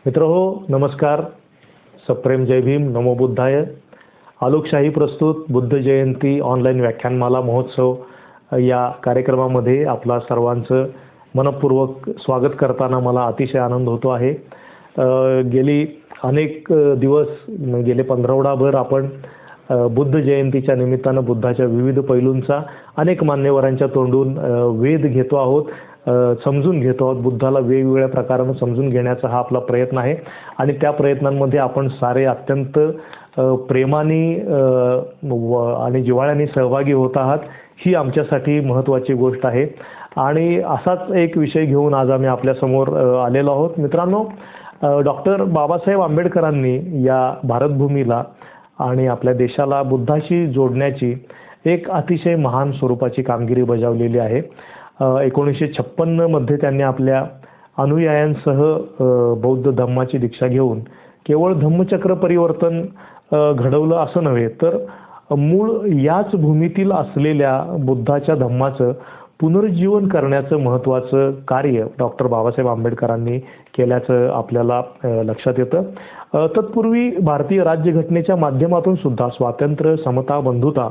मित्रहो नमस्कार. सप्रेम जय भीम. नमो बुद्धाय. आलोकशाही प्रस्तुत बुद्ध जयंती ऑनलाईन व्याख्यानमाला महोत्सव या कार्यक्रमामध्ये आपला सर्वांचं मनपूर्वक स्वागत करताना मला अतिशय आनंद होतो आहे. गेली अनेक दिवस गेले पंधरवडाभर आपण बुद्ध जयंतीच्या निमित्तानं बुद्धाच्या विविध पैलूंचा अनेक मान्यवरांच्या तोंडून वेध घेतो आहोत, समजून घेतो आहोत. बुद्धाला वेगवेगळ्या प्रकारानं समजून घेण्याचा हा आपला प्रयत्न आहे आणि त्या प्रयत्नांमध्ये आपण सारे अत्यंत प्रेमाने आणि जिव्हाळ्याने सहभागी होत आहात. ही आमच्यासाठी महत्त्वाची गोष्ट आहे आणि असाच एक विषय घेऊन आज आम्ही आपल्यासमोर आलेलो आहोत. मित्रांनो, डॉक्टर बाबासाहेब आंबेडकरांनी या भारतभूमीला आणि आपल्या देशाला बुद्धाशी जोडण्याची एक अतिशय महान स्वरूपाची कामगिरी बजावलेली आहे. 1956 मध्ये त्यांनी आपल्या अनुयायांसह बौद्ध धम्माची दीक्षा घेऊन केवळ धम्मचक्र परिवर्तन घडवलं असं नव्हे, तर मूळ याच भूमीतील असलेल्या बुद्धाच्या धम्माचं पुनरुज्जीवन करण्याचं महत्त्वाचं कार्य डॉक्टर बाबासाहेब आंबेडकरांनी केल्याचं आपल्याला लक्षात येतं. तत्पूर्वी भारतीय राज्यघटनेच्या माध्यमातून सुद्धा स्वातंत्र्य, समता, बंधुता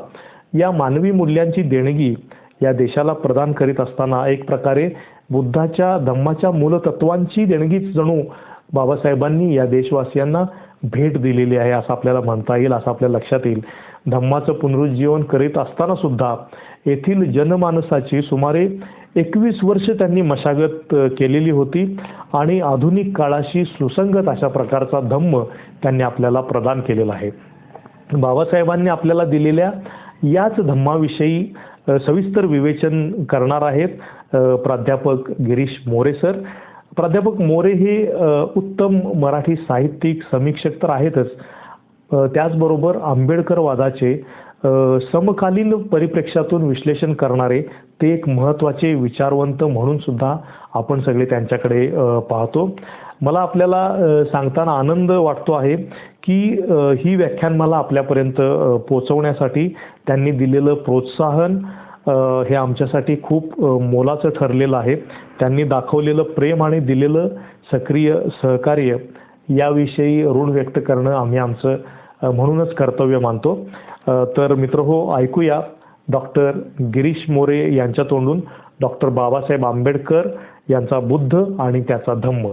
या मानवी मूल्यांची देणगी या देशाला प्रदान करीत असताना एक प्रकारे बुद्धाच्या धम्माच्या मूलतत्वांची देणगीच जणू बाबासाहेबांनी या देशवासियांना भेट दिलेली आहे असं आपल्याला म्हणता येईल, असं आपल्या लक्षात येईल. धम्माचं पुनरुज्जीवन करीत असताना सुद्धा येथील जनमानसाची सुमारे 21 वर्ष त्यांनी मशागत केलेली होती आणि आधुनिक काळाशी सुसंगत अशा प्रकारचा धम्म त्यांनी आपल्याला प्रदान केलेला आहे. बाबासाहेबांनी आपल्याला दिलेल्या याच धम्माविषयी सविस्तर विवेचन करणार आहेत प्राध्यापक गिरीश मोरे सर. प्राध्यापक मोरे हे उत्तम मराठी साहित्यिक समीक्षक तर आहेतच, त्याचबरोबर आंबेडकरवादाचे समकालीन परिप्रेक्ष्यातून विश्लेषण करणारे ते एक महत्त्वाचे विचारवंत म्हणून सुद्धा आपण सगळे त्यांच्याकडे पाहतो. मला आपल्याला सांगताना आनंद वाटतो आहे की ही व्याख्यानमाला आपल्यापर्यंत पोहोचवण्यासाठी त्यांनी दिलेलं प्रोत्साहन हे आमच्यासाठी खूप मोलाचं ठरलेलं आहे. त्यांनी दाखवलेलं प्रेम आणि दिलेलं सक्रिय सहकार्य याविषयी ऋण व्यक्त करणं आम्ही आमचं म्हणूनच कर्तव्य मानतो. तर मित्रहो, ऐकूया डॉक्टर गिरीश मोरे यांच्या तोंडून डॉक्टर बाबासाहेब आंबेडकर यांचा बुद्ध आणि त्याचा धम्म.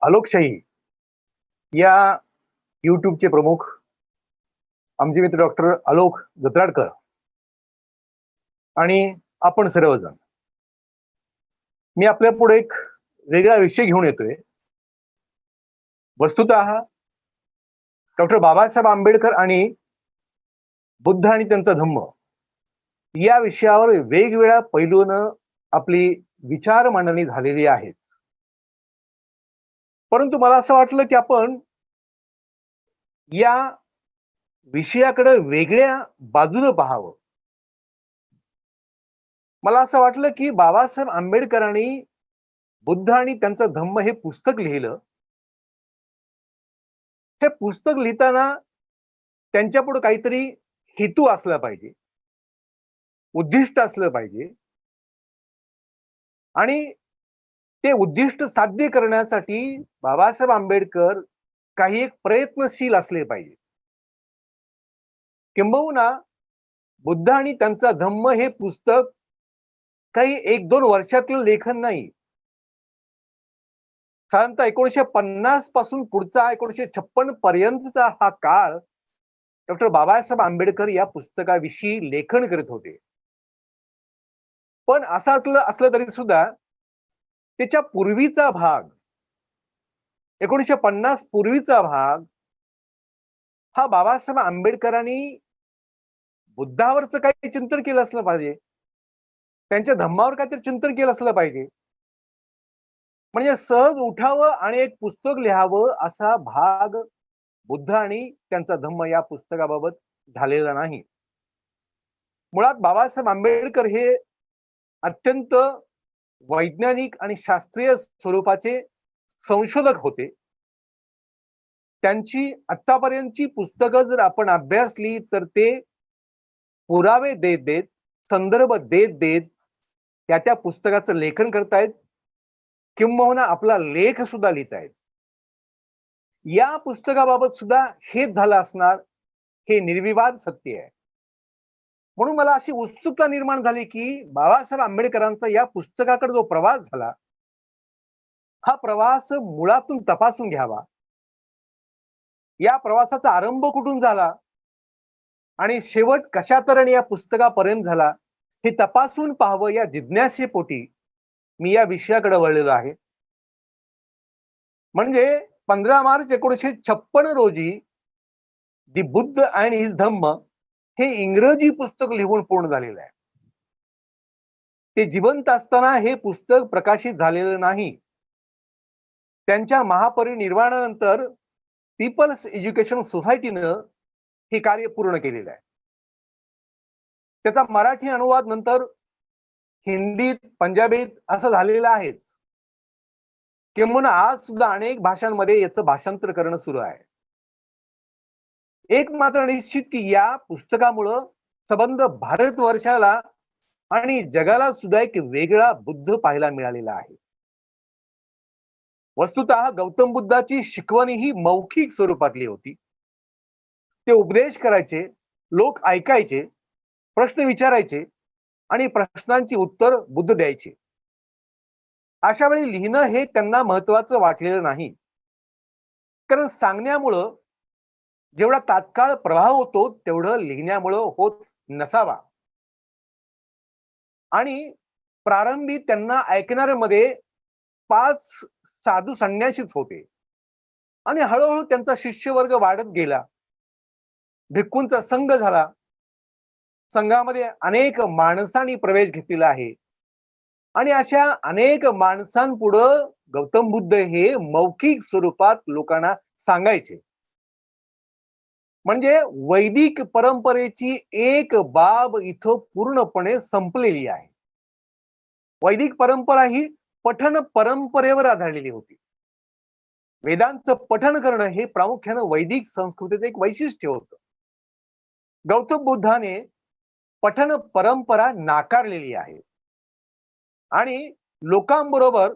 आलोकशाही या यूट्यूबचे प्रमुख आमचे मित्र डॉक्टर आलोक जत्राडकर आणि आपण सर्वजण, मी आपल्या पुढे एक वेगळा विषय घेऊन येतोय. वस्तुतः डॉक्टर बाबासाहेब आंबेडकर आणि बुद्ध आणि त्यांचा धम्म या विषयावर वेगवेगळ्या पैलूनं आपली विचार मांडणी झालेली आहे. परंतु मला असं वाटलं की आपण या विषयाकडे वेगळ्या बाजूने पाहावं. मला असं वाटलं की बाबासाहेब आंबेडकरांनी बुद्ध आणि त्यांचा धम्म हे पुस्तक लिहिलं. हे पुस्तक लिहिताना त्यांच्यापुढे काहीतरी हेतू असला पाहिजे, उद्दिष्ट असलं पाहिजे आणि ते उद्दिष्ट साध्य करण्यासाठी बाबासाहेब आंबेडकर काही एक प्रयत्नशील असले पाहिजे. किंबहुना बुद्ध आणि त्यांचा धम्म हे पुस्तक काही 1-2 वर्षातील लेखन नाही. साधारणतः 1950 पासून पुढचा 1956 पर्यंतचा हा काळ डॉक्टर बाबासाहेब आंबेडकर या पुस्तकाविषयी लेखन करीत होते. पण असं असलं तरी सुद्धा त्याच्या पूर्वीचा भाग, 1950 पूर्वीचा भाग हा बाबासाहेब आंबेडकरांनी बुद्धावरचं काही चिंतन केलं असलं पाहिजे, त्यांच्या धम्मावर काहीतरी चिंतन केलं असलं पाहिजे. म्हणजे सहज उठावं आणि एक पुस्तक लिहावं असा भाग बुद्ध आणि त्यांचा धम्म या पुस्तकाबाबत झालेला नाही. मुळात बाबासाहेब आंबेडकर हे अत्यंत वैज्ञानिक आणि शास्त्रीय स्वरूपाचे संशोधक होते. त्यांची आतापर्यंतची पुस्तकं जर आपण अभ्यासली तर ते पुरावे देत देत, संदर्भ देत देत त्या पुस्तकाचं लेखन करतायत, किंबहुना आपला लेख सुद्धा लिहितायत. या पुस्तकाबाबत सुद्धा हेच झालं असणार, हे निर्विवाद सत्य आहे. म्हणून मला अशी उत्सुकता निर्माण झाली की बाबासाहेब आंबेडकरांचा या पुस्तकाकडे जो प्रवास झाला, हा प्रवास मुळातून तपासून घ्यावा. या प्रवासाचा आरंभ कुठून झाला आणि शेवट कशा तऱ्हेने या पुस्तकापर्यंत झाला, हे तपासून पाहावं या जिज्ञासेपोटी मी या विषयाकडे वळलेलो आहे. म्हणजे 15 मार्च 1956 रोजी दी बुद्ध अँड हिज धम्म हे इंग्रजी पुस्तक लिहून पूर्ण झालेलं आहे. ते जिवंत असताना हे पुस्तक प्रकाशित झालेलं नाही. त्यांच्या महापरिनिर्वाणानंतर पीपल्स एज्युकेशन सोसायटीनं हे कार्य पूर्ण केलेलं आहे. त्याचा मराठी अनुवाद नंतर हिंदीत, पंजाबीत असं झालेलं आहेच. किंबहुना आज सुद्धा अनेक भाषांमध्ये याचं भाषांतर करणं सुरू आहे. एक मात्र निश्चित की या पुस्तकामुळं संबंध भारतवर्षाला आणि जगाला सुद्धा एक वेगळा बुद्ध पाहायला मिळालेला आहे. वस्तुतः गौतम बुद्धाची शिकवणी ही मौखिक स्वरूपातली होती. ते उपदेश करायचे, लोक ऐकायचे, प्रश्न विचारायचे आणि प्रश्नांची उत्तर बुद्ध द्यायचे. अशा वेळी लिहिणं हे त्यांना महत्वाचं वाटलेलं नाही. कारण सांगण्यामुळं जेवढा तात्काळ प्रभाव होतो तेवढं लिहिण्यामुळं होत नसावा. आणि प्रारंभी त्यांना ऐकणाऱ्यामध्ये 5 साधू संन्यासीच होते आणि हळूहळू त्यांचा शिष्यवर्ग वाढत गेला. भिक्खूंचा संघ झाला. संघामध्ये अनेक माणसांनी प्रवेश घेतलेला आहे आणि अशा अनेक माणसांपुढं गौतम बुद्ध हे मौखिक स्वरूपात लोकांना सांगायचे. म्हणजे वैदिक परंपरेची एक बाब इथं पूर्णपणे संपलेली आहे. वैदिक परंपरा ही पठन परंपरेवर आधारलेली होती. वेदांचं पठन करणं हे प्रामुख्यानं वैदिक संस्कृतीचं एक वैशिष्ट्य होतं. गौतम बुद्धाने पठन परंपरा नाकारलेली आहे आणि लोकांबरोबर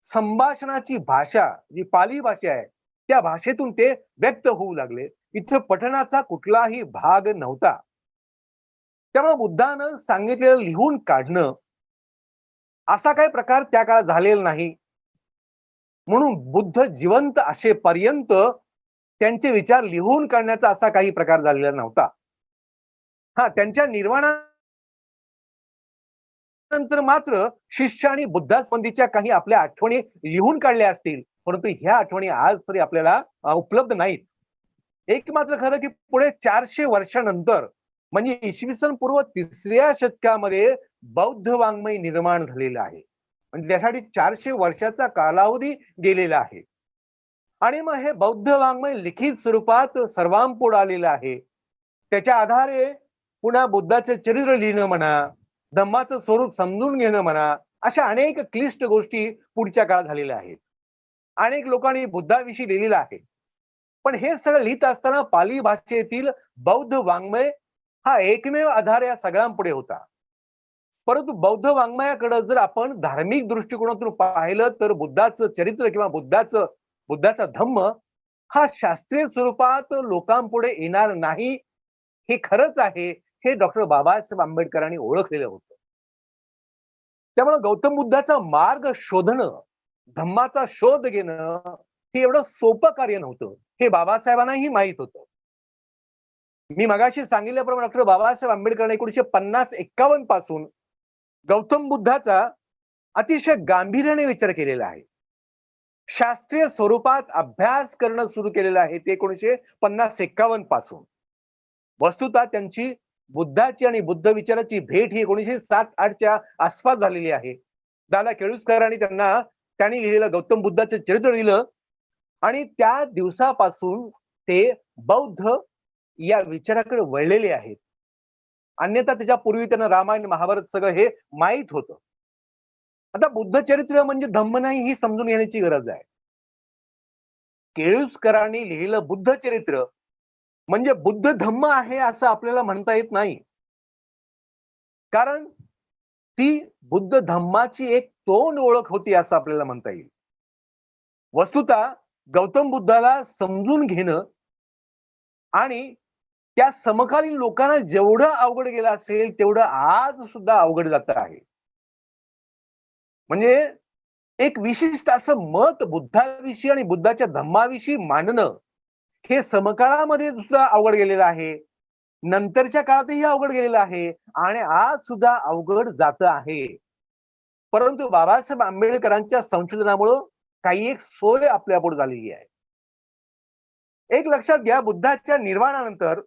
संभाषणाची भाषा जी पाली भाषा आहे त्या भाषेतून ते व्यक्त होऊ लागले. इथं पठणाचा कुठलाही भाग नव्हता. त्यामुळे बुद्धानं सांगितलेलं लिहून काढणं असा काही प्रकार त्या काळात झालेला नाही. म्हणून बुद्ध जिवंत असेपर्यंत त्यांचे विचार लिहून काढण्याचा असा काही प्रकार झालेला नव्हता. त्यांच्या निर्वाणानंतर मात्र शिष्य आणि बुद्धासंबंधीच्या काही आपल्या आठवणी लिहून काढल्या असतील, परंतु ह्या आठवणी आज तरी आपल्याला उपलब्ध नाहीत. एक मात्र खरं की पुढे 400 वर्षानंतर म्हणजे इसवी सन पूर्व 3ऱ्या शतकामध्ये बौद्ध वाङ्मय निर्माण झालेलं आहे. म्हणजे त्यासाठी 400 वर्षाचा कालावधी गेलेला आहे. आणि मग हे बौद्ध वाङ्मय लिखित स्वरूपात सर्वांपुढे आलेलं आहे. त्याच्या आधारे पुन्हा बुद्धाचे चरित्र लिहिणं म्हणा, धम्माचं स्वरूप समजून घेणं म्हणा, अशा अनेक क्लिष्ट गोष्टी पुढच्या काळात झालेल्या आहेत. अनेक लोकांनी बुद्धाविषयी लिहिलेलं आहे. पण हे सगळं लिहित असताना पाली भाषेतील बौद्ध वाङ्मय हा एकमेव आधार या सगळ्यांपुढे होता. परंतु बौद्ध वाङ्मयाकडे जर आपण धार्मिक दृष्टिकोनातून पाहिलं तर बुद्धाचं चरित्र किंवा बुद्धाचा धम्म हा शास्त्रीय स्वरूपात लोकांपुढे येणार नाही, हे खरंच आहे. हे डॉक्टर बाबासाहेब आंबेडकरांनी ओळखलेलं होतं. त्यामुळे गौतम बुद्धाचा मार्ग शोधणं, धम्माचा शोध घेणं हे एवढं सोपं कार्य नव्हतं. हे बाबासाहेबांनाही माहित होतं. मी मगाशी सांगितल्याप्रमाणे डॉक्टर बाबासाहेब आंबेडकरांनी 1950-51 पासून गौतम बुद्धाचा अतिशय गांभीर्याने विचार केलेला आहे. शास्त्रीय स्वरूपात अभ्यास करणं सुरू केलेलं आहे ते 1950-51 पासून. वस्तुतः त्यांची बुद्धाची आणि बुद्ध विचाराची भेट ही 1907-08च्या आसपास झालेली आहे. दादा केळुसकरांनी त्यांना त्यांनी लिहिलेलं गौतम बुद्धाचं चरित्र लिहिलं आणि त्या दिवसापासून ते बौद्ध या विचाराकडे वळलेले आहेत. अन्यथा त्याच्यापूर्वी त्यांना रामायण महाभारत सगळं हे माहीत होतं. आता बुद्ध चरित्र म्हणजे धम्म नाही ही समजून घेण्याची गरज आहे. केळुसकरांनी लिहिलेलं बुद्ध चरित्र म्हणजे बुद्ध धम्म आहे असं आपल्याला म्हणता येत नाही. कारण ती बुद्ध धम्माची एक तोंड ओळख होती असं आपल्याला म्हणता येईल. वस्तुतः गौतम बुद्धाला समजून घेणं आणि त्या समकालीन लोकांना जेवढं अवघड गेलं असेल तेवढं आज सुद्धा अवघड जात आहे. म्हणजे एक विशिष्ट असं मत बुद्धाविषयी आणि बुद्धाच्या धम्माविषयी मांडणं हे समकाळामध्ये सुद्धा अवघड गेलेलं आहे, नंतरच्या काळातही अवघड गेलेलं आहे आणि आज सुद्धा अवघड जात आहे. परंतु बाबासाहेब आंबेडकरांच्या संशोधनामुळं काही एक सोय आपल्यापुढे झालेली आहे. एक लक्षात घ्या, बुद्धाच्या निर्वाणानंतर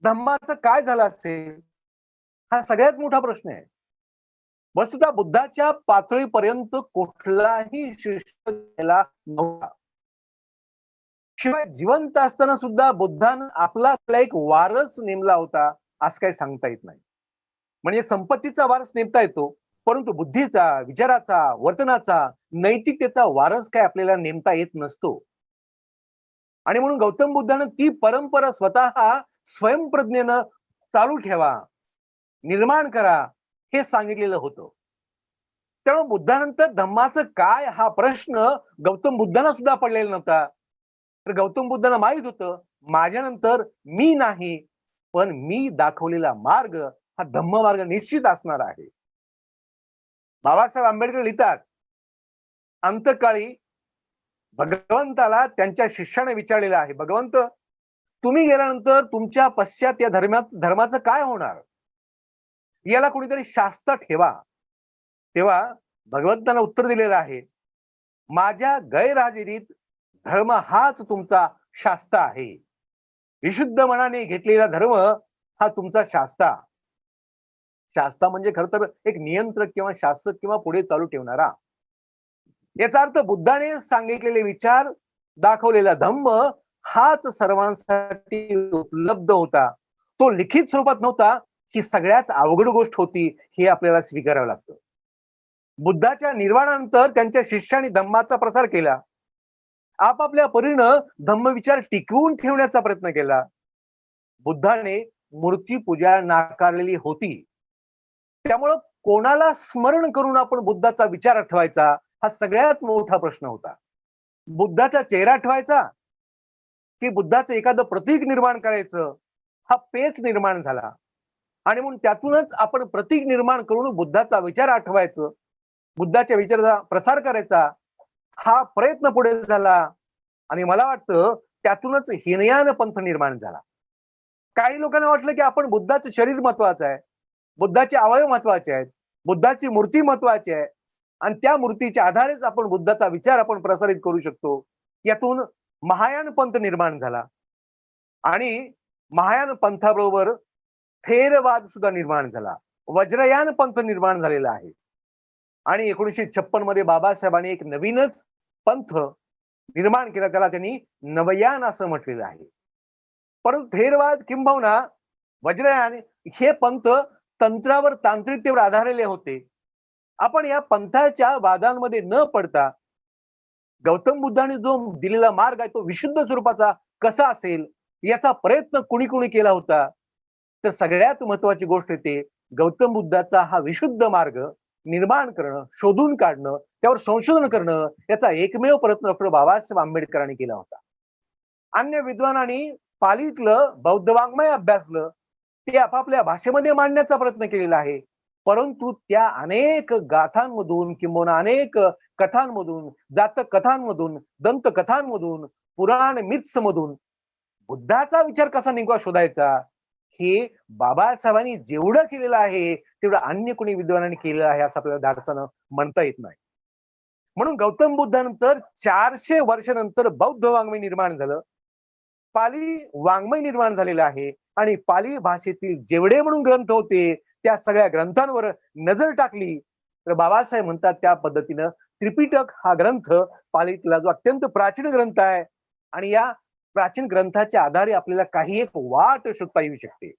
धम्माचं काय झालं असेल हा सगळ्यात मोठा प्रश्न आहे. वस्तुतः बुद्धाच्या पातळीपर्यंत कुठलाही शिष्य गेला नव्हता. शिवाय जिवंत असताना सुद्धा बुद्धानं आपला एक वारस नेमला होता असं काही सांगता येत नाही. म्हणजे संपत्तीचा वारस नेमता येतो, परंतु बुद्धीचा, विचाराचा, वर्तनाचा, नैतिकतेचा वारस काय आपल्याला नेमता येत नसतो. आणि म्हणून गौतम बुद्धानं ती परंपरा स्वतः स्वयंप्रज्ञेनं चालू ठेवा, निर्माण करा हे सांगितलेलं होतं. त्यामुळे बुद्धानंतर धम्माचं काय हा प्रश्न गौतम बुद्धांना सुद्धा पडलेला नव्हता. तर गौतम बुद्धांना माहित होतं माझ्यानंतर मी नाही, पण मी दाखवलेला मार्ग हा धम्म मार्ग निश्चित असणार आहे. बाबासाहेब आंबेडकर लिहितात, अंतकाळी भगवंताला त्यांच्या शिष्याने विचारलेलं आहे, भगवंत तुम्ही गेल्यानंतर तुमच्या पश्चात या धर्माचं काय होणार, याला कुणीतरी शास्त्र ठेवा. तेव्हा भगवंतानं उत्तर दिलेलं आहे, माझ्या गैरहजेरीत धर्म हाच तुमचा शास्त्र आहे. विशुद्ध मनाने घेतलेला धर्म हा तुमचा शास्त्र. शास्त्र म्हणजे खर तर एक नियंत्रक किंवा शासक किंवा पुढे चालू ठेवणारा. याचा अर्थ बुद्धाने सांगितलेले विचार, दाखवलेला धम्म हाच सर्वांसाठी उपलब्ध होता. तो लिखित स्वरूपात नव्हता, ही सगळ्यात अवघड गोष्ट होती हे आपल्याला स्वीकारावं लागतं. बुद्धाच्या निर्वाणानंतर त्यांच्या शिष्याने धम्माचा प्रसार केला. आपापल्या परीनं धम्मविचार टिकवून ठेवण्याचा प्रयत्न केला. बुद्धाने मूर्तीपूजा नाकारलेली होती. त्यामुळं कोणाला स्मरण करून आपण बुद्धाचा विचार आठवायचा हा सगळ्यात मोठा प्रश्न होता. बुद्धाचा चेहरा आठवायचा की बुद्धाचं एखादं प्रतीक निर्माण करायचं हा पेच निर्माण झाला. आणि म्हणून त्यातूनच आपण प्रतीक निर्माण करून बुद्धाचा विचार आठवायचं, बुद्धाच्या विचाराचा प्रसार करायचा हा प्रयत्न पुढे झाला. आणि मला वाटतं त्यातूनच हिनयान पंथ निर्माण झाला. काही लोकांना वाटलं की आपण बुद्धाचं शरीर महत्वाचं आहे, बुद्धाचे अवयव महत्वाचे आहेत, बुद्धाची मूर्ती महत्वाची आहे आणि त्या मूर्तीच्या आधारेच आपण बुद्धाचा विचार आपण प्रसारित करू शकतो. यातून महायान पंथ निर्माण झाला आणि महायान पंथाबरोबर थेरवाद सुद्धा निर्माण झाला, वज्रयान पंथ निर्माण झालेला आहे. आणि 1956 मध्ये बाबासाहेबांनी एक नवीनच पंथ निर्माण केला, त्याला त्यांनी नवयान असं म्हटलेलं आहे. परंतु थेरवाद किंबहुना वज्रयान हे पंथ तंत्रावर, तांत्रिकतेवर आधारलेले होते. आपण या पंथाच्या वादांमध्ये न पडता गौतम बुद्धाने जो दिलेला मार्ग आहे तो विशुद्ध स्वरूपाचा कसा असेल याचा प्रयत्न कुणी कुणी केला होता. तर सगळ्यात महत्वाची गोष्ट येते, गौतम बुद्धाचा हा विशुद्ध मार्ग निर्माण करणं, शोधून काढणं, त्यावर संशोधन करणं याचा एकमेव प्रयत्न डॉक्टर बाबासाहेब आंबेडकरांनी केला होता. अन्य विद्वानांनी पालीतलं बौद्ध वाङ्मय अभ्यासलं, ते आपापल्या भाषेमध्ये मांडण्याचा प्रयत्न केलेला आहे. परंतु त्या अनेक गाथांमधून किंबहुना अनेक कथांमधून, जातक कथांमधून, दंत कथांमधून, पुराण मिथ्स मधून बुद्धाचा विचार कसा नेमका शोधायचा हे बाबासाहेबांनी जेवढं केलेलं आहे तेवढं अन्य कोणी विद्वानांनी केलेलं आहे असं आपल्याला धाडसानं म्हणता येत नाही. म्हणून गौतम बुद्धानंतर 400 वर्षानंतर बौद्ध वाङ्मय निर्माण झालं, पाली वाङ्मय निर्माण झालेलं आहे आणि पाली भाषेतील जेवढे म्हणून ग्रंथ होते त्या सगळ्या ग्रंथांवर नजर टाकली तर बाबासाहेब म्हणतात त्या पद्धतीनं त्रिपिटक हा ग्रंथ पालीतला जो अत्यंत प्राचीन ग्रंथ आहे आणि या प्राचीन ग्रंथाच्या आधारे आपल्याला काही एक वाट शोधता येऊ शकते.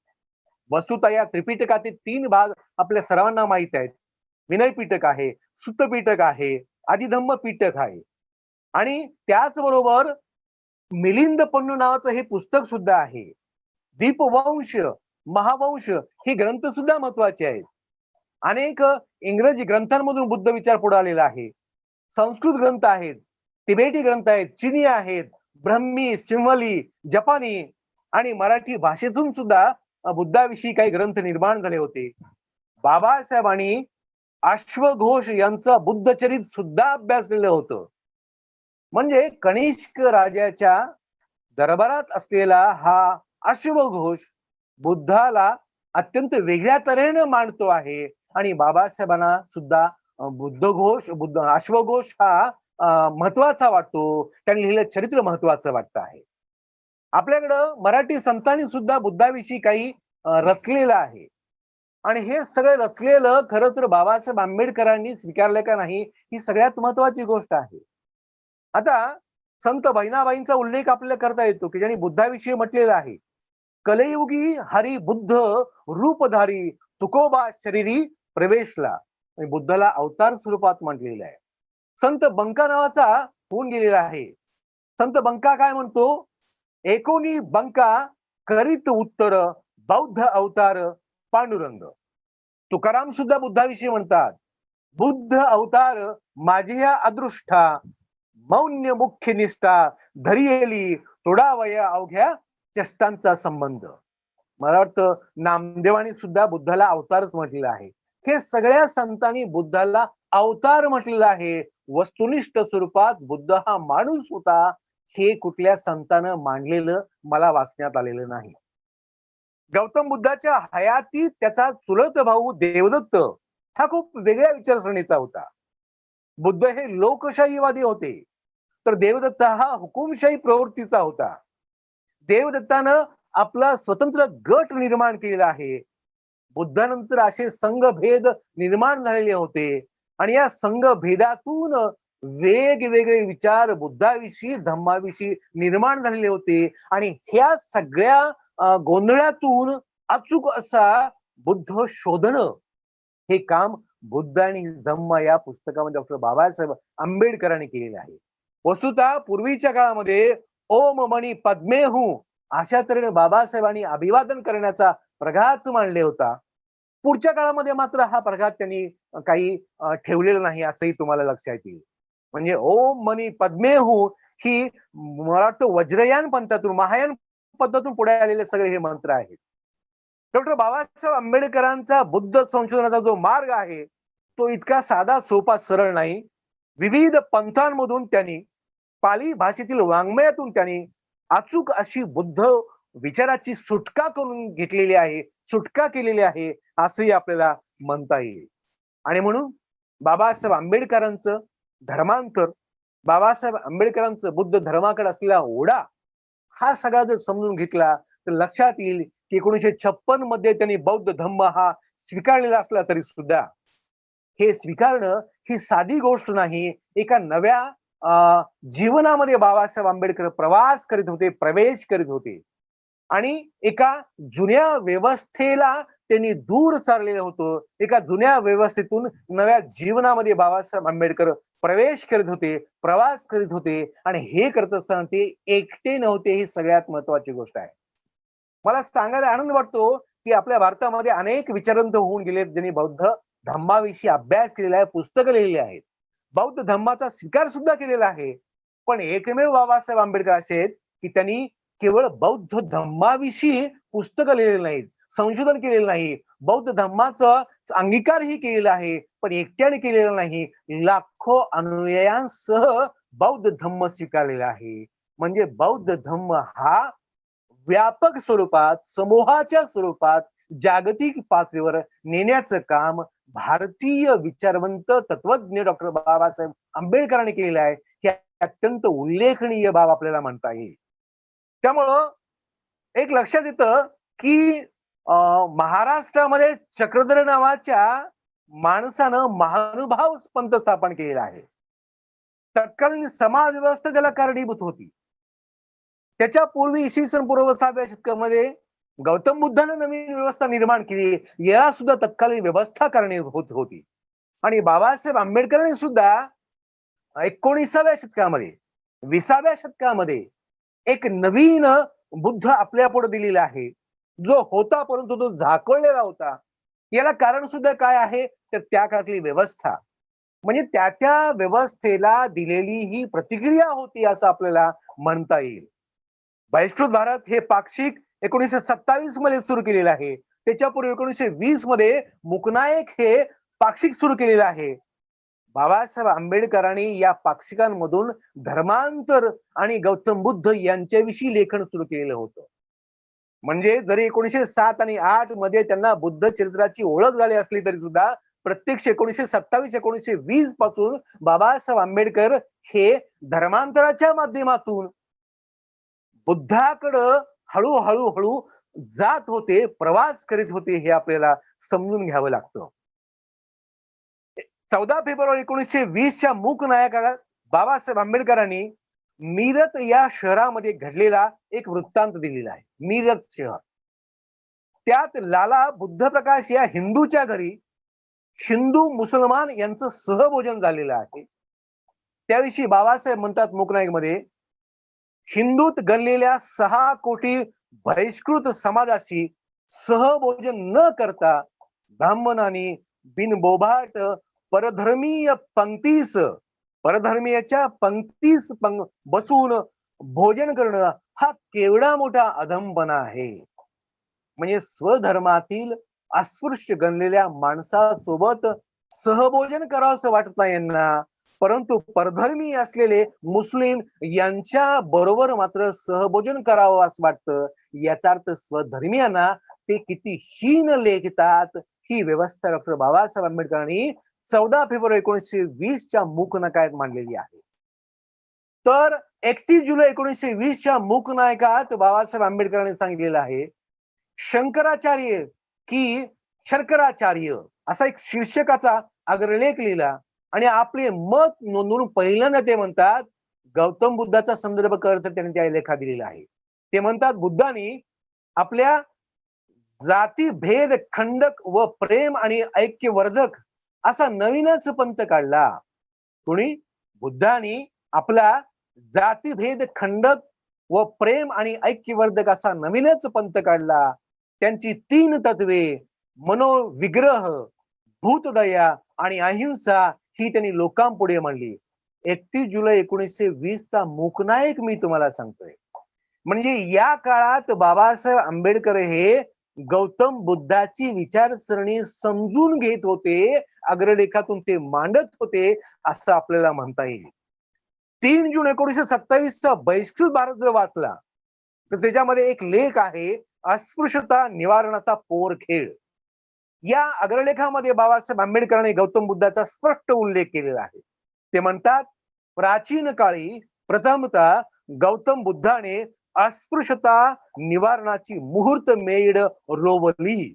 वस्तुतः या त्रिपिटकाचे 3 भाग आपल्या सर्वांना माहित आहेत. विनय पिटक आहे, सुत्त पिटक आहे, आदिधम्म पिटक आहे आणि त्याचबरोबर मिलिंद पन्नू नावाचं हे पुस्तक सुद्धा आहे. दीपवंश, महावंश हे ग्रंथ सुद्धा महत्वाचे आहेत. अनेक इंग्रजी ग्रंथांमधून बुद्ध विचार पुढे आलेला आहे. संस्कृत ग्रंथ आहेत, तिबेटी ग्रंथ आहेत, चिनी आहेत, ब्रह्मी, सिंहली, जपानी आणि मराठी भाषेतून सुद्धा बुद्धाविषयी काही ग्रंथ निर्माण झाले होते. बाबासाहेबांनी अश्वघोष यांचा बुद्धचरित सुद्धा अभ्यास केलं होतं. म्हणजे कनिष्क राजाच्या दरबारात असलेला हा अश्वघोष बुद्धाला अत्यंत वेगळ्या तऱ्हेने मांडतो आहे आणि बाबासाहेबांना सुद्धा अश्वघोष हा महत्वाचा वाटतो. त्यांनी लिहिलेलं चरित्र महत्वाचं वाटतं आहे. आपल्याकडं मराठी संतांनी सुद्धा बुद्धाविषयी काही रचलेलं आहे आणि हे सगळं रचलेलं खरं तर बाबासाहेब आंबेडकरांनी स्वीकारलं का नाही ही सगळ्यात महत्वाची गोष्ट आहे. आता संत बहिणाबाईंचा उल्लेख आपल्याला करता येतो की ज्यांनी बुद्धाविषयी म्हटलेलं आहे, कलयुगी हरी बुद्ध रूपधारी तुकोबा शरीरी प्रवेशला. बुद्धाला अवतार स्वरूपात म्हटलेलं आहे. संत बंका नावाचा होऊन गेलेला आहे. संत बंका काय म्हणतो, एकोणी बंका करीत उत्तर बौद्ध अवतार पांडुरंग. तुकाराम सुद्धा बुद्धाविषयी म्हणतात, बुद्ध अवतार माझ्या अदृष्टा मौन्य मुख्य निष्ठा धरियेली तोडावया अवघ्या चष्टांचा संबंध. मला वाटतं नामदेवानी सुद्धा बुद्धाला अवतारच म्हटलेला आहे. हे सगळ्या संतांनी बुद्धाला अवतार म्हटलेलं आहे. वस्तुनिष्ठ स्वरूपात बुद्ध हा माणूस होता हे कुठल्या संतानं मांडलेलं मला वाचण्यात आलेलं नाही. गौतम बुद्धाच्या हयातीत त्याचा चुलत भाऊ देवदत्त हा खूप वेगळ्या विचारसरणीचा होता. बुद्ध हे लोकशाहीवादी होते तर देवदत्त हा हुकुमशाही प्रवृत्तीचा होता. देवदत्तानं आपला स्वतंत्र गट निर्माण केलेला आहे. बुद्धानंतर असे संघभेद निर्माण झालेले होते आणि या संघभेदातून वेगवेगळे विचार बुद्धाविषयी धम्माविषयी निर्माण झालेले होते आणि ह्या सगळ्या गोंधळातून अचूक असा बुद्ध शोधणं हे काम बुद्ध आणि धम्म या पुस्तकामध्ये डॉक्टर बाबासाहेब आंबेडकरांनी केलेलं आहे. वस्तुतः पूर्वीच्या काळामध्ये ओम मणी पद्मेहू अशा तऱ्हेने बाबासाहेबांनी अभिवादन करण्याचा प्रघात मांडले होता. पुढच्या काळामध्ये मात्र हा प्रघात त्यांनी काही ठेवलेला नाही असंही तुम्हाला लक्षात येईल. म्हणजे ओम मनी पद्मेहू ही मला वाटतं वज्रयान पंथातून महायान पद्धतीतून पुढे आलेले सगळे हे मंत्र आहेत. डॉक्टर बाबासाहेब आंबेडकरांचा बुद्ध संशोधनाचा जो मार्ग आहे तो इतका साधा सोपा सरळ नाही. विविध पंथांमधून त्यांनी पाली भाषेतील वाङ्मयातून त्यांनी अचूक अशी बुद्ध विचाराची सुटका करून घेतलेली आहे, सुटका केलेली आहे असंही आपल्याला म्हणता येईल. आणि म्हणून बाबासाहेब आंबेडकरांचं धर्मांतर, बाबासाहेब आंबेडकरांचं बुद्ध धर्माकडे असलेला ओढा हा सगळा जर समजून घेतला तर लक्षात येईल की 1956 मध्ये त्यांनी बौद्ध धम्म हा स्वीकारलेला असला तरी सुद्धा हे स्वीकारणं ही साधी गोष्ट नाही. एका नव्या जीवनामध्ये बाबासाहेब आंबेडकर प्रवास करीत होते, प्रवेश करीत होते आणि एका जुन्या व्यवस्थेला त्यांनी दूर सारलेलं होतं. एका जुन्या व्यवस्थेतून नव्या जीवनामध्ये बाबासाहेब आंबेडकर प्रवेश करीत होते, प्रवास करीत होते आणि हे करत असताना ते एकटे नव्हते ही सगळ्यात महत्वाची गोष्ट आहे. मला सांगायला आनंद वाटतो की आपल्या भारतामध्ये अनेक विचारवंत होऊन गेलेत ज्यांनी बौद्ध धम्माविषयी अभ्यास केलेला आहे, पुस्तकं लिहिलेली आहेत, बौद्ध धम्माचा स्वीकार सुद्धा केलेला आहे. पण एकमेव बाबासाहेब आंबेडकर असे आहेत की त्यांनी केवळ बौद्ध धम्माविषयी पुस्तकं लिहिलेली नाहीत, संशोधन केलेलं नाही, बौद्ध धम्माचा अंगीकारही केलेला आहे, पण एकट्याने केलेला नाही. लाखो अनुयायांसह बौद्ध धम्म स्वीकारलेला आहे. म्हणजे बौद्ध धम्म हा व्यापक स्वरूपात, समूहाच्या स्वरूपात जागतिक पातळीवर नेण्याचं काम भारतीय विचारवंत तत्वज्ञ डॉक्टर बाबासाहेब आंबेडकरांनी केलेलं आहे. हे अत्यंत उल्लेखनीय बाब आपल्याला म्हणता येईल. त्यामुळं एक लक्षात येतं की महाराष्ट्रामध्ये चक्रधर नावाच्या माणसानं महानुभाव पंथ स्थापन केलेला आहे. तत्कालीन समाज व्यवस्था त्याला कारणीभूत होती. त्याच्या पूर्वी इसवी सन पूर्व 6व्या शतकामध्ये गौतम बुद्धाने नवीन व्यवस्था निर्माण केली. याला सुद्धा तत्कालीन व्यवस्था कारणीभूत होती. आणि बाबासाहेब आंबेडकरांनी सुद्धा 19व्या शतकामध्ये 20व्या शतकामध्ये एक नवीन बुद्ध आपल्या पुढे दिलेला आहे, जो होता परंतु तो झाकळलेला होता. याला कारण सुद्धा काय आहे, तर त्या काळातली व्यवस्था, म्हणजे त्या व्यवस्थेला दिलेली ही प्रतिक्रिया होती असं आपल्याला म्हणता येईल. बहिष्कृत भारत हे पाक्षिक 1927 मध्ये सुरू केलेलं आहे. त्याच्यापूर्वी 1920 मध्ये मुकनायक हे पाक्षिक सुरू केलेलं आहे. बाबासाहेब आंबेडकरांनी या पाक्षिकांमधून धर्मांतर आणि गौतम बुद्ध यांच्याविषयी लेखन सुरू केलेलं होतं. म्हणजे जरी 1907 आणि 8 मध्ये त्यांना बुद्ध चरित्राची ओळख झाली असली तरी सुद्धा प्रत्यक्ष 1927 1920 पासून बाबासाहेब आंबेडकर हे धर्मांतराच्या माध्यमातून बुद्धाकडं हळू जात होते, प्रवास करीत होते, हे आपल्याला समजून घ्यावं लागतं. 14 फेब्रुवारी 1920च्या मूक नायकाला बाबासाहेब आंबेडकरांनी मीरत या शहरामध्ये घडलेला एक वृत्तांत दिलेला आहे. मीरत शहर, त्यात लाला बुद्ध प्रकाश या हिंदूच्या घरी हिंदू मुसलमान यांचं सहभोजन झालेलं आहे. त्याविषयी बाबासाहेब म्हणतात मूकनायक मध्ये, हिंदूत गणलेल्या 6 कोटी बहिष्कृत समाजाशी सहभोजन न करता ब्राह्मणांनी बिनबोभाट परधर्मीयाच्या पंक्तीस बसून भोजन करणं हा केवढा मोठा अधमपणा आहे. म्हणजे स्वधर्मातील अस्पृश्य गणलेल्या माणसासोबत सहभोजन करावं असं वाटत नाही यांना, परंतु परधर्मी असलेले मुस्लिम यांच्या बरोबर मात्र सहभोजन करावं असं वाटतं. याचा अर्थ स्वधर्मीयांना ते किती हीन लेखतात ही व्यवस्था डॉक्टर बाबासाहेब आंबेडकरांनी 14 फेब्रुवारी 1920च्या मूकनायकात मांडलेली आहे. तर 31 जुलै 1920च्या मूकनायकात बाबासाहेब आंबेडकरांनी सांगितलेलं आहे, शंकराचार्य असा एक शीर्षकाचा अग्रलेख लिहिला आणि आपले मत नोंदवून पहिल्यांदा ते म्हणतात, गौतम बुद्धाचा संदर्भ करत त्यांनी त्या लेखा दिलेला आहे. ते म्हणतात, बुद्धांनी आपल्या जाती भेद खंडक व प्रेम आणि ऐक्यवर्धक असा नवीनच पंथ काढला. कोणी? बुद्धांनी आपला जातीभेद खंडक व प्रेम आणि ऐक्यवर्धक असा नवीनच पंथ काढला. त्यांची 3 तत्वे मनोविग्रह, भूतदया आणि अहिंसा ही त्यांनी लोकांपुढे मांडली. 31 जुलै 1920चा मूकनायक मी तुम्हाला सांगतोय. म्हणजे या काळात बाबासाहेब आंबेडकर हे गौतम बुद्धाची विचारसरणी समजून घेत होते, अग्रलेखातून ते मांडत होते असं आपल्याला म्हणता येईल. 3 जून 1927चा बहिष्कृत भारत जर वाचला तर त्याच्यामध्ये एक लेख आहे, अस्पृश्यता निवारणाचा पोरखेळ. या अग्रलेखामध्ये बाबासाहेब आंबेडकरांनी गौतम बुद्धाचा स्पष्ट उल्लेख केलेला आहे. ते म्हणतात, प्राचीन काळी प्रथमतः गौतम बुद्धाने अस्पृश्यता निवारणाची मुहूर्त मेढ रोवली.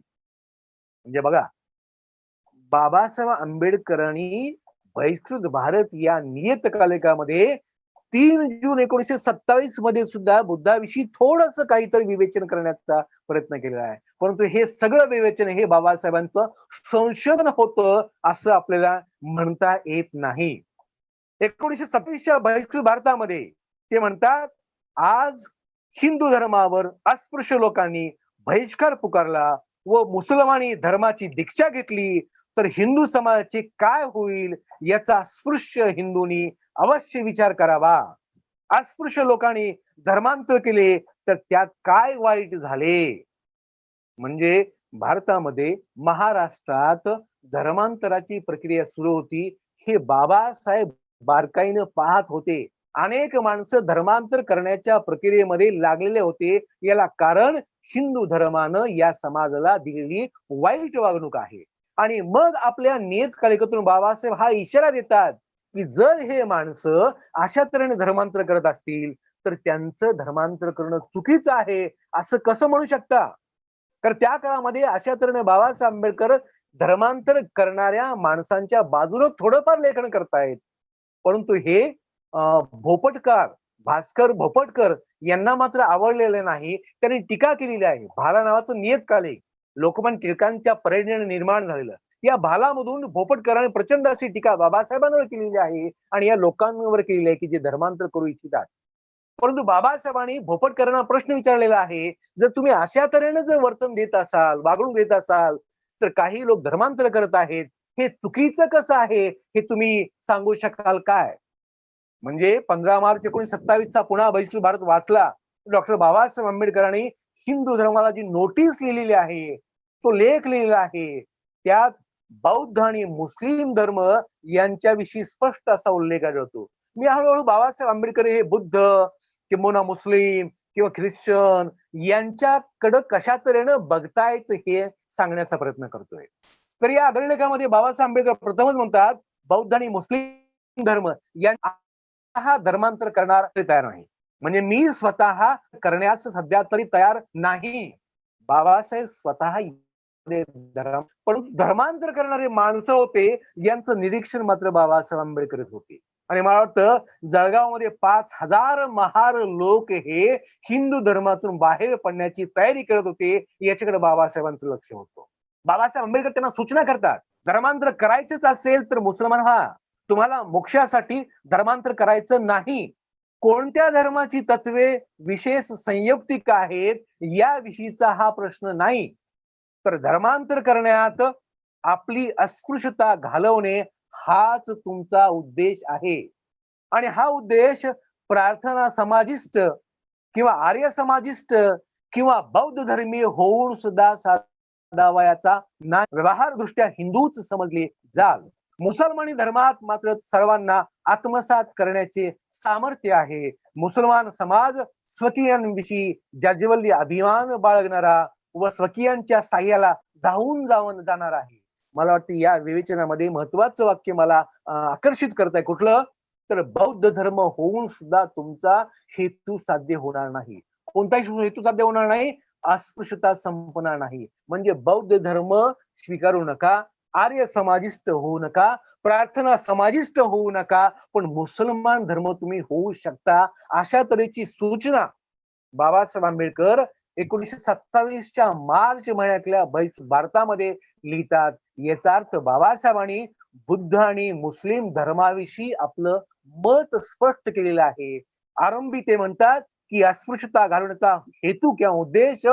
म्हणजे बघा, बाबासाहेब आंबेडकरांनी बहिष्कृत भारत या नियतकालिकामध्ये 3 जून 1927 मध्ये सुद्धा बुद्धाविषयी थोडस काहीतरी विवेचन करण्याचा प्रयत्न केलेला आहे. परंतु हे सगळं विवेचन हे बाबासाहेबांचं संशोधन होतं असं आपल्याला म्हणता येत नाही. 1927च्या बहिष्कृत भारतामध्ये ते म्हणतात, आज हिंदू धर्मावर अस्पृश्य लोकांनी बहिष्कार पुकारला व मुसलमानी धर्माची दीक्षा घेतली तर हिंदू समाजाचे काय होईल याचा अस्पृश्य हिंदूंनी अवश्य विचार करावा. अस्पृश्य लोकांनी धर्मांतर केले तर त्यात काय वाईट झाले. म्हणजे भारतामध्ये महाराष्ट्रात धर्मांतराची प्रक्रिया सुरू होती, हे बाबासाहेब बारकाईनं पाहत होते. अनेक माणसं धर्मांतर करण्याच्या प्रक्रियेमध्ये लागलेले होते. याला कारण हिंदू धर्मानं या समाजाला दिलेली वाईट वागणूक आहे. आणि मग आपल्या नियतकालिकातून बाबासाहेब हा इशारा देतात की जर हे माणसं अशा तऱ्हेने धर्मांतर करत असतील तर त्यांचं धर्मांतर करणं चुकीचं आहे असं कसं म्हणू शकता. तर त्या काळामध्ये अशा तऱ्हेने बाबासाहेब आंबेडकर धर्मांतर करणाऱ्या माणसांच्या बाजूने थोडंफार लेखन करतायत, परंतु हे भोपटकर, भास्कर भोपटकर यांना मात्र आवडलेलं नाही. त्यांनी टीका केलेली आहे. भाला नावाचं नियतकालिक लोकमान्य टिळकांच्या प्रेरणेने निर्माण झालेलं. या भालामधून भोपटकरांनी प्रचंड अशी टीका बाबासाहेबांवर केलेली आहे आणि या लोकांवर केलेली आहे की जे धर्मांतर करू इच्छितात. परंतु बाबासाहेबांनी भोपटकरांना प्रश्न विचारलेला आहे, जर तुम्ही अशा तऱ्हेने जर वर्तन देत असाल, वागणूक देत असाल, तर काही लोक धर्मांतर करत आहेत. हे चुकीचं कसं आहे, हे तुम्ही सांगू शकाल काय? म्हणजे 15 मार्च 1927 पुन्हा बहिष्कृत भारत वाचला. डॉक्टर बाबासाहेब आंबेडकरांनी हिंदू धर्माला जी नोटीस लिहिलेली आहे, तो लेख लिहिलेला आहे, त्यात बौद्ध आणि मुस्लिम धर्म यांच्याविषयी स्पष्ट असा उल्लेख आढळतो. मी हळूहळू बाबासाहेब आंबेडकर हे बुद्ध किंबहुना मुस्लिम किंवा ख्रिश्चन यांच्याकडं कशा तऱ्हेनं बघतायत हे सांगण्याचा प्रयत्न करतोय. तर या अग्रलेखामध्ये बाबासाहेब आंबेडकर प्रथमच म्हणतात, बौद्ध आणि मुस्लिम धर्म हा धर्मांतर करणार तयार नाही. म्हणजे मी स्वतः करण्यास सध्या तरी तयार नाही. बाबासाहेब स्वतः धर्म परंतु धर्मांतर करणारे माणसं होते यांचं निरीक्षण मात्र बाबासाहेब आंबेडकर होते. आणि मला वाटतं जळगावमध्ये 5,000 महार लोक हे हिंदू धर्मातून बाहेर पडण्याची तयारी करत होते. याच्याकडे बाबासाहेबांचं लक्ष होतं. बाबासाहेब आंबेडकर त्यांना सूचना करतात, धर्मांतर करायचंच असेल तर मुसलमान तुम्हाला मोक्षासाठी धर्मांतर करायचं नाही. कोणत्या धर्माची तत्वे विशेष संयुक्तिक आहेत याविषयीचा हा प्रश्न नाही, तर धर्मांतर करण्यात आपली अस्पृश्यता घालवणे हाच तुमचा उद्देश आहे. आणि हा उद्देश प्रार्थना समाजिस्ट किंवा आर्य समाजिस्ट किंवा बौद्ध धर्मीय होऊन सुद्धा साधावयाचा ना व्यवहार दृष्ट्या हिंदूच समजले जाल. मुसलमानी धर्मात मात्र सर्वांना आत्मसात करण्याचे सामर्थ्य आहे. मुसलमान समाज स्वकीयांविषयी जाज्वल्य अभिमान बाळगणारा व स्वकीयांच्या साह्याला धावून जाणार आहे. मला वाटतं या विवेचनामध्ये महत्वाचं वाक्य मला आकर्षित करत आहे. कुठलं? तर बौद्ध धर्म होऊन सुद्धा तुमचा हेतू साध्य होणार नाही. कोणताही हेतू साध्य होणार नाही, अस्पृश्यता संपणार नाही. म्हणजे बौद्ध धर्म स्वीकारू नका, आर्य समाजिस्ट होऊ नका, प्रार्थना समाजिस्ट होऊ नका, पण मुसलमान धर्म तुम्ही होऊ शकता. अशा तऱ्हेची सूचना बाबासाहेब आंबेडकर 1927च्या मार्च महिन्यातल्या भारतामध्ये लिहितात. याचा अर्थ बाबासाहेबांनी बुद्ध आणि मुस्लिम धर्माविषयी आपलं मत स्पष्ट केलेलं आहे. आरंभी ते म्हणतात की अस्पृश्यता घालवण्याचा हेतू किंवा उद्देश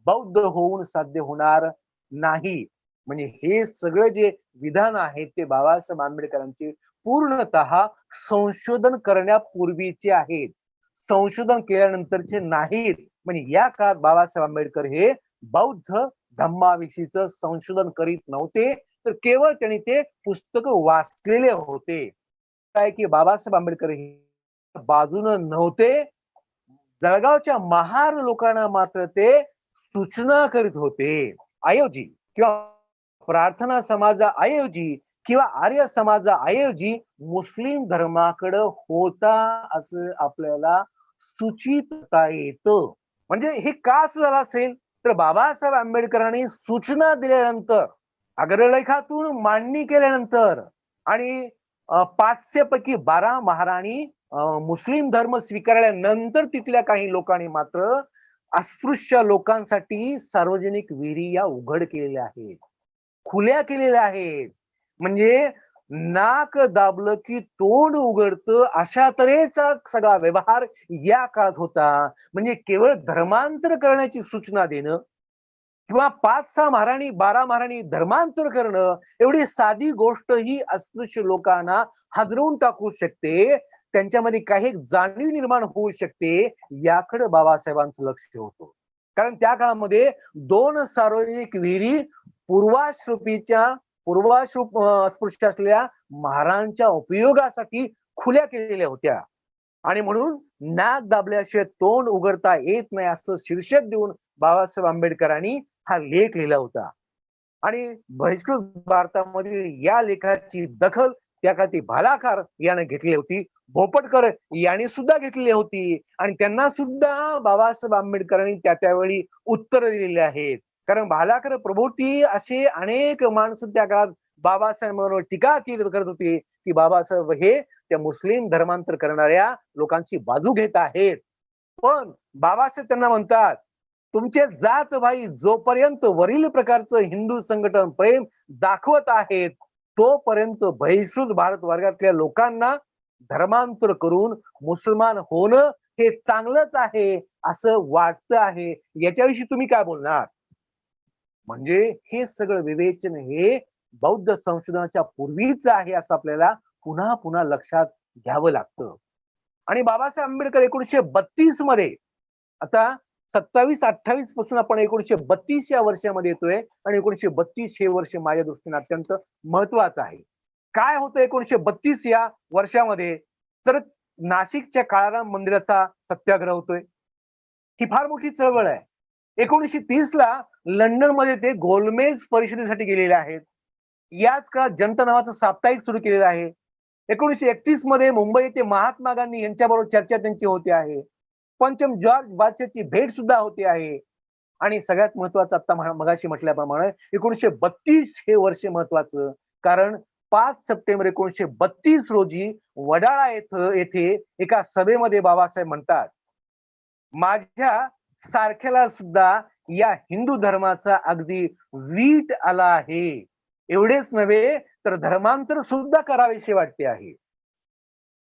बौद्ध होऊन साध्य होणार नाही. म्हणजे हे सगळं जे विधान आहे ते बाबासाहेब आंबेडकरांचे पूर्णतः संशोधन करण्यापूर्वीचे आहेत, संशोधन केल्यानंतरचे नाहीत. म्हणजे या काळात बाबासाहेब आंबेडकर हे बौद्ध धम्माविषयीच संशोधन करीत नव्हते, तर केवळ त्यांनी ते पुस्तक वाचलेले होते. काय की बाबासाहेब आंबेडकर हे बाजूनं नव्हते, जळगावच्या महार लोकांना मात्र ते सूचना करीत होते. ऐवजी किंवा प्रार्थना समाजाऐवजी किंवा आर्य समाजाऐवजी मुस्लिम धर्माकडे होता असं आपल्याला सूचित करता येतं. म्हणजे हे का असं झालं असेल, तर बाबासाहेब आंबेडकरांनी सूचना दिल्यानंतर, अग्रलेखातून मांडणी केल्यानंतर आणि 500 पैकी 12 महाराणी मुस्लिम धर्म स्वीकारल्यानंतर तिथल्या काही लोकांनी मात्र अस्पृश्य लोकांसाठी सार्वजनिक विहिरी या उघड केलेल्या आहेत, खुल्या केलेल्या आहेत. म्हणजे नाक दाबलं की तोंड उघडतं अशा तऱ्हेचा सगळा व्यवहार या काळात होता. म्हणजे केवळ धर्मांतर करण्याची सूचना देणं किंवा 5-6 महाराणी 12 महाराणी धर्मांतर करणं एवढी साधी गोष्ट ही अस्पृश्य लोकांना हादरवून टाकू शकते, त्यांच्यामध्ये काही जाणीव निर्माण होऊ शकते. याकडे बाबासाहेबांचं लक्ष होतं. कारण त्या काळामध्ये 2 सार्वजनिक विहिरी पूर्वाश्रुप अस्पृश्य असलेल्या महारांच्या उपयोगासाठी खुल्या केलेल्या होत्या. आणि म्हणून नाक दाबल्याशिवाय तोंड उघडता येत नाही असं शीर्षक देऊन बाबासाहेब आंबेडकरांनी हा लेख लिहिला होता. आणि बहिष्कृत भारतामधील या लेखाची दखल त्या काळात भालाकार याने घेतली होती, भोपटकर यांनी सुद्धा घेतलेली होती. आणि त्यांना सुद्धा बाबासाहेब आंबेडकरांनी त्यावेळी उत्तर दिलेली आहेत. कारण भालाकर प्रभोवती असे अनेक माणसं त्या काळात बाबासाहेबांवर टीका करत होती की बाबासाहेब हे त्या मुस्लिम धर्मांतर करणाऱ्या लोकांची बाजू घेत आहेत. पण बाबासाहेब त्यांना म्हणतात, तुमचे जात भाई जोपर्यंत वरील प्रकारचं हिंदू संघटन प्रेम दाखवत आहेत, तोपर्यंत बहिष्कृत भारत वर्गातल्या लोकांना धर्मांतर करून मुसलमान होणं हे चांगलंच आहे असं वाटतं आहे. याच्याविषयी तुम्ही काय बोलणार? म्हणजे हे सगळं विवेचन हे बौद्ध संशोधनाच्या पूर्वीच आहे असं आपल्याला पुन्हा पुन्हा लक्षात घ्यावं लागतं. आणि बाबासाहेब आंबेडकर 1932 मध्ये, आता 27-28 पासून आपण 1932 या वर्षामध्ये येतोय आणि 1932 हे वर्ष माझ्या दृष्टीने अत्यंत महत्वाचं आहे. काय होतं 1932 या वर्षामध्ये? तर नाशिकच्या काळाराम मंदिराचा सत्याग्रह होतोय. ही फार मोठी चळवळ आहे. 1930 ला लंडन मध्ये ते गोलमेज परिषदेसाठी गेलेले आहेत. याच काळात जनता नावाचं साप्ताहिक सुरू केलेलं आहे. 1931 मध्ये मुंबई येथे महात्मा गांधी यांच्याबरोबर चर्चा त्यांची होते आहे. पंचम जॉर्ज बादशाहची भेट सुद्धा होते आहे. आणि सगळ्यात महत्वाचं आता मगाशी म्हटल्याप्रमाणे 1932 हे वर्ष महत्वाचं, कारण 5 सप्टेंबर 1932 रोजी वडाळा येथे एका सभेमध्ये बाबासाहेब म्हणतात, माझ्या सारख्याला सुद्धा या हिंदू धर्माचा अगदी वीट आला आहे. एवढेच नव्हे तर धर्मांतर सुद्धा करावेसे वाटते आहे.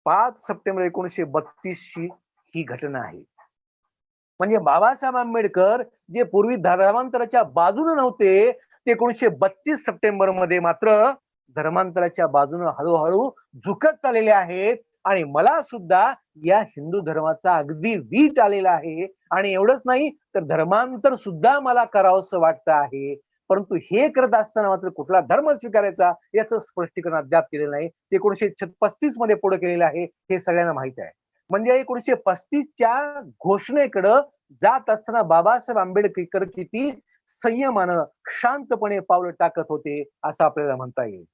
5 सप्टेंबर 1932 ची ही घटना आहे. म्हणजे बाबासाहेब आंबेडकर जे पूर्वी धर्मांतराच्या बाजूने नव्हते, ते 1932 सप्टेंबर मध्ये मात्र धर्मांतराच्या बाजूने हळूहळू झुकत चाललेले आहेत. आणि मला सुद्धा या हिंदू धर्माचा अगदी वीट आलेला आहे. आणि एवढंच नाही तर धर्मांतर सुद्धा मला करावंसं वाटतं आहे. परंतु हे करत असताना मात्र कुठला धर्म स्वीकारायचा याचं स्पष्टीकरण अद्याप केलेलं नाही. ते 1935 मध्ये पुढे केलेलं आहे, हे सगळ्यांना माहित आहे. म्हणजे 1935च्या घोषणेकडे जात असताना बाबासाहेब आंबेडकर किती संयमानं शांतपणे पावलं टाकत होते असं आपल्याला म्हणता येईल.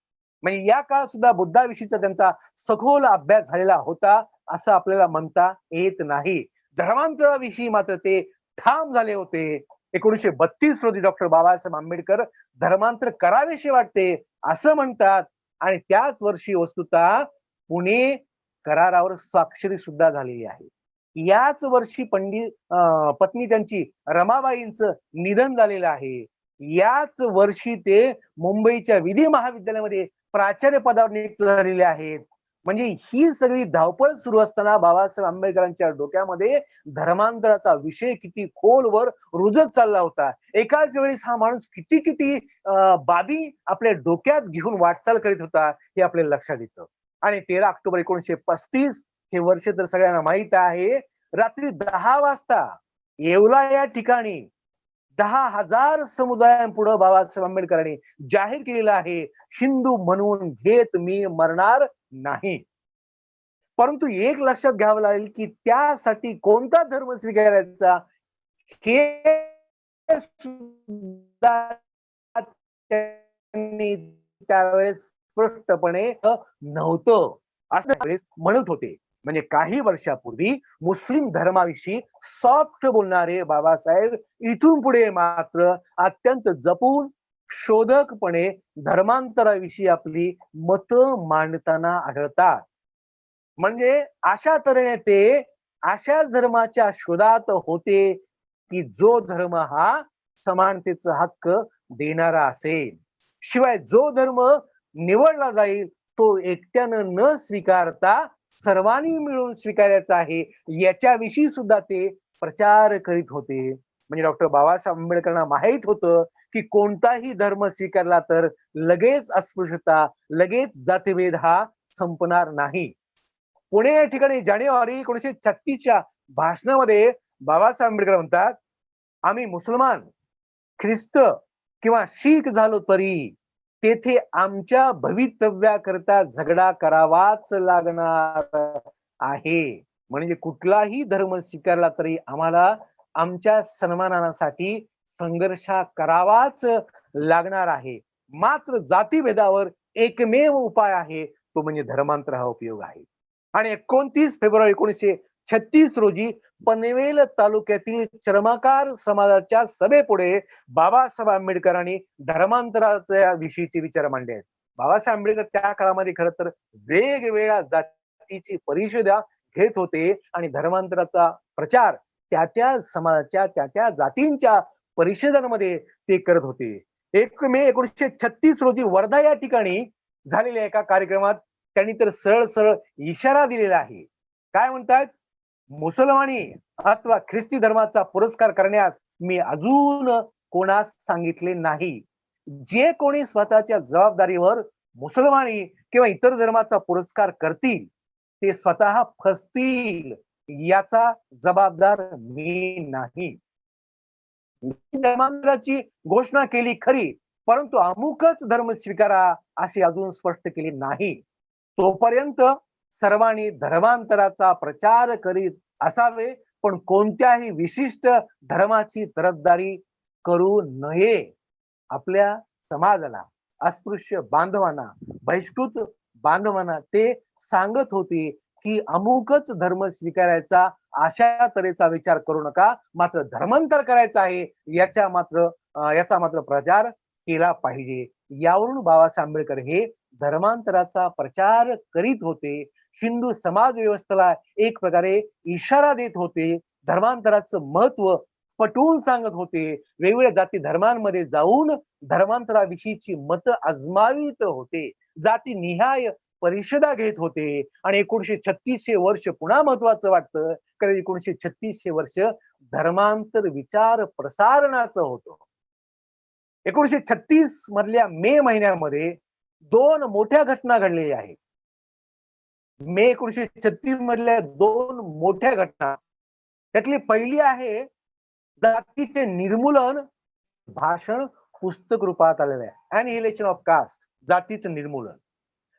म्हणजे या काळात सुद्धा बुद्धाविषयीचा त्यांचा सखोल अभ्यास झालेला होता असं आपल्याला म्हणता येत नाही. धर्मांतराविषयी मात्र ते ठाम झाले होते. 1932 रोजी डॉक्टर बाबासाहेब आंबेडकर धर्मांतर करावेसे वाटते असं म्हणतात. आणि त्याच वर्षी वस्तुतः पुणे करारावर स्वाक्षरी सुद्धा झालेली आहे. याच वर्षी पत्नी त्यांची रमाबाईंचं निधन झालेलं आहे. याच वर्षी ते मुंबईच्या विधी महाविद्यालयामध्ये प्राचार्य पदावर नियुक्त झालेले आहेत. म्हणजे ही सगळी धावपळ सुरू असताना बाबासाहेब आंबेडकरांच्या डोक्यामध्ये धर्मांतराचा विषय किती खोलवर रुजत चालला होता. एकाच वेळेस हा माणूस किती किती बाबी आपल्या डोक्यात घेऊन वाटचाल करीत होता हे आपल्याला लक्षात येतं. आणि 13 ऑक्टोबर 1935 हे वर्ष तर सगळ्यांना माहित आहे. रात्री 10 वाजता येवला या ठिकाणी 10,000 समुदायांपुढे बाबासाहेब आंबेडकरांनी जाहीर केलेलं आहे, हिंदू म्हणून घेत मी मरणार नाही. परंतु एक लक्षात घ्यावं लागेल की त्यासाठी कोणता धर्म स्वीकारायचा हे सुद्धा त्यांनी त्यावेळेस स्पष्टपणे नव्हतं असं म्हणत होते. म्हणजे काही वर्षापूर्वी मुस्लिम धर्माविषयी सॉफ्ट बोलणारे बाबासाहेब इथून पुढे मात्र अत्यंत जपून शोधकपणे धर्मांतराविषयी आपली मतं मांडताना आढळतात. म्हणजे अशा तऱ्हेने ते अशाच धर्माच्या शोधात होते की जो धर्म हा समानतेचा हक्क देणारा असेल. शिवाय जो धर्म निवडला जाईल तो एकट्यानं न स्वीकारता सर्वांनी मिळून स्वीकारायचा आहे याच्याविषयी सुद्धा ते प्रचार करीत होते. म्हणजे डॉक्टर बाबासाहेब आंबेडकरांना माहित होतं की कोणताही धर्म स्वीकारला तर लगेच अस्पृश्यता, लगेच जातीभेद हा संपणार नाही. पुणे या ठिकाणी जानेवारी 1936च्या भाषणामध्ये बाबासाहेब आंबेडकर म्हणतात, आम्ही मुसलमान, ख्रिस्त किंवा शीख झालो तरी तेथे आमच्या भवितव्याकरता झगडा करावाच लागणार आहे. म्हणजे कुठलाही धर्म स्वीकारला तरी आम्हाला आमच्या सन्मानासाठी संघर्ष करावाच लागणार आहे. मात्र जातीभेदावर एकमेव उपाय आहे तो म्हणजे धर्मांतर हा उपयोग आहे. आणि 29 फेब्रुवारी 1936 रोजी पनवेल तालुक्यातील चर्मकार समाजाच्या सभेपुढे बाबासाहेब आंबेडकरांनी धर्मांतराच्या विषयीचे विचार मांडले आहेत. बाबासाहेब आंबेडकर त्या काळामध्ये खरं तर वेगवेगळ्या जातीची परिषदा घेत होते आणि धर्मांतराचा प्रचार त्या त्या समाजाच्या त्या त्या जातींच्या परिषदांमध्ये ते करत होते. 1 मे 1936 रोजी वर्धा या ठिकाणी झालेल्या एका कार्यक्रमात त्यांनी तर सरळ सरळ इशारा दिलेला आहे. काय म्हणतात? मुसलमानी अथवा ख्रिस्ती धर्माचा पुरस्कार करण्यास मी अजून कोणास सांगितले नाही. जे कोणी स्वतःच्या जबाबदारीवर मुसलमानी किंवा इतर धर्माचा पुरस्कार करतील ते स्वतः फसतील, याचा जबाबदार मी नाही. धर्मांतराची घोषणा केली खरी, परंतु अमुकच धर्म स्वीकारा असे अजून स्पष्ट केले नाही. तोपर्यंत सर्वांनी धर्मांतराचा प्रचार करीत असावे, पण कोणत्याही विशिष्ट धर्माची तरफदारी करू नये. आपल्या समाजाला, अस्पृश्य बांधवांना, बहिष्कृत बांधवांना ते सांगत होते की अमुकच धर्म स्वीकारायचा अशा तऱ्हेचा विचार करू नका, मात्र धर्मांतर करायचं आहे याचा मात्र प्रचार केला पाहिजे. यावरून बाबासाहेब आंबेडकर हे धर्मांतराचा प्रचार करीत होते. हिंदू समाज व्यवस्थेला एक प्रकारे इशारा देत होते. धर्मांतराचं महत्व पटवून सांगत होते. वेगवेगळ्या जाती धर्मांमध्ये जाऊन धर्मांतराविषयीची मतं आजमावित होते. जातीनिहाय परिषदा घेत होते आणि 1936 हे वर्ष पुन्हा महत्वाचं वाटतं, कारण 1936 हे वर्ष धर्मांतर विचार प्रसारणाचं होतं. 1936 मधल्या मे महिन्यामध्ये 2 मोठ्या घटना घडलेल्या आहेत. मे 1936 मधल्या 2 मोठ्या घटना, त्यातली पहिली आहे जातीचे निर्मूलन भाषण पुस्तक रूपात आलेलं आहे, अॅनिहिलेशन ऑफ कास्ट, जातीचं निर्मूलन.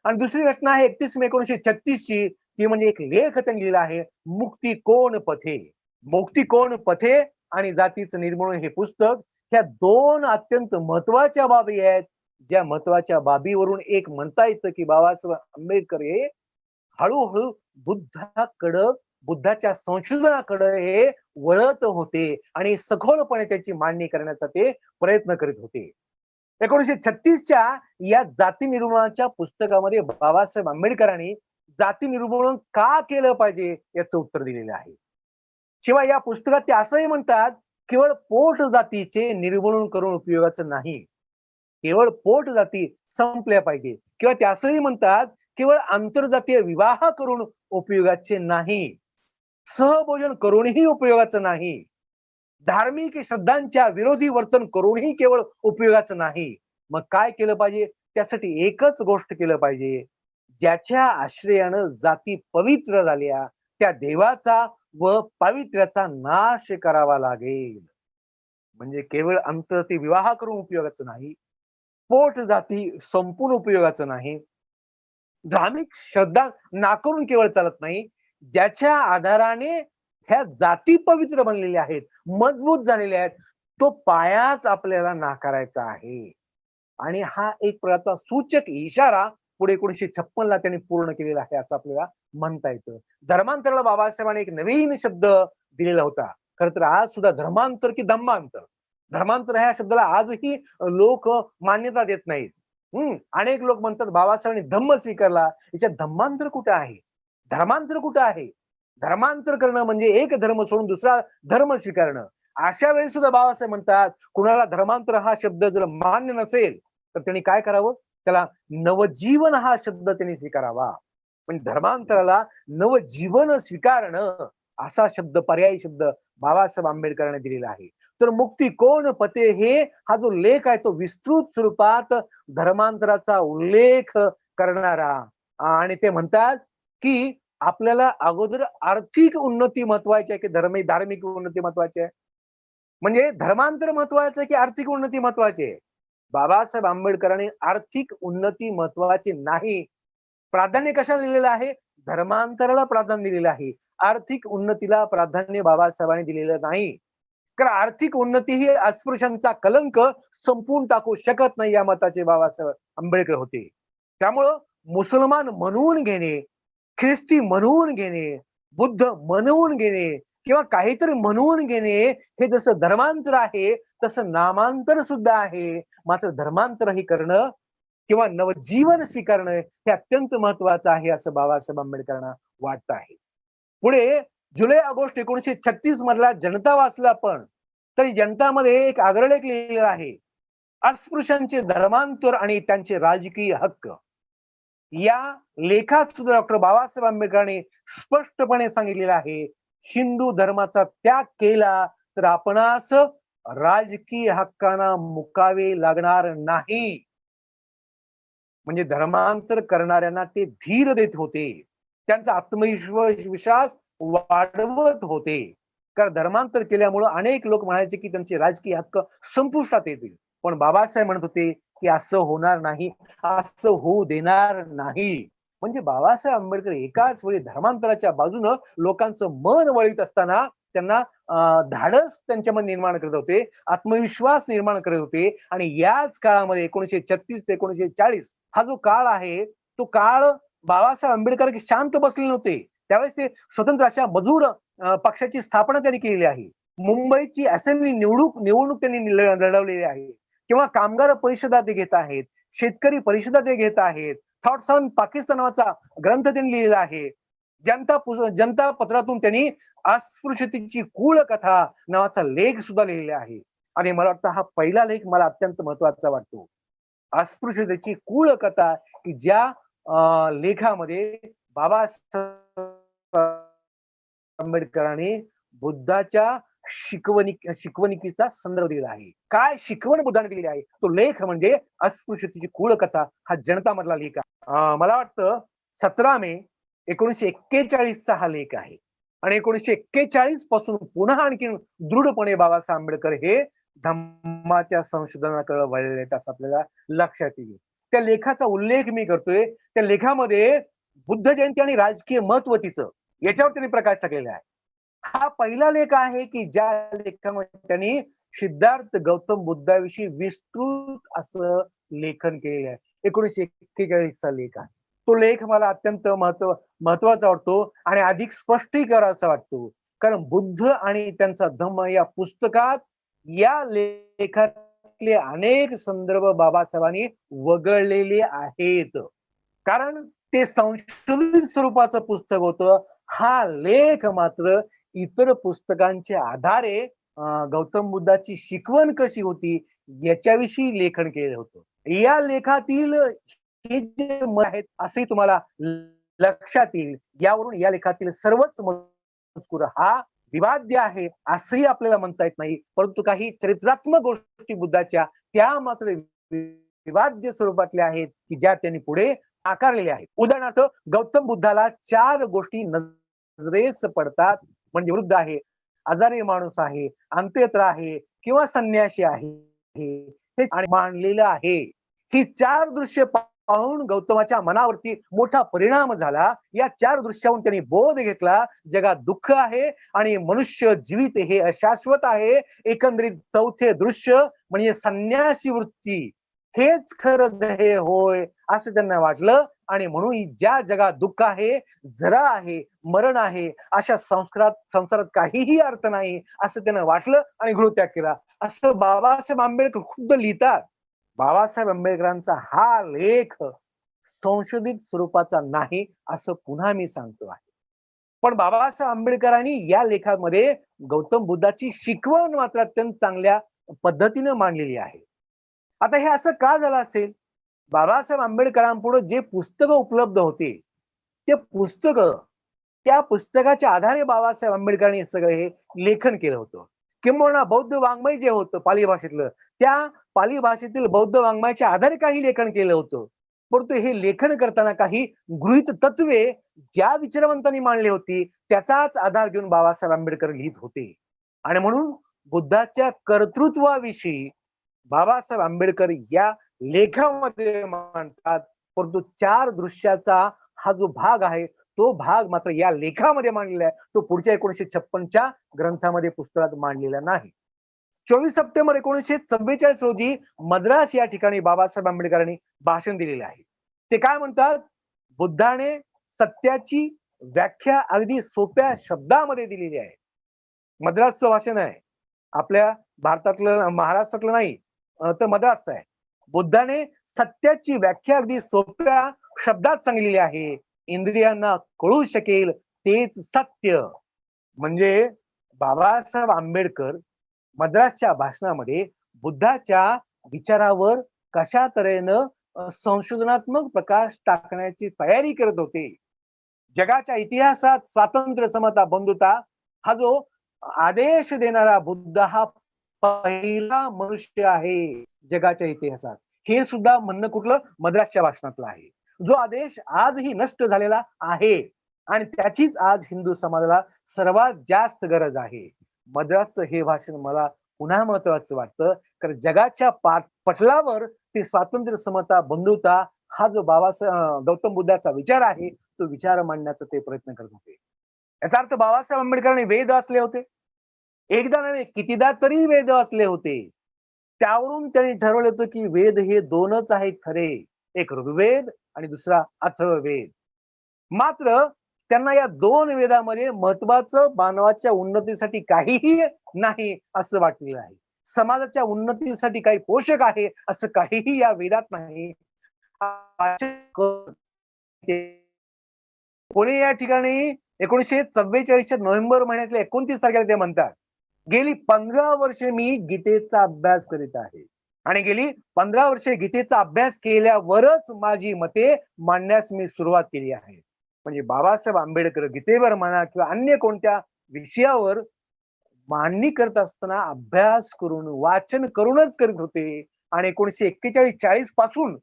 आणि दुसरी घटना आहे 31 मे 1936 ची, ती म्हणजे एक लेख त्यांनी लिहिला आहे, मुक्ती कोण पथे. मुक्ती कोण पथे आणि जातीचं निर्मूलन हे पुस्तक, ह्या 2 अत्यंत महत्वाच्या बाबी आहेत. ज्या महत्वाच्या बाबीवरून एक म्हणता येतं की बाबासाहेब आंबेडकर हे हळूहळू बुद्धाच्या संशोधनाकडे हे वळत होते आणि सखोलपणे त्याची मांडणी करण्याचा ते प्रयत्न करीत होते. 1936च्या या जाती निर्मूलनाच्या पुस्तकामध्ये बाबासाहेब आंबेडकरांनी जाती निर्मूलन का केलं पाहिजे याचं उत्तर दिलेलं आहे. शिवाय या पुस्तकात ते असंही म्हणतात, केवळ पोट जातीचे निर्मूलन करून उपयोगाचं नाही, केवळ पोट जाती संपल्या पाहिजे. किंवा ते असंही म्हणतात, केवळ आंतरजातीय विवाह करून उपयोगाचे नाही, सहभोजन करूनही उपयोगाचं नाही, धार्मिक श्रद्धांच्या विरोधी वर्तन करूनही केवळ उपयोगाचं नाही. मग काय केलं पाहिजे? त्यासाठी एकच गोष्ट केलं पाहिजे, ज्याच्या आश्रयानं जाती पवित्र झाल्या त्या देवाचा व पावित्र्याचा नाश करावा लागेल. म्हणजे केवळ आंतरजाती विवाह करून उपयोगाचं नाही, पोट जाती संपून उपयोगाचं नाही, धार्मिक श्रद्धा नाकारून केवळ चालत नाही, ज्याच्या आधाराने ह्या जाती पवित्र बनलेल्या आहेत, मजबूत झालेल्या आहेत, तो पायाच आपल्याला नाकारायचा आहे. आणि हा एक प्रकारचा सूचक इशारा पुढे 1956 ला त्यांनी पूर्ण केलेला आहे असं आपल्याला म्हणता येतं. धर्मांतराला बाबासाहेबांनी एक नवीन शब्द दिलेला होता. खरं तर आज सुद्धा धर्मांतर की धम्मांतर, धर्मांतर ह्या शब्दाला आजही लोक मान्यता देत नाहीत. अनेक लोक म्हणतात बाबासाहेबांनी धम्म स्वीकारला, याच्यात धम्मांतर कुठं आहे, धर्मांतर कुठं आहे? धर्मांतर करणं म्हणजे एक धर्म सोडून दुसरा धर्म स्वीकारणं. अशा वेळी सुद्धा बाबासाहेब म्हणतात, कुणाला धर्मांतर हा शब्द जर मान्य नसेल तर त्यांनी काय करावं? त्याला नवजीवन हा शब्द त्यांनी स्वीकारावा. पण धर्मांतराला नवजीवन स्वीकारणं असा शब्द, पर्यायी शब्द बाबासाहेब आंबेडकरांनी दिलेला आहे. तर मुक्ती कोण पते हे हा जो लेख आहे तो विस्तृत स्वरूपात धर्मांतराचा उल्लेख करणारा, आणि ते म्हणतात की आपल्याला अगोदर आर्थिक उन्नती महत्वाची आहे की धार्मिक उन्नती महत्वाची आहे? म्हणजे धर्मांतर महत्वाचं आहे की आर्थिक उन्नती महत्वाची आहे? बाबासाहेब आंबेडकरांनी आर्थिक उन्नती महत्वाची नाही, प्राधान्य कशाला दिलेलं आहे? धर्मांतराला प्राधान्य दिलेलं आहे. आर्थिक उन्नतीला प्राधान्य बाबासाहेबांनी दिलेलं नाही. कारण आर्थिक उन्नती ही अस्पृश्यांचा कलंक संपून टाकू शकत नाही, या मताचे बाबासाहेब आंबेडकर होते. त्यामुळं मुसलमान म्हणून घेणे, ख्रिस्ती म्हणून घेणे, बुद्ध म्हणून घेणे किंवा काहीतरी म्हणून घेणे हे जसं धर्मांतर आहे तसं नामांतर सुद्धा आहे. मात्र धर्मांतर हे करणं किंवा नवजीवन स्वीकारणं हे अत्यंत महत्वाचं आहे असं बाबासाहेब आंबेडकरांना वाटतं आहे. पुढे जुलै ऑगस्ट 1936 मधला जनता वाचला आपण, तरी जनतामध्ये एक अग्रलेख लिहिलेला आहे, अस्पृश्यांचे धर्मांतर आणि त्यांचे राजकीय हक्क. या लेखात सुद्धा डॉक्टर बाबासाहेब आंबेडकरांनी स्पष्टपणे सांगितलेलं आहे, हिंदू धर्माचा त्याग केला तर आपणास राजकीय हक्कांना मुकावे लागणार नाही. म्हणजे धर्मांतर करणाऱ्यांना ते धीर देत होते, त्यांचा आत्मविश्वास वाढवत होते. कारण धर्मांतर केल्यामुळे अनेक लोक म्हणायचे की त्यांचे राजकीय हक्क संपुष्टात येतील, पण बाबासाहेब म्हणत होते की असं होणार नाही, असं होऊ देणार नाही. म्हणजे बाबासाहेब आंबेडकर एकाच वेळी धर्मांतराच्या बाजूनं लोकांचं मन वळीत असताना त्यांना धाडस त्यांच्यामध्ये निर्माण करत होते, आत्मविश्वास निर्माण करत होते. आणि याच काळामध्ये 1936 ते 1940 हा जो काळ आहे, तो काळ बाबासाहेब आंबेडकर शांत बसले नव्हते. त्यावेळेस ते स्वतंत्र अशा मजूर पक्षाची स्थापना त्यांनी केलेली आहे. मुंबईची असेंब्ली निवडणूक त्यांनी लढवलेली आहे, किंवा कामगार परिषदा ते घेत आहेत, शेतकरी परिषदा ते घेत आहेत. थॉट्स ऑन पाकिस्तान नावाचा ग्रंथ त्यांनी लिहिलेला आहे. जनता पत्रातून त्यांनी अस्पृश्यतेची कुळ कथा नावाचा लेख सुद्धा लिहिलेला आहे. आणि मला वाटतं हा पहिला लेख मला अत्यंत महत्वाचा वाटतो, अस्पृश्यतेची कुळ कथा, की ज्या लेखामध्ये बाबासाहेब आंबेडकरांनी बुद्धाच्या शिकवणीचा संदर्भ दिलेला आहे. काय शिकवण बुद्धाने दिलेली आहे, तो लेख म्हणजे अस्पृश्यतेची कुळ कथा हा जनता मधला लेख आहे. मला वाटतं 17 मे 1941 चा हा लेख आहे. आणि 1941 पासून पुन्हा आणखी दृढपणे बाबासाहेब आंबेडकर हे धम्माच्या संशोधनाकडे वळलेले आहेत असं आपल्याला लक्षात येईल. त्या लेखाचा उल्लेख मी करतोय. त्या लेखामध्ये बुद्ध जयंती आणि राजकीय महत्व तिचं याच्यावर त्यांनी प्रकाश टाकलेला आहे. हा पहिला लेख आहे की ज्या लेखामध्ये त्यांनी सिद्धार्थ गौतम बुद्धाविषयी विस्तृत असं लेखन केलेलं आहे. 1941 चा लेख आहे. तो लेख मला अत्यंत महत्वाचा वाटतो आणि अधिक स्पष्टी करावा वाटतो. कारण बुद्ध आणि त्यांचा धम्म या पुस्तकात या लेखातले अनेक संदर्भ बाबासाहेबांनी वगळलेले आहेत. कारण ते संशोधित स्वरूपाचं पुस्तक होतं. हा लेख मात्र इतर पुस्तकांच्या आधारे गौतम बुद्धाची शिकवण कशी होती याच्याविषयी लेखन केलं होतं. या लेखातील हे जे आहेत असे तुम्हाला लक्षात येईल. यावरून या लेखातील सर्वच मजकूर हा विवाद्य आहे असंही आपल्याला म्हणता येत नाही, परंतु काही चरित्रात्मक गोष्टी बुद्धाच्या त्या मात्र विवाद्य स्वरूपातल्या आहेत की ज्या त्यांनी पुढे आकारलेल्या आहेत. उदाहरणार्थ गौतम बुद्धाला 4 गोष्टी नजरेस पडतात, म्हणजे वृद्ध आहे, आजारी माणूस आहे, अंत्यत्र आहे किंवा संन्यासी आहे, हे मांडलेलं आहे. ही 4 दृश्य पाहून गौतमाच्या मनावरती मोठा परिणाम झाला. या 4 दृश्याहून त्यांनी बोध घेतला, जगात दुःख आहे आणि मनुष्य जीवित हे अशाश्वत आहे. एकंदरीत चौथे दृश्य म्हणजे संन्यासी वृत्ती हेच खरं ध्येय होय असं त्यांना वाटलं. आणि म्हणून ज्या जगात दुःख आहे, जरा आहे, मरण आहे, अशा संसारात काहीही अर्थ नाही असं त्यांना वाटलं आणि गृहत्याग केला असं बाबासाहेब आंबेडकर खुद्द लिहितात. बाबासाहेब आंबेडकरांचा हा लेख संशोधित स्वरूपाचा नाही असं पुन्हा मी सांगतो आहे. पण बाबासाहेब आंबेडकरांनी या लेखामध्ये गौतम बुद्धाची शिकवण मात्र अत्यंत चांगल्या पद्धतीने मांडलेली आहे. आता हे असं का झालं असेल? बाबासाहेब आंबेडकरांपुढे जे पुस्तकं उपलब्ध होते, ते त्या पुस्तकाच्या आधारे बाबासाहेब आंबेडकरांनी सगळं हे लेखन केलं होतं. किंबहुना बौद्ध वाङ्मय जे होतं पाली भाषेतलं, त्या पाली भाषेतील बौद्ध वाङ्मयाच्या आधारे काही लेखन केलं होतं. परंतु हे लेखन करताना काही गृहीत तत्वे ज्या विचारवंतांनी मांडली होती त्याचाच आधार घेऊन बाबासाहेब आंबेडकर लिहित होते. आणि म्हणून बुद्धाच्या कर्तृत्वाविषयी बाबासाहेब आंबेडकर या लेखामध्ये मांडतात. परंतु 4 दृश्याचा हा जो भाग आहे तो भाग मात्र या लेखामध्ये मांडलेला आहे. तो पुढच्या 1956च्या ग्रंथामध्ये पुस्तकात मांडलेला नाही. 24 सप्टेंबर 1944 रोजी मद्रास या ठिकाणी बाबासाहेब आंबेडकरांनी भाषण दिलेले आहे. ते काय म्हणतात? बुद्धाने सत्याची व्याख्या अगदी सोप्या शब्दामध्ये दिलेली आहे. मद्रासचं भाषण आहे, आपल्या भारतातलं महाराष्ट्रातलं नाही तर मद्रासचं आहे. बुद्धाने सत्याची व्याख्या अगदी सोप्या शब्दात सांगलेली आहे. इंद्रियांना कळू शकेल तेच सत्य. म्हणजे बाबासाहेब आंबेडकर मद्रासच्या भाषणामध्ये बुद्धाच्या विचारावर कशा तऱ्हेनं संशोधनात्मक प्रकाश टाकण्याची तयारी करत होते. जगाच्या इतिहासात स्वातंत्र्य, समता, बंधुता हा जो आदेश देणारा बुद्ध हा पहिला मनुष्य आहे जगाच्या इतिहासात. हे सुद्धा म्हणणं कुठलं मद्रासच्या भाषणातलं आहे. जो आदेश आजही नष्ट झालेला आहे आणि त्याचीच आज हिंदू समाजाला सर्वात जास्त गरज आहे. मद्रासचं हे भाषण मला पुन्हा महत्वाचं वाटतं, कारण जगाच्या पटलावर ते स्वातंत्र्य, समता, बंधुता हा जो गौतम बुद्धाचा विचार आहे तो विचार मांडण्याचा ते प्रयत्न करत होते. याचा अर्थ बाबासाहेब आंबेडकरांनी वेद वाचले होते. एकदा नव्हे कितीदा तरी वेद वाचले होते. त्यावरून त्यांनी ठरवलं होतं की वेद हे दोनच आहेत खरे, एक ऋग्वेद आणि दुसरा अथर्ववेद. मात्र त्यांना या दोन वेदामध्ये महत्वाचं मानवाच्या उन्नतीसाठी काहीही नाही असं वाटलेलं आहे. समाजाच्या उन्नतीसाठी काही पोषक आहे असं काहीही या वेदात नाही. कोणी या ठिकाणी 1944च्या नोव्हेंबर महिन्यातल्या 29 तारखेला ते म्हणतात, गेली 15 वर्षे मी गीतेचा अभ्यास करीत आहे आणि गेली 15 वर्षे गीतेचा अभ्यास केल्यावरच माझी मते मांडण्यास मी सुरुवात केली आहे. म्हणजे बाबासाहेब आंबेडकर गीतेवर म्हणा किंवा अन्य कोणत्या विषयावर मांडणी करत असताना अभ्यास करून, वाचन करूनच करीत होते. आणि 1941-40 पासून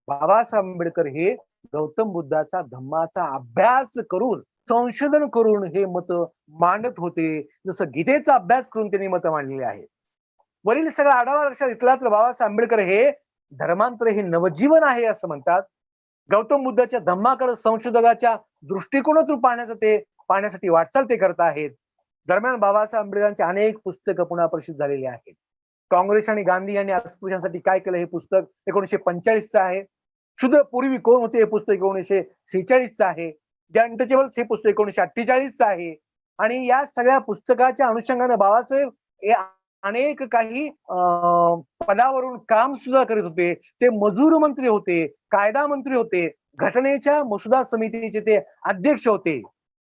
बाबासाहेब आंबेडकर हे गौतम बुद्धाचा धम्माचा अभ्यास करून, संशोधन करून हे मत मांडत होते. जसं गीतेचा अभ्यास करून त्यांनी मत मांडलेली आहे. वरील सगळा आढावा लक्षात घेतला तर बाबासाहेब आंबेडकर हे धर्मांतर हे नवजीवन आहे असं म्हणतात. गौतम बुद्धाच्या धम्माकडे संशोधकाच्या दृष्टिकोनातून पाहण्यासाठी वाटचाल ते करत आहेत. दरम्यान बाबासाहेब आंबेडकरांची अनेक पुस्तकं पुन्हा प्रसिद्ध झालेली आहेत. काँग्रेस आणि गांधी यांनी अस्पृश्यांसाठी काय केलं हे पुस्तक 1945चं आहे. शूद्र पूर्वी कोण होते हे पुस्तक 1946चं आहे. द अनटचेबल्स हे पुस्तक 1948चं आहे. आणि या सगळ्या पुस्तकाच्या अनुषंगानं बाबासाहेब हे अनेक काही पदावरून काम सुद्धा करीत होते. ते मजूर मंत्री होते, कायदा मंत्री होते, घटनेच्या मसुदा समितीचे ते अध्यक्ष होते.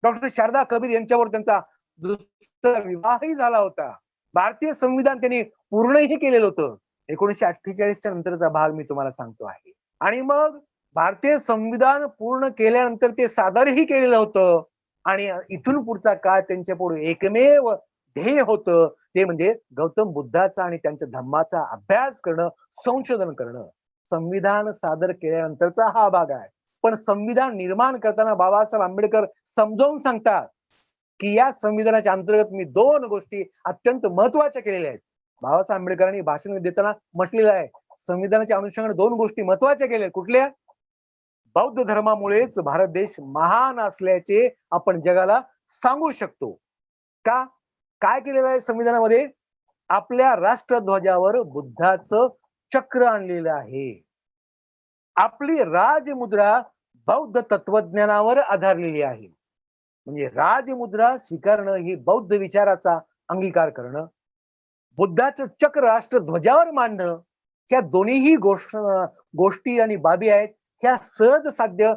डॉक्टर शारदा कबीर यांच्यावर त्यांचा दुसरा विवाहही झाला होता. भारतीय संविधान त्यांनी पूर्णही केलेलं होतं. 1948च्या नंतरचा भाग मी तुम्हाला सांगतो आहे. आणि मग भारतीय संविधान पूर्ण केल्यानंतर ते सादरही केलेलं होतं. आणि इथून पुढचा काळ त्यांच्या पुढे एकमेव ध्येय होतं, ते म्हणजे गौतम बुद्धाचा आणि त्यांच्या धम्माचा अभ्यास करणं, संशोधन करणं. संविधान सादर केल्यानंतरचा हा भाग आहे. पण संविधान निर्माण करताना बाबासाहेब आंबेडकर समजावून सांगतात की या संविधानाच्या अंतर्गत मी दोन गोष्टी अत्यंत महत्वाच्या केलेल्या आहेत. बाबासाहेब आंबेडकरांनी भाषण देताना म्हटलेलं आहे, संविधानाच्या अनुषंगाने दोन गोष्टी महत्वाच्या केल्या. कुठल्या? बौद्ध धर्मामुळेच भारत देश महान असल्याचे आपण जगाला सांगू शकतो. का? काय केलेलं आहे संविधानामध्ये? आपल्या राष्ट्रध्वजावर बुद्धाचं चक्र आणलेलं आहे. आपली राजमुद्रा बौद्ध तत्वज्ञानावर आधारलेली आहे. म्हणजे राजमुद्रा स्वीकारणं ही बौद्ध विचाराचा अंगीकार करणं, बुद्धाचं चक्र राष्ट्रध्वजावर मांडणं, ह्या दोन्हीही गोष्टी आणि बाबी आहेत. ह्या सहज साध्य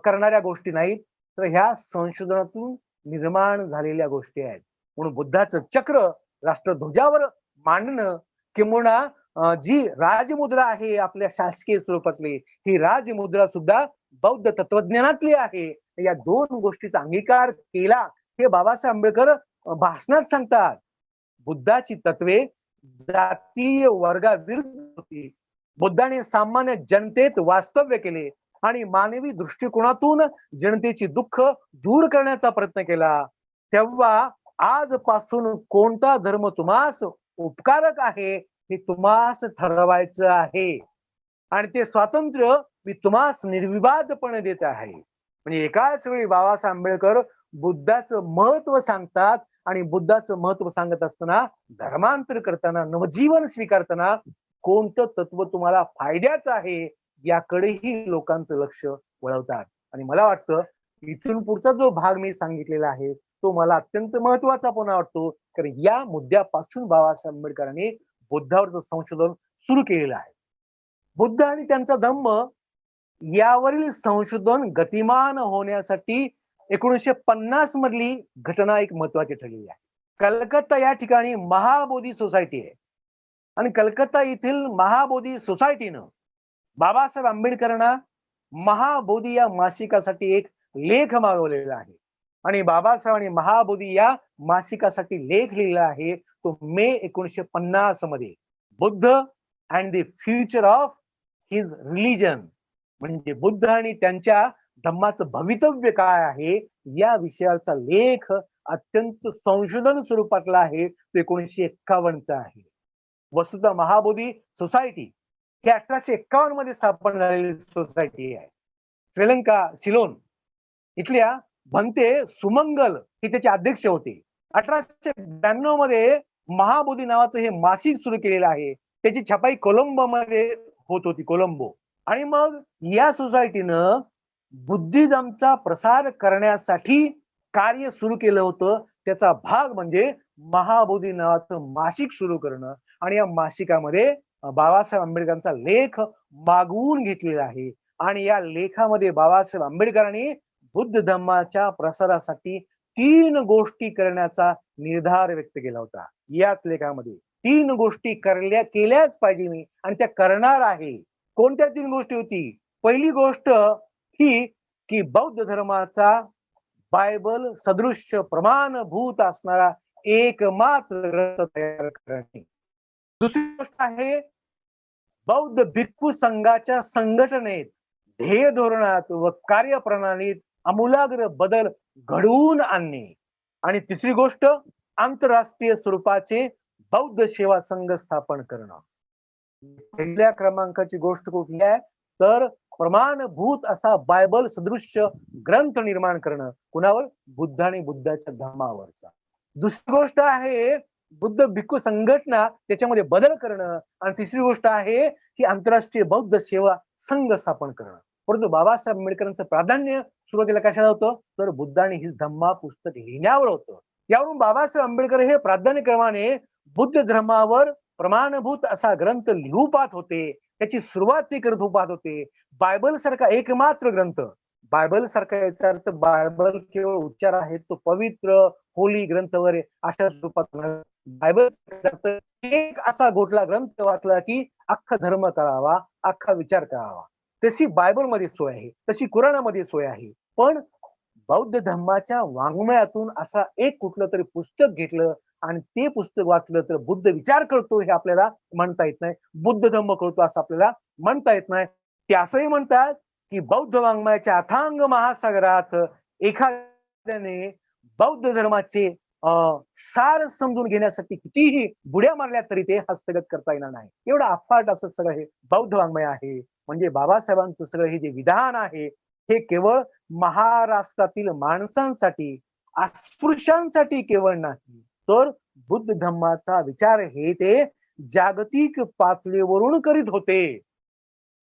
करणाऱ्या गोष्टी नाहीत, तर ह्या संशोधनातून निर्माण झालेल्या गोष्टी आहेत. म्हणून बुद्धाचं चक्र राष्ट्रध्वजावर मांडणं किंवा जी राजमुद्रा आहे आपल्या शासकीय स्वरूपातली, ही राजमुद्रा सुद्धा बौद्ध तत्वज्ञानातली आहे. या दोन गोष्टीचा अंगीकार केला हे बाबासाहेब आंबेडकर भाषणात सांगतात. बुद्धाची तत्वे जातीय वर्गाविरुद्ध होती. बुद्धाने सामान्य जनतेत वास्तव्य केले आणि मानवी दृष्टिकोनातून जनतेची दुःख दूर करण्याचा प्रयत्न केला. तेव्हा आजपासून कोणता धर्म तुम्हास उपकारक आहे हे तुम्हास ठरवायचं आहे. आणि ते स्वातंत्र्य मी तुम्हास निर्विवादपणे देत आहे. म्हणजे एकाच वेळी बाबासाहेब आंबेडकर बुद्धाचं महत्व सांगतात आणि बुद्धाचं महत्व सांगत असताना धर्मांतर करताना, नवजीवन स्वीकारताना कोणतं तत्व तुम्हाला फायद्याचं आहे याकडेही लोकांचं लक्ष वळवतात. आणि मला वाटतं इथून पुढचा जो भाग मी सांगितलेला आहे तो मला अत्यंत महत्वाचा पुन्हा वाटतो, कारण या मुद्द्यापासून बाबासाहेब आंबेडकरांनी बुद्धावरचं संशोधन सुरू केलेलं आहे. बुद्ध आणि त्यांचा धम्म यावरील संशोधन गतिमान होण्यासाठी 1950 मधली घटना एक महत्वाची ठरलेली आहे. कलकत्ता या ठिकाणी महाबोधी सोसायटी आहे आणि कलकत्ता येथील महाबोधी सोसायटीनं बाबासाहेब आंबेडकरांना महाबोधी या मासिकासाठी एक लेख मागवलेला आहे आणि बाबासाहेबांनी महाबोधी या मासिकासाठी लेख लिहिला आहे तो मे 1950 मध्ये. Buddha and the future of his religion, म्हणजे बुद्ध आणि त्यांच्या धम्माचं भवितव्य काय आहे या विषयाचा लेख अत्यंत संशोधन स्वरूपातला आहे. तो 1951चा आहे. वस्तुतः महाबोधी सोसायटी ही 1851 मध्ये स्थापन झालेली सोसायटी आहे. श्रीलंका सिलोन इथल्या भंते सुमंगल हे त्याचे अध्यक्ष होते. 1892 मध्ये महाबोधी नावाचं हे मासिक सुरू केलेलं आहे. त्याची छपाई कोलंबो मध्ये होत होती, कोलंबो. आणि मग या सोसायटीनं बुद्धिझमचा प्रसार करण्यासाठी कार्य सुरू केलं होतं. त्याचा भाग म्हणजे महाबोधी नावाचं मासिक सुरू करणं आणि या मासिकामध्ये बाबासाहेब आंबेडकरांचा लेख मागवून घेतलेला आहे आणि या लेखामध्ये बाबासाहेब आंबेडकरांनी बुद्ध धम्माच्या प्रसारासाठी 3 गोष्टी करण्याचा निर्धार व्यक्त केला होता. याच लेखामध्ये 3 गोष्टी केल्याच पाहिजे मी आणि त्या करणार आहे. कोणत्या 3 गोष्टी होती? पहिली गोष्ट ही की बौद्ध धर्माचा बायबल सदृश्य प्रमाणभूत असणारा एकमात्र ग्रंथ तयार करणे. दुसरी गोष्ट आहे बौद्ध भिक्खू संघाच्या संघटनेत, ध्येय धोरणात व कार्यप्रणालीत आमूलाग्र बदल घडवून आणणे. आणि तिसरी गोष्ट आंतरराष्ट्रीय स्वरूपाचे बौद्ध सेवा संघ स्थापन करणं. पहिल्या क्रमांकाची गोष्ट कुठली आहे तर प्रमाणभूत असा बायबल सदृश्य ग्रंथ निर्माण करणं. कुणावर? बुद्ध आणि बुद्धाच्या धर्मावरचा. दुसरी गोष्ट आहे बुद्ध भिक्खू संघटना त्याच्यामध्ये बदल करणं आणि तिसरी गोष्ट आहे की आंतरराष्ट्रीय बौद्ध सेवा संघ स्थापन करणं. परंतु बाबासाहेब आंबेडकरांचं प्राधान्य सुरुवातीला कशाला होतं तर बुद्ध आणि हिज धम्मा पुस्तक लिहिण्यावर होतं. यावरून बाबासाहेब आंबेडकर हे प्राधान्यक्रमाने बुद्ध धर्मावर प्रमाणभूत असा ग्रंथ लिहू पाहत होते. त्याची सुरुवात ते करत पाहत होते. बायबल सारखा एकमात्र ग्रंथ, बायबल सारखा याचा अर्थ बायबल केवळ उच्चार आहेत, तो पवित्र होली ग्रंथ वगैरे अशा स्वरूपात बायबल एक असा गोठला ग्रंथ वाचला की अख्खा धर्म कळावा, अख्खा विचार कळावा. तशी बायबलमध्ये सोय आहे, तशी कुराणामध्ये सोय आहे. पण बौद्ध धर्माच्या वाङ्मयातून असा एक कुठलं तरी पुस्तक घेतलं आणि ते पुस्तक वाचलं तर बुद्ध विचार करतो हे आपल्याला म्हणता येत नाही. बुद्ध धम्म करतो असं आपल्याला म्हणता येत नाही. ते असंही म्हणतात की बौद्ध वाङ्मयाच्या अथांग महासागरात एखाद्याने बौद्ध धर्माचे सार समजून घेण्यासाठी कितीही बुड्या मारल्या तरी ते हस्तगत करता येणार नाही. एवढं अफाट असं सगळं हे बौद्ध वाङ्मय आहे. म्हणजे बाबासाहेबांचं सगळं हे जे विधान आहे हे केवळ महाराष्ट्रातील माणसांसाठी, अस्पृश्यांसाठी केवळ नाही तर बुद्ध धम्माचा विचार हे ते जागतिक पातळीवरून करीत होते.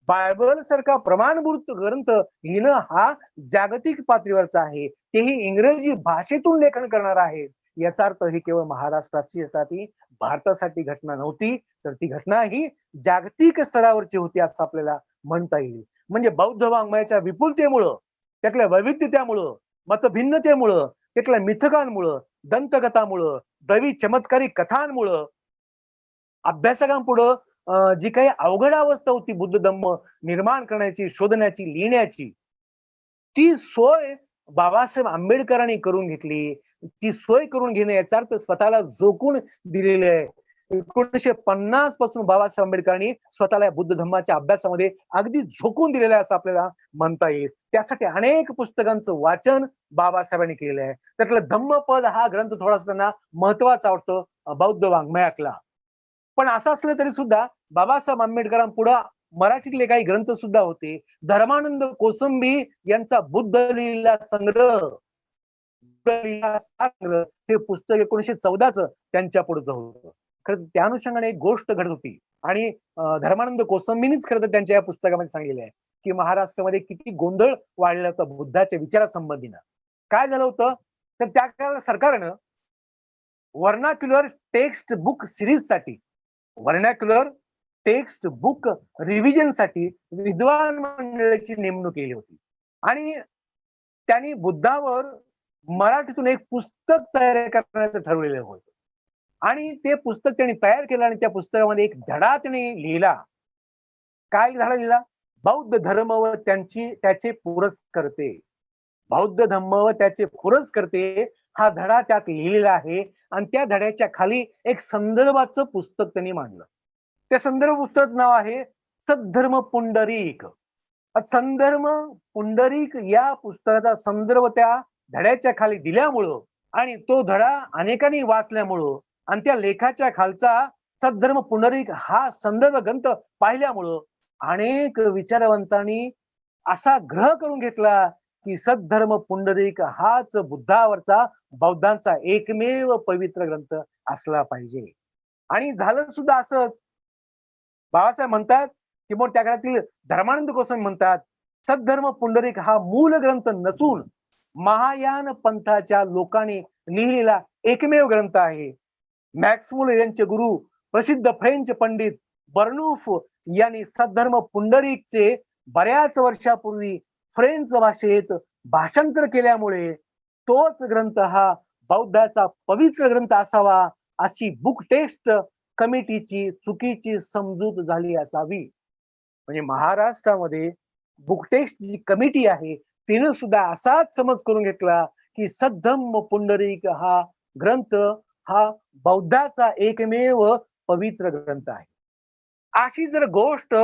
बायबल सारखा प्रमाणभूत ग्रंथ लिहिणं हा जागतिक पातळीवरचा आहे, तेही इंग्रजी भाषेतून लेखन करणार आहे. याचा अर्थ ही केवळ महाराष्ट्रासाठी, भारतासाठी घटना नव्हती तर ती घटना ही जागतिक स्तरावरची होती असं आपल्याला म्हणता येईल. म्हणजे बौद्ध वाङ्मयाच्या विपुलतेमुळं, त्यातल्या वैविध्यतेमुळं, मतभिन्नतेमुळं, त्यातल्या मिथकांमुळं, दंतकथामुळं, दैवी चमत्कारिक कथांमुळं अभ्यासकांपुढं जी काही अवघड अवस्था होती बुद्ध धम्म निर्माण करण्याची, शोधण्याची, लिहिण्याची, ती सोय बाबासाहेब आंबेडकरांनी करून घेतली. ती सोय करून घेणे याचा अर्थ स्वतःला झोकून दिलेले आहे. 1950 पासून बाबासाहेब आंबेडकरांनी स्वतःला बुद्ध धम्माच्या अभ्यासामध्ये अगदी झोकून दिलेलं आहे असं आपल्याला म्हणता येईल. त्यासाठी अनेक पुस्तकांचं वाचन बाबासाहेबांनी केलेलं आहे. त्यातलं धम्मपद हा ग्रंथ थोडासा त्यांना महत्वाचा वाटतो बौद्ध वाङ्मयातला. पण असं असलं तरी सुद्धा बाबासाहेब आंबेडकरांपुढे मराठीतले काही ग्रंथ सुद्धा होते. धर्मानंद कोसंबी यांचा बुद्ध लीला संग्रह हे पुस्तक 1914च त्यांच्या पुढचं होतं. खरं त्या अनुषंगाने एक गोष्ट घडत होती आणि धर्मानंद कोसंबीनीच खरं तर त्यांच्या या पुस्तकामध्ये सांगितलेलं आहे की महाराष्ट्रामध्ये किती गोंधळ वाढला होता बुद्धाच्या विचारासंबंधीनं. काय झालं होतं तर त्या काळाला सरकारनं वर्नाक्युलर टेक्स्ट बुक सिरीज साठी, वर्नाक्युलर टेक्स्ट बुक रिव्हिजनसाठी विद्वान मंडळाची नेमणूक केली होती आणि त्यांनी बुद्धावर मराठीतून एक पुस्तक तयार करण्याचं ठरवलेलं होतं आणि ते पुस्तक त्यांनी तयार केलं आणि त्या पुस्तकामध्ये एक धडा त्यांनी लिहिला. काय धडा लिहिला? बौद्ध धर्म व त्याचे पुरस्कर्ते. बौद्ध धम्म व त्याचे पुरस्कर्ते हा धडा त्यात लिहिलेला आहे आणि त्या धड्याच्या खाली एक संदर्भाचं पुस्तक त्यांनी मांडलं. त्या संदर्भ पुस्तकाचं नाव आहे सद्धर्म पुंडरीक. संदर्भ पुंडरीक या पुस्तकाचा संदर्भ त्या धड्याच्या खाली दिल्यामुळं आणि तो धडा अनेकांनी वाचल्यामुळं आणि त्या लेखाच्या खालचा सद्धर्म पुंडरीक हा संदर्भ ग्रंथ पाहिल्यामुळं अनेक विचारवंतांनी असा ग्रह करून घेतला की सद्धर्म पुंडरीक हाच बुद्धावरचा बौद्धांचा एकमेव पवित्र ग्रंथ असला पाहिजे. आणि झालं सुद्धा असंच. बाबासाहेब म्हणतात किंवा त्या काळातील धर्मानंद गोस्वामी म्हणतात सद्धर्म पुंडरीक हा मूल ग्रंथ नसून महायान पंथाच्या लोकांनी लिहिलेला एकमेव ग्रंथ आहे. मॅक्समुल यांचे गुरु प्रसिद्ध फ्रेंच पंडित बर्नूफ यांनी सद्धर्म पुंडरीकचे बऱ्याच वर्षापूर्वी फ्रेंच भाषेत भाषांतर केल्यामुळे तोच ग्रंथ हा बौद्धाचा पवित्र ग्रंथ असावा अशी बुक टेक्स्ट कमिटीची चुकीची समजूत झाली असावी. म्हणजे महाराष्ट्रामध्ये बुक टेक्स्ट जी कमिटी आहे तिने सुद्धा असाच समज करून घेतला की सद्धम्म पुंडरीक हा ग्रंथ हा बौद्धाचा एकमेव पवित्र ग्रंथ आहे. अशी जर गोष्ट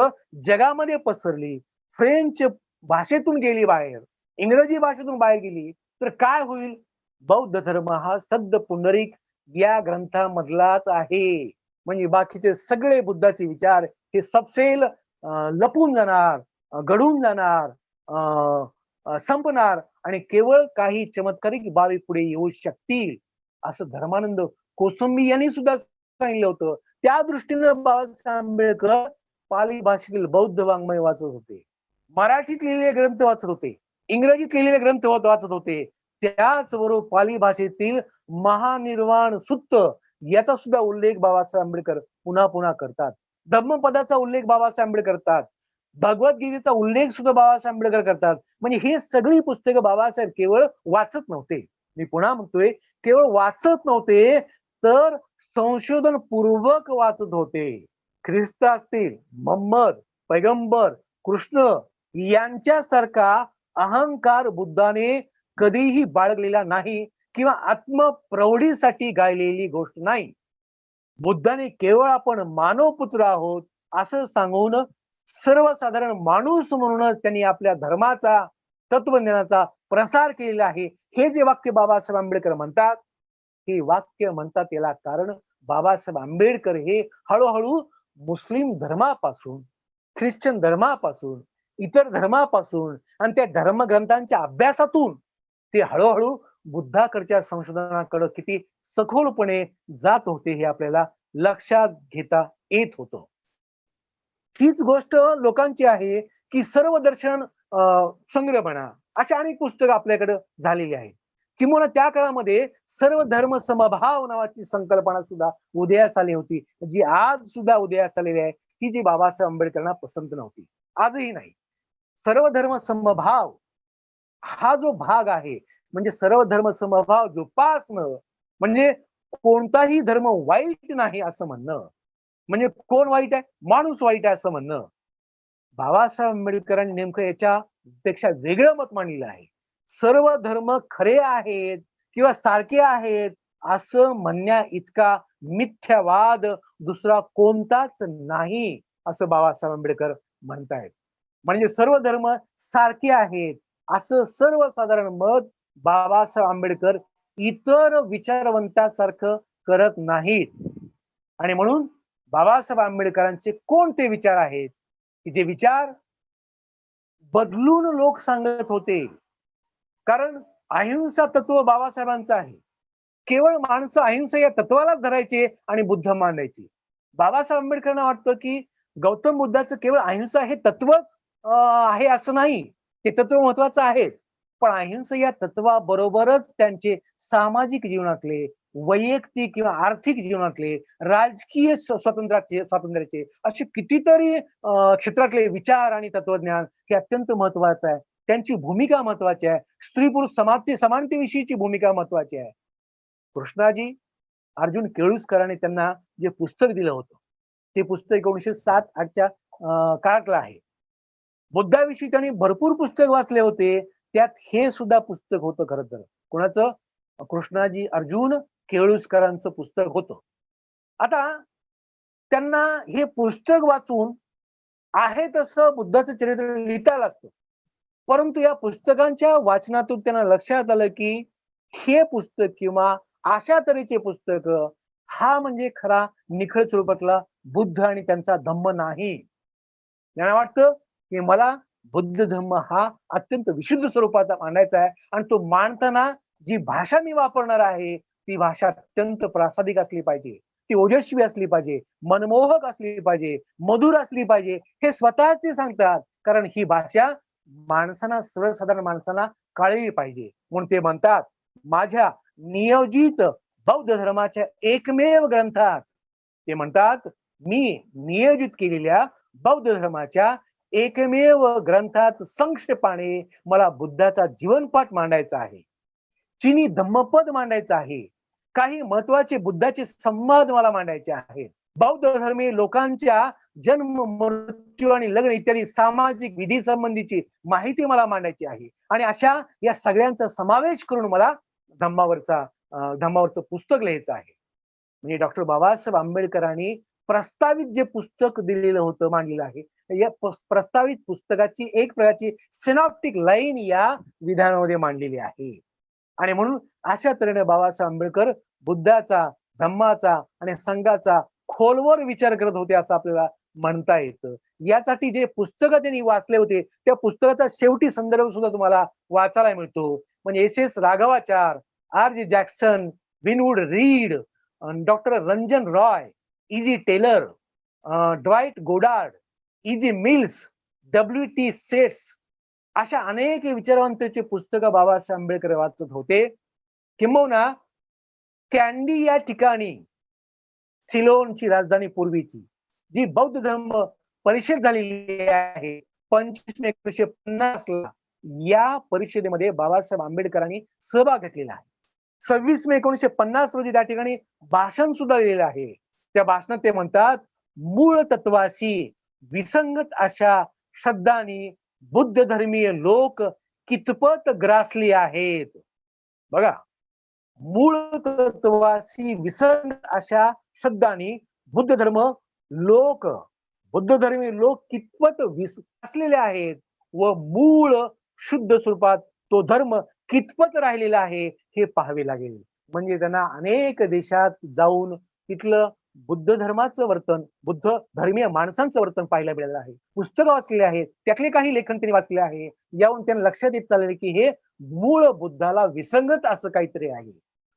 जगामध्ये पसरली, फ्रेंच भाषेतून गेली बाहेर, इंग्रजी भाषेतून बाहेर गेली तर काय होईल? बौद्ध धर्म हा सद्ध पुंडरीक या ग्रंथामधलाच आहे. म्हणजे बाकीचे सगळे बुद्धाचे विचार हे सपसेल लपून जाणार, गढून जाणार, संपणार आणि केवळ काही चमत्कारिक बाबी पुढे येऊ शकतील असं धर्मानंद कोसंबी यांनी सुद्धा सांगितलं होतं. त्या दृष्टीनं बाबासाहेब आंबेडकर पाली भाषेतील बौद्ध वाङ्मय वाचत होते, मराठीत लिहिलेले ग्रंथ वाचत होते, इंग्रजीत लिहिलेले ग्रंथ वाचत होते. त्याचबरोबर पाली भाषेतील महानिर्वाण सुत्त याचा सुद्धा उल्लेख बाबासाहेब आंबेडकर पुन्हा पुन्हा करतात. धम्मपदाचा उल्लेख बाबासाहेब आंबेडकर करतात. भगवद्गीतेचा उल्लेख सुद्धा बाबासाहेब आंबेडकर करतात. म्हणजे ही सगळी पुस्तकं बाबासाहेब केवळ वाचत नव्हते. मी पुन्हा म्हणतोय, केवळ वाचत नव्हते तर संशोधन पूर्वक वाचत होते. ख्रिस्त असतील, मोहम्मद, पैगंबर, कृष्ण यांच्यासारखा अहंकार बुद्धाने कधीही बाळगलेला नाही किंवा आत्मप्रौढीसाठी गायलेली गोष्ट नाही. बुद्धाने केवळ आपण मानवपुत्र आहोत असं सांगून सर्वसाधारण माणूस म्हणूनच त्यांनी आपल्या धर्माचा तत्वज्ञानाचा प्रसार केलेला आहे. हे जे वाक्य बाबासाहेब आंबेडकर म्हणतात, हे वाक्य म्हणतात याला कारण बाबासाहेब आंबेडकर हे हळूहळू मुस्लिम धर्मापासून, ख्रिश्चन धर्मापासून, इतर धर्मापासून आणि त्या धर्मग्रंथांच्या अभ्यासातून ते हळूहळू बुद्धाकडच्या संशोधनाकडे किती सखोलपणे जात होते हे आपल्याला लक्षात घेता येत होतं. हीच गोष्ट लोकांची आहे की सर्व दर्शन संग्रह म्हणा अशा अनेक पुस्तकं आपल्याकडे झालेली आहेत. किंवा त्या काळामध्ये सर्व धर्म समभाव नावाची संकल्पना सुद्धा उदयास आली होती, जी आज सुद्धा उदयास आलेली आहे, की जी बाबासाहेब आंबेडकरांना पसंत नव्हती, आजही नाही. सर्व धर्म समभाव हा जो भाग आहे म्हणजे सर्व धर्म समभाव जोपासणं म्हणजे कोणताही धर्म वाईट नाही असं म्हणणं. म्हणजे कोण वाईट आहे? माणूस वाईट आहे असं म्हणणं. बाबासाहेब आंबेडकरांनी नेमकं याच्यापेक्षा वेगळं मत मांडलेलं आहे. सर्व धर्म खरे आहेत किंवा सारखे आहेत असं म्हणण्या इतका मिथ्यावाद दुसरा कोणताच नाही असं बाबासाहेब आंबेडकर म्हणतायत. म्हणजे सर्व धर्म सारखे आहेत असं सर्वसाधारण मत बाबासाहेब आंबेडकर इतर विचारवंतासारखं करत नाहीत. आणि म्हणून बाबासाहेब आंबेडकरांचे कोणते विचार आहेत की जे विचार बदलून लोक सांगत होते? कारण अहिंसा तत्व बाबासाहेबांचं आहे. केवळ माणसं अहिंसा या तत्वालाच धरायचे आणि बुद्ध मांडायचे. बाबासाहेब आंबेडकरांना वाटतं की गौतम बुद्धाचं केवळ अहिंसा हे तत्वच आहे असं नाही. ते तत्व महत्वाचं आहे, पण अहिंसा या तत्वाबरोबरच त्यांचे सामाजिक जीवनातले, वैयक्तिक किंवा आर्थिक जीवनातले, राजकीय स्वातंत्र्याचे असे कितीतरी क्षेत्रातले विचार आणि तत्वज्ञान हे अत्यंत महत्वाचं आहे. त्यांची भूमिका महत्वाची आहे. स्त्री पुरुष समानतेविषयीची भूमिका महत्वाची आहे. कृष्णाजी अर्जुन केळुसकरांनी त्यांना जे पुस्तक दिलं होतं, ते पुस्तक 1907-8च्या काळातलं आहे. बुद्धाविषयी त्यांनी भरपूर पुस्तक वाचले होते. त्यात हे सुद्धा पुस्तक होतं खरं तर. कोणाचं? कृष्णाजी अर्जुन केळुसकरांचं पुस्तक होतं. आता त्यांना हे पुस्तक वाचून आहे तसं बुद्धाचं चरित्र लिहिता आलं असतं. परंतु या पुस्तकांच्या वाचनातून त्यांना लक्षात आलं की हे पुस्तक किंवा अशा तऱ्हेचे पुस्तक हा म्हणजे खरा निखळ स्वरूपातला बुद्ध आणि त्यांचा धम्म नाही. त्यांना वाटतं की मला बुद्ध धम्म हा अत्यंत विशुद्ध स्वरूपाचा मांडायचा आहे आणि तो मांडताना जी भाषा मी वापरणार आहे ती भाषा अत्यंत प्रासादिक असली पाहिजे, ती ओजस्वी असली पाहिजे, मनमोहक असली पाहिजे, मधुर असली पाहिजे. हे स्वतःच ते सांगतात, कारण ही भाषा माणसांना, सर्वसाधारण माणसांना कळली पाहिजे. म्हणून ते म्हणतात, माझ्या नियोजित बौद्ध धर्माच्या एकमेव ग्रंथात ते म्हणतात, मी नियोजित केलेल्या बौद्ध धर्माच्या एकमेव ग्रंथात संक्षेपाने मला बुद्धाचा जीवनपाठ मांडायचा आहे. चिनी धम्मपद मांडायचं आहे. काही महत्वाचे बुद्धाचे संवाद मला मांडायचे आहेत. बौद्ध धर्मीय लोकांच्या जन्म, मृत्यू आणि लग्न इत्यादी सामाजिक विधी संबंधीची माहिती मला मांडायची आहे. आणि अशा या सगळ्यांचा समावेश करून मला धम्मावरचं पुस्तक लिहायचं आहे. म्हणजे डॉक्टर बाबासाहेब आंबेडकरांनी प्रस्तावित जे पुस्तक दिलेलं होतं, मांडलेलं आहे, या प्रस्तावित पुस्तकाची एक प्रकारची सिनॉप्टिक लाईन या विधानामध्ये मांडलेली आहे. आणि म्हणून अशा तऱ्हेने बाबासाहेब आंबेडकर बुद्धाचा, धम्माचा आणि संघाचा खोलवर विचार करत होते असं आपल्याला म्हणता येतं. यासाठी जे पुस्तकं त्यांनी वाचले होते त्या पुस्तकाचा शेवटी संदर्भ सुद्धा तुम्हाला वाचायला मिळतो. म्हणजे S Raghavachar, R.J. Jackson, Winwood Reade, doctor Ranjan Roy, E.G. Taylor, Dwight Goddard, E.G. Mills, W.T. Stace अशा अनेक विचारवंतांची पुस्तकं बाबासाहेब आंबेडकर वाचत होते. किंबहुना कॅन्डी या ठिकाणी, सिलोनची राजधानी पूर्वीची, जी बौद्ध धर्म परिषद झालेली आहे 25 मे 1950 ला, या परिषदेमध्ये बाबासाहेब आंबेडकरांनी सहभाग घेतलेला आहे. 26 मे 1950 रोजी त्या ठिकाणी भाषण सुद्धा दिलेलं आहे. त्या भाषणात ते म्हणतात, मूळ तत्वाशी विसंगत अशा शब्दांनी बुद्ध धर्मीय लोक कितपत ग्रासली आहेत. बघा, मूळ तत्वाशी विसंगत अशा शब्दांनी बुद्ध धर्मीय लोक कितपत ग्रासलेले आहेत व मूळ शुद्ध स्वरूपात तो धर्म कितपत राहिलेला आहे हे पाहावे लागेल. म्हणजे त्यांना अनेक देशात जाऊन तिथलं बुद्ध धर्माचं वर्तन, बुद्ध धर्मीय माणसांचं वर्तन पाहायला मिळालं आहे. पुस्तकं वाचलेली आहेत, त्यातले काही लेखन त्यांनी वाचले आहे. यावरून त्यांना लक्षात येत चालले की हे मूळ बुद्धाला विसंगत असं काहीतरी आहे.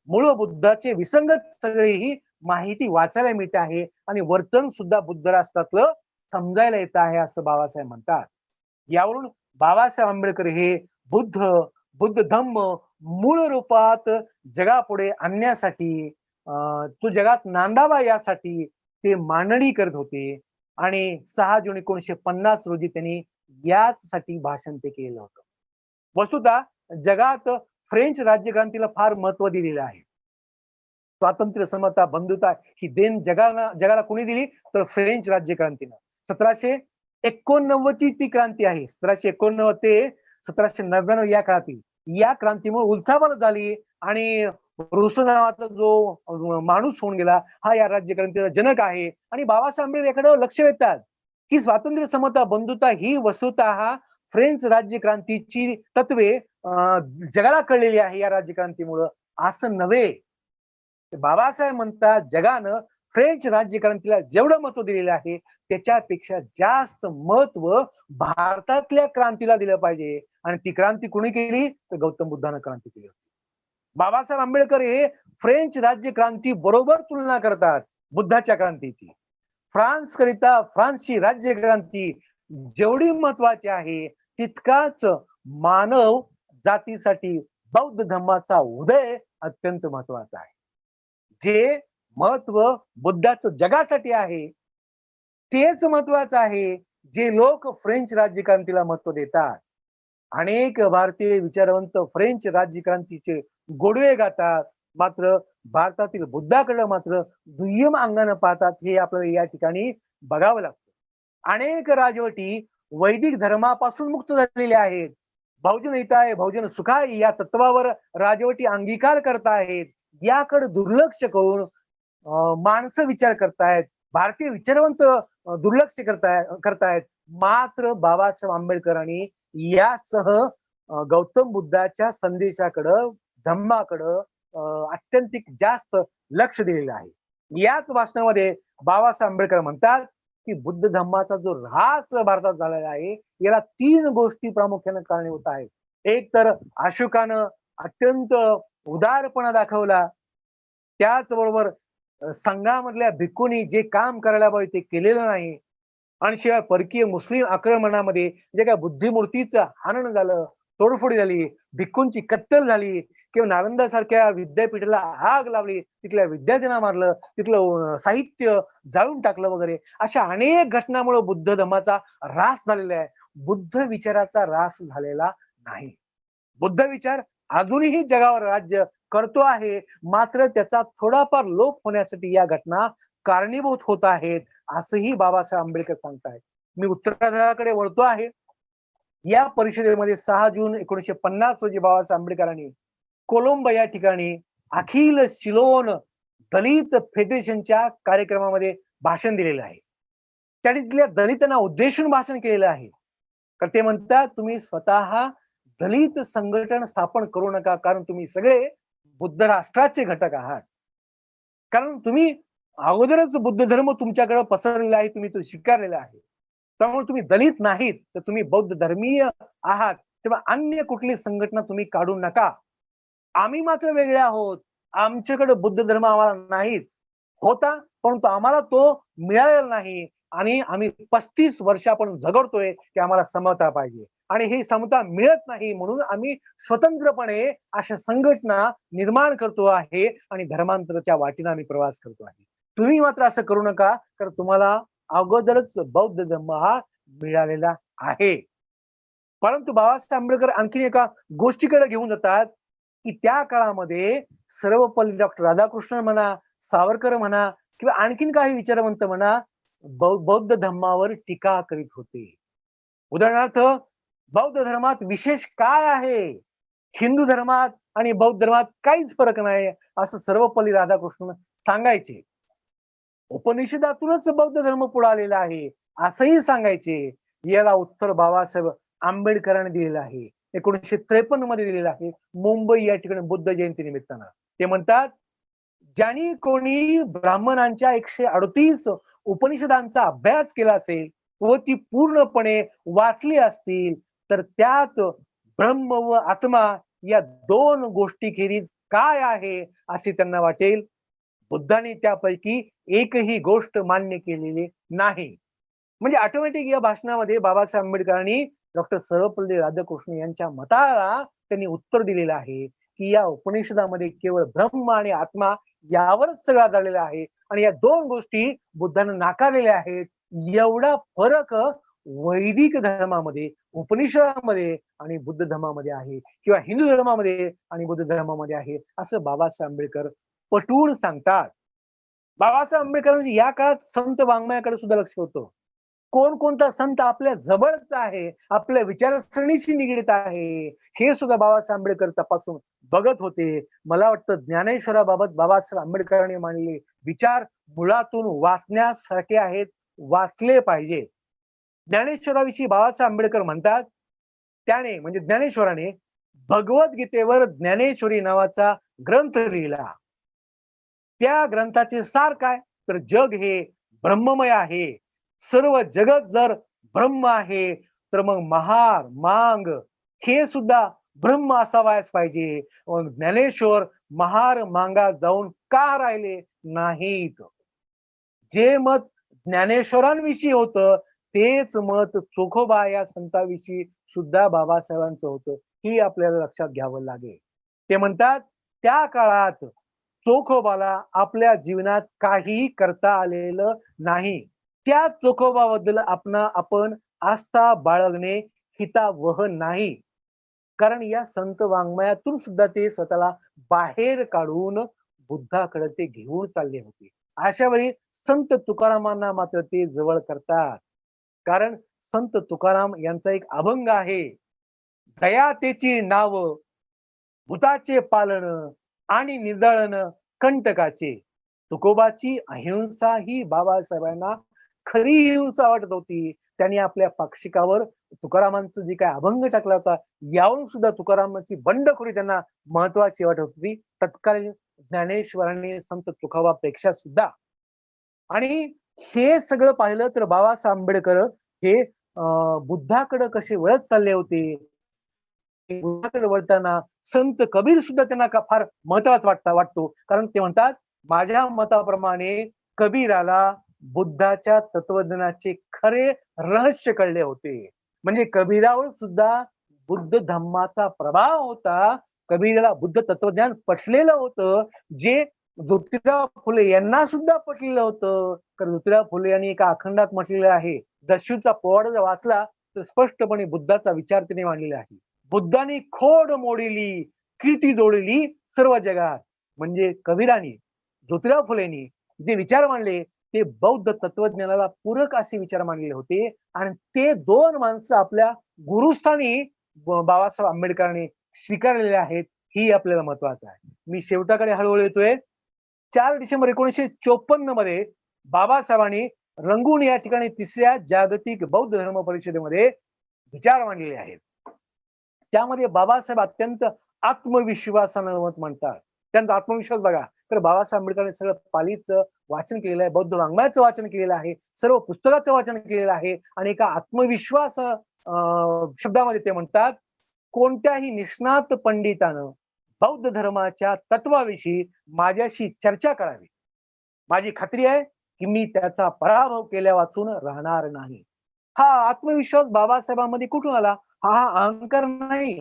मूळ बुद्धाचे विसंगत सगळी ही माहिती वाचायला मिळत आहे आणि वर्तन सुद्धा बुद्ध राष्ट्रातलं समजायला येत आहे असं बाबासाहेब म्हणतात. यावरून बाबासाहेब आंबेडकर हे बुद्ध धम्म मूळ रूपात जगापुढे आणण्यासाठी, तो जगात नांदावा यासाठी ते मांडणी करत होते. आणि 6 जून 1950 रोजी त्यांनी याचसाठी भाषण ते केलं होतं. वस्तुतः जगात फ्रेंच राज्यक्रांतीला फार महत्व दिलेलं आहे. स्वातंत्र्य, समता, बंधुता ही देण जगाला कोणी दिली तर फ्रेंच राज्यक्रांतीनं. 1789 ची ती क्रांती आहे. 1789 ते 1799 या काळातील या क्रांतीमुळे उलथापालथ झाली आणि रुसो नावाचा जो माणूस होऊन गेला हा या राज्यक्रांतीचा जनक आहे. आणि बाबासाहेब आंबेडकर याकडे लक्ष वेधतात की स्वातंत्र्य, समता, बंधुता ही वस्तुतः फ्रेंच राज्यक्रांतीची तत्वे जगाला कळलेली आहे या राज्यक्रांतीमुळं, असं नव्हे. बाबासाहेब म्हणतात, जगानं फ्रेंच राज्यक्रांतीला जेवढं महत्व दिलेलं आहे त्याच्यापेक्षा जास्त महत्व भारतातल्या क्रांतीला दिलं पाहिजे. आणि ती क्रांती कोणी केली तर गौतम बुद्धानं क्रांती केली होती. बाबासाहेब आंबेडकर हे फ्रेंच राज्यक्रांती बरोबर तुलना करतात बुद्धाच्या क्रांतीची. फ्रान्सची राज्यक्रांती जेवढी महत्वाची आहे तितकाच मानव जातीसाठी बौद्ध धर्माचा उदय अत्यंत महत्वाचा आहे. जे महत्व बुद्धाचं जगासाठी आहे तेच महत्वाचं आहे जे लोक फ्रेंच राज्यक्रांतीला महत्व देतात. अनेक भारतीय विचारवंत फ्रेंच राज्यक्रांतीचे गोडवे गातात, मात्र भारतातील बुद्धाकडे मात्र दुय्यम अंगाने पाहतात, हे आपल्याला या ठिकाणी बघावं लागतं. अनेक राजवटी वैदिक धर्मापासून मुक्त झालेल्या आहेत. बहुजन हिताय बहुजन सुखाय या तत्वावर राजवटी अंगीकार करतायत. याकडे दुर्लक्ष करून माणसं विचार करतायत, भारतीय विचारवंत दुर्लक्ष करतायत. मात्र बाबासाहेब आंबेडकरांनी यासह गौतम बुद्धाच्या संदेशाकडं, धम्माकडं अत्यंतिक जास्त लक्ष दिलेलं आहे. याच भाषणामध्ये बाबासाहेब आंबेडकर म्हणतात की बुद्ध धम्माचा जो ऱ्हास भारतात झालेला आहे याला 3 गोष्टी प्रामुख्याने कारणीभूत आहेत. एक तर अशोकानं अत्यंत उदारपणा दाखवला, त्याचबरोबर संघामधल्या भिक्खूंनी जे काम करायला पाहिजे ते केलेलं नाही, आणि शिवाय परकीय मुस्लिम आक्रमणामध्ये जे काय बुद्धिमूर्तीचं हनन झालं, तोडफोड झाली, भिक्खूंची कत्तल झाली किंवा नालंदा सारख्या विद्यापीठाला आग लावली, तिथल्या विद्यार्थ्यांना मारलं, तिथलं साहित्य जाळून टाकलं वगैरे, अशा अनेक घटनांमुळे बुद्ध धर्माचा ऱ्हास झालेला आहे. बुद्ध विचाराचा ऱ्हास झालेला नाही. बुद्ध विचार अजूनही जगावर राज्य करतो आहे, मात्र त्याचा थोडाफार लोप होण्यासाठी या घटना कारणीभूत होत आहेत, असंही बाबासाहेब आंबेडकर सांगतायत. मी उत्तरार्धाकडे वळतो आहे. या परिषदेमध्ये 6 जून 1950 रोजी बाबासाहेब आंबेडकरांनी कोलंबो या ठिकाणी अखिल सिलोन दलित फेडरेशनच्या कार्यक्रमामध्ये भाषण दिलेलं आहे. त्यांनी तिथल्या दलितांना उद्देशून भाषण केलेलं आहे. तर ते म्हणतात, तुम्ही स्वतः दलित संघटन स्थापन करू नका, कारण तुम्ही सगळे बुद्ध राष्ट्राचे घटक आहात. कारण तुम्ही अगोदरच बुद्ध धर्म तुमच्याकडे पसरलेला आहे, तुम्ही तो स्वीकारलेला आहे. त्यामुळे तुम्ही दलित नाहीत, तर तुम्ही बौद्ध धर्मीय आहात. तेव्हा अन्य कुठली संघटना तुम्ही काढू नका. आम्ही मात्र वेगळे आहोत. आमच्याकडे बुद्ध धर्म आम्हाला नाहीच होता, परंतु आम्हाला तो मिळालेला नाही आणि आम्ही 35 वर्ष आपण झगडतोय की आम्हाला समता पाहिजे, आणि ही समता मिळत नाही, म्हणून आम्ही स्वतंत्रपणे अशा संघटना निर्माण करतो आहे आणि धर्मांतराच्या वाटेने आम्ही प्रवास करतो आहे. तुम्ही मात्र असं करू नका, कारण तुम्हाला अगोदरच बौद्ध धर्म हा मिळालेला आहे. परंतु बाबासाहेब आंबेडकर आणखी एका गोष्टीकडे घेऊन जातात की त्या काळामध्ये सर्वपल्ली डॉक्टर राधाकृष्णन म्हणा, सावरकर म्हणा किंवा आणखीन काही विचारवंत म्हणा, बौद्ध धर्मावर टीका करीत होते. उदाहरणार्थ, बौद्ध धर्मात विशेष काय आहे, हिंदू धर्मात आणि बौद्ध धर्मात काहीच फरक नाही, असं सर्वपल्ली राधाकृष्णन सांगायचे. उपनिषदातूनच बौद्ध धर्म पुढे आलेला आहे असंही सांगायचे. याला उत्तर बाबासाहेब आंबेडकरांनी दिलेलं आहे. 1953 मध्ये दिलेलं आहे, मुंबई या ठिकाणी बुद्ध जयंती निमित्तानं. ते म्हणतात, ज्यांनी कोणी ब्राह्मणांच्या 138 उपनिषदांचा अभ्यास केला असेल व ती पूर्णपणे वाचली असतील, तर त्यात ब्रह्म व आत्मा या 2 गोष्टीखेरीज काय आहे असे त्यांना वाटेल. बुद्धाने त्यापैकी एकही गोष्ट मान्य केलेली नाही. म्हणजे ऑटोमॅटिक या भाषणामध्ये बाबासाहेब आंबेडकरांनी डॉक्टर सर्वपल्ली राधाकृष्ण यांच्या मताला त्यांनी उत्तर दिलेलं आहे की या उपनिषदामध्ये केवळ ब्रह्म आणि आत्मा यावरच सगळं आढळलेलं आहे, आणि या 2 गोष्टी बुद्धाने नाकारलेल्या आहेत. एवढा फरक वैदिक धर्मामध्ये, उपनिषदामध्ये आणि बुद्ध धर्मामध्ये आहे, किंवा हिंदू धर्मामध्ये आणि बुद्ध धर्मामध्ये आहे, असं बाबासाहेब आंबेडकर पटवून सांगतात. बाबासाहेब आंबेडकरांची या काळात संत वाङ्मयाकडे सुद्धा लक्ष होतं. कोणकोणता संत आपल्या जवळचा आहे, आपल्या विचारसरणीशी निगडीत आहे, हे सुद्धा बाबासाहेब आंबेडकर तपासून बघत होते. मला वाटतं ज्ञानेश्वराबाबत बाबासाहेब आंबेडकरांनी मांडलेले विचार मुळातून वाचण्यासारखे आहेत, वाचले पाहिजे. ज्ञानेश्वराविषयी बाबासाहेब आंबेडकर म्हणतात, त्याने म्हणजे ज्ञानेश्वराने भगवद्गीतेवर ज्ञानेश्वरी नावाचा ग्रंथ लिहिला. त्या ग्रंथाचे सार काय, तर जग हे ब्रह्ममय आहे. सर्व जगत जर ब्रह्म आहे, तर मग महार मांग हे सुद्धा ब्रह्म असावायच पाहिजे. ज्ञानेश्वर महार मांगा जाऊन का राहिले नाहीत. जे मत ज्ञानेश्वरांविषयी होतं तेच मत चोखोबा या संताविषयी सुद्धा बाबासाहेबांचं होतं, ही आपल्याला लक्षात घ्यावं लागेल. ते म्हणतात, त्या काळात चोखोबाला आपल्या जीवनात काहीही करता आलेलं नाही. त्या चोखोबाबद्दल आपण आस्था बाळगणे हितावह नाही. कारण या संत वाङ्मयातून सुद्धा ते स्वतःला बाहेर काढून बुद्धाकडे ते घेऊन चालले होते. अशा वेळी संत तुकारामांना मात्र ते जवळ करतात. कारण संत तुकाराम यांचा एक अभंग आहे. दया तेची नाव, भूताचे पालन आणि निर्दळन कंटकाचे. तुकोबाची अहिंसा ही बाबासाहेबांना खरी हिंसा वाटत होती. त्यांनी आपल्या पाक्षिकावर तुकारामांचं जे काय अभंग टाकला होता, यावरून सुद्धा तुकारामांची बंडखोरी त्यांना महत्वाची वाटत होती. तत्कालीन ज्ञानेश्वर आणि संत तुकोबापेक्षा सुद्धा. आणि हे सगळं पाहिलं तर बाबासाहेब आंबेडकर हे बुद्धाकडे कसे वळत चालले होते. बुद्धाकडे वळताना संत कबीर सुद्धा त्यांना फार महत्वाचा वाटतो. कारण ते म्हणतात, माझ्या मताप्रमाणे कबीराला बुद्धाच्या तत्वज्ञानाचे खरे रहस्य कळले होते. म्हणजे कबीरावर सुद्धा बुद्ध धम्माचा प्रभाव होता. कबीराला बुद्ध तत्वज्ञान पटलेलं होतं, जे ज्योतिराव फुले यांना सुद्धा पटलेलं होतं. कारण ज्योतिराव फुले यांनी एका अखंडात म्हटलेलं आहे, दस्यूचा पोवाडा जर वाचला तर स्पष्टपणे बुद्धाचा विचार तिने मांडलेला आहे. बुद्धांनी खोड मोडिली, कीर्ती जोडली सर्व जगात. म्हणजे कबीरांनी, ज्योतिराव फुलेंनी जे विचार मांडले ते बौद्ध तत्वज्ञानाला पूरक असे विचार मांडलेले होते. आणि ते दोन माणसं आपल्या गुरुस्थानी बाबासाहेब आंबेडकरांनी स्वीकारलेले आहेत. ही आपल्याला महत्वाचं आहे. मी शेवटाकडे हळूहळू येतोय. 4 डिसेंबर 1954 मध्ये बाबासाहेबांनी रंगून या ठिकाणी 3ऱ्या जागतिक बौद्ध धर्म परिषदेमध्ये विचार मांडलेले आहेत. त्यामध्ये बाबासाहेब अत्यंत आत्मविश्वासानं मत मांडतात. त्यांचा आत्मविश्वास बघा, तर बाबासाहेब आंबेडकरांनी सगळं पालीचं वाचन केलेलं आहे, बौद्ध वाङ्मयाचं वाचन केलेलं आहे, सर्व पुस्तकाचं वाचन केलेलं आहे. आणि एका आत्मविश्वास शब्दामध्ये ते म्हणतात, कोणत्याही निष्णात पंडितानं बौद्ध धर्माच्या तत्वाविषयी माझ्याशी चर्चा करावी. माझी खात्री आहे की मी त्याचा पराभव केल्या वाचून राहणार नाही. हा आत्मविश्वास बाबासाहेबांमध्ये कुठून आला? हा अहंकार नाही,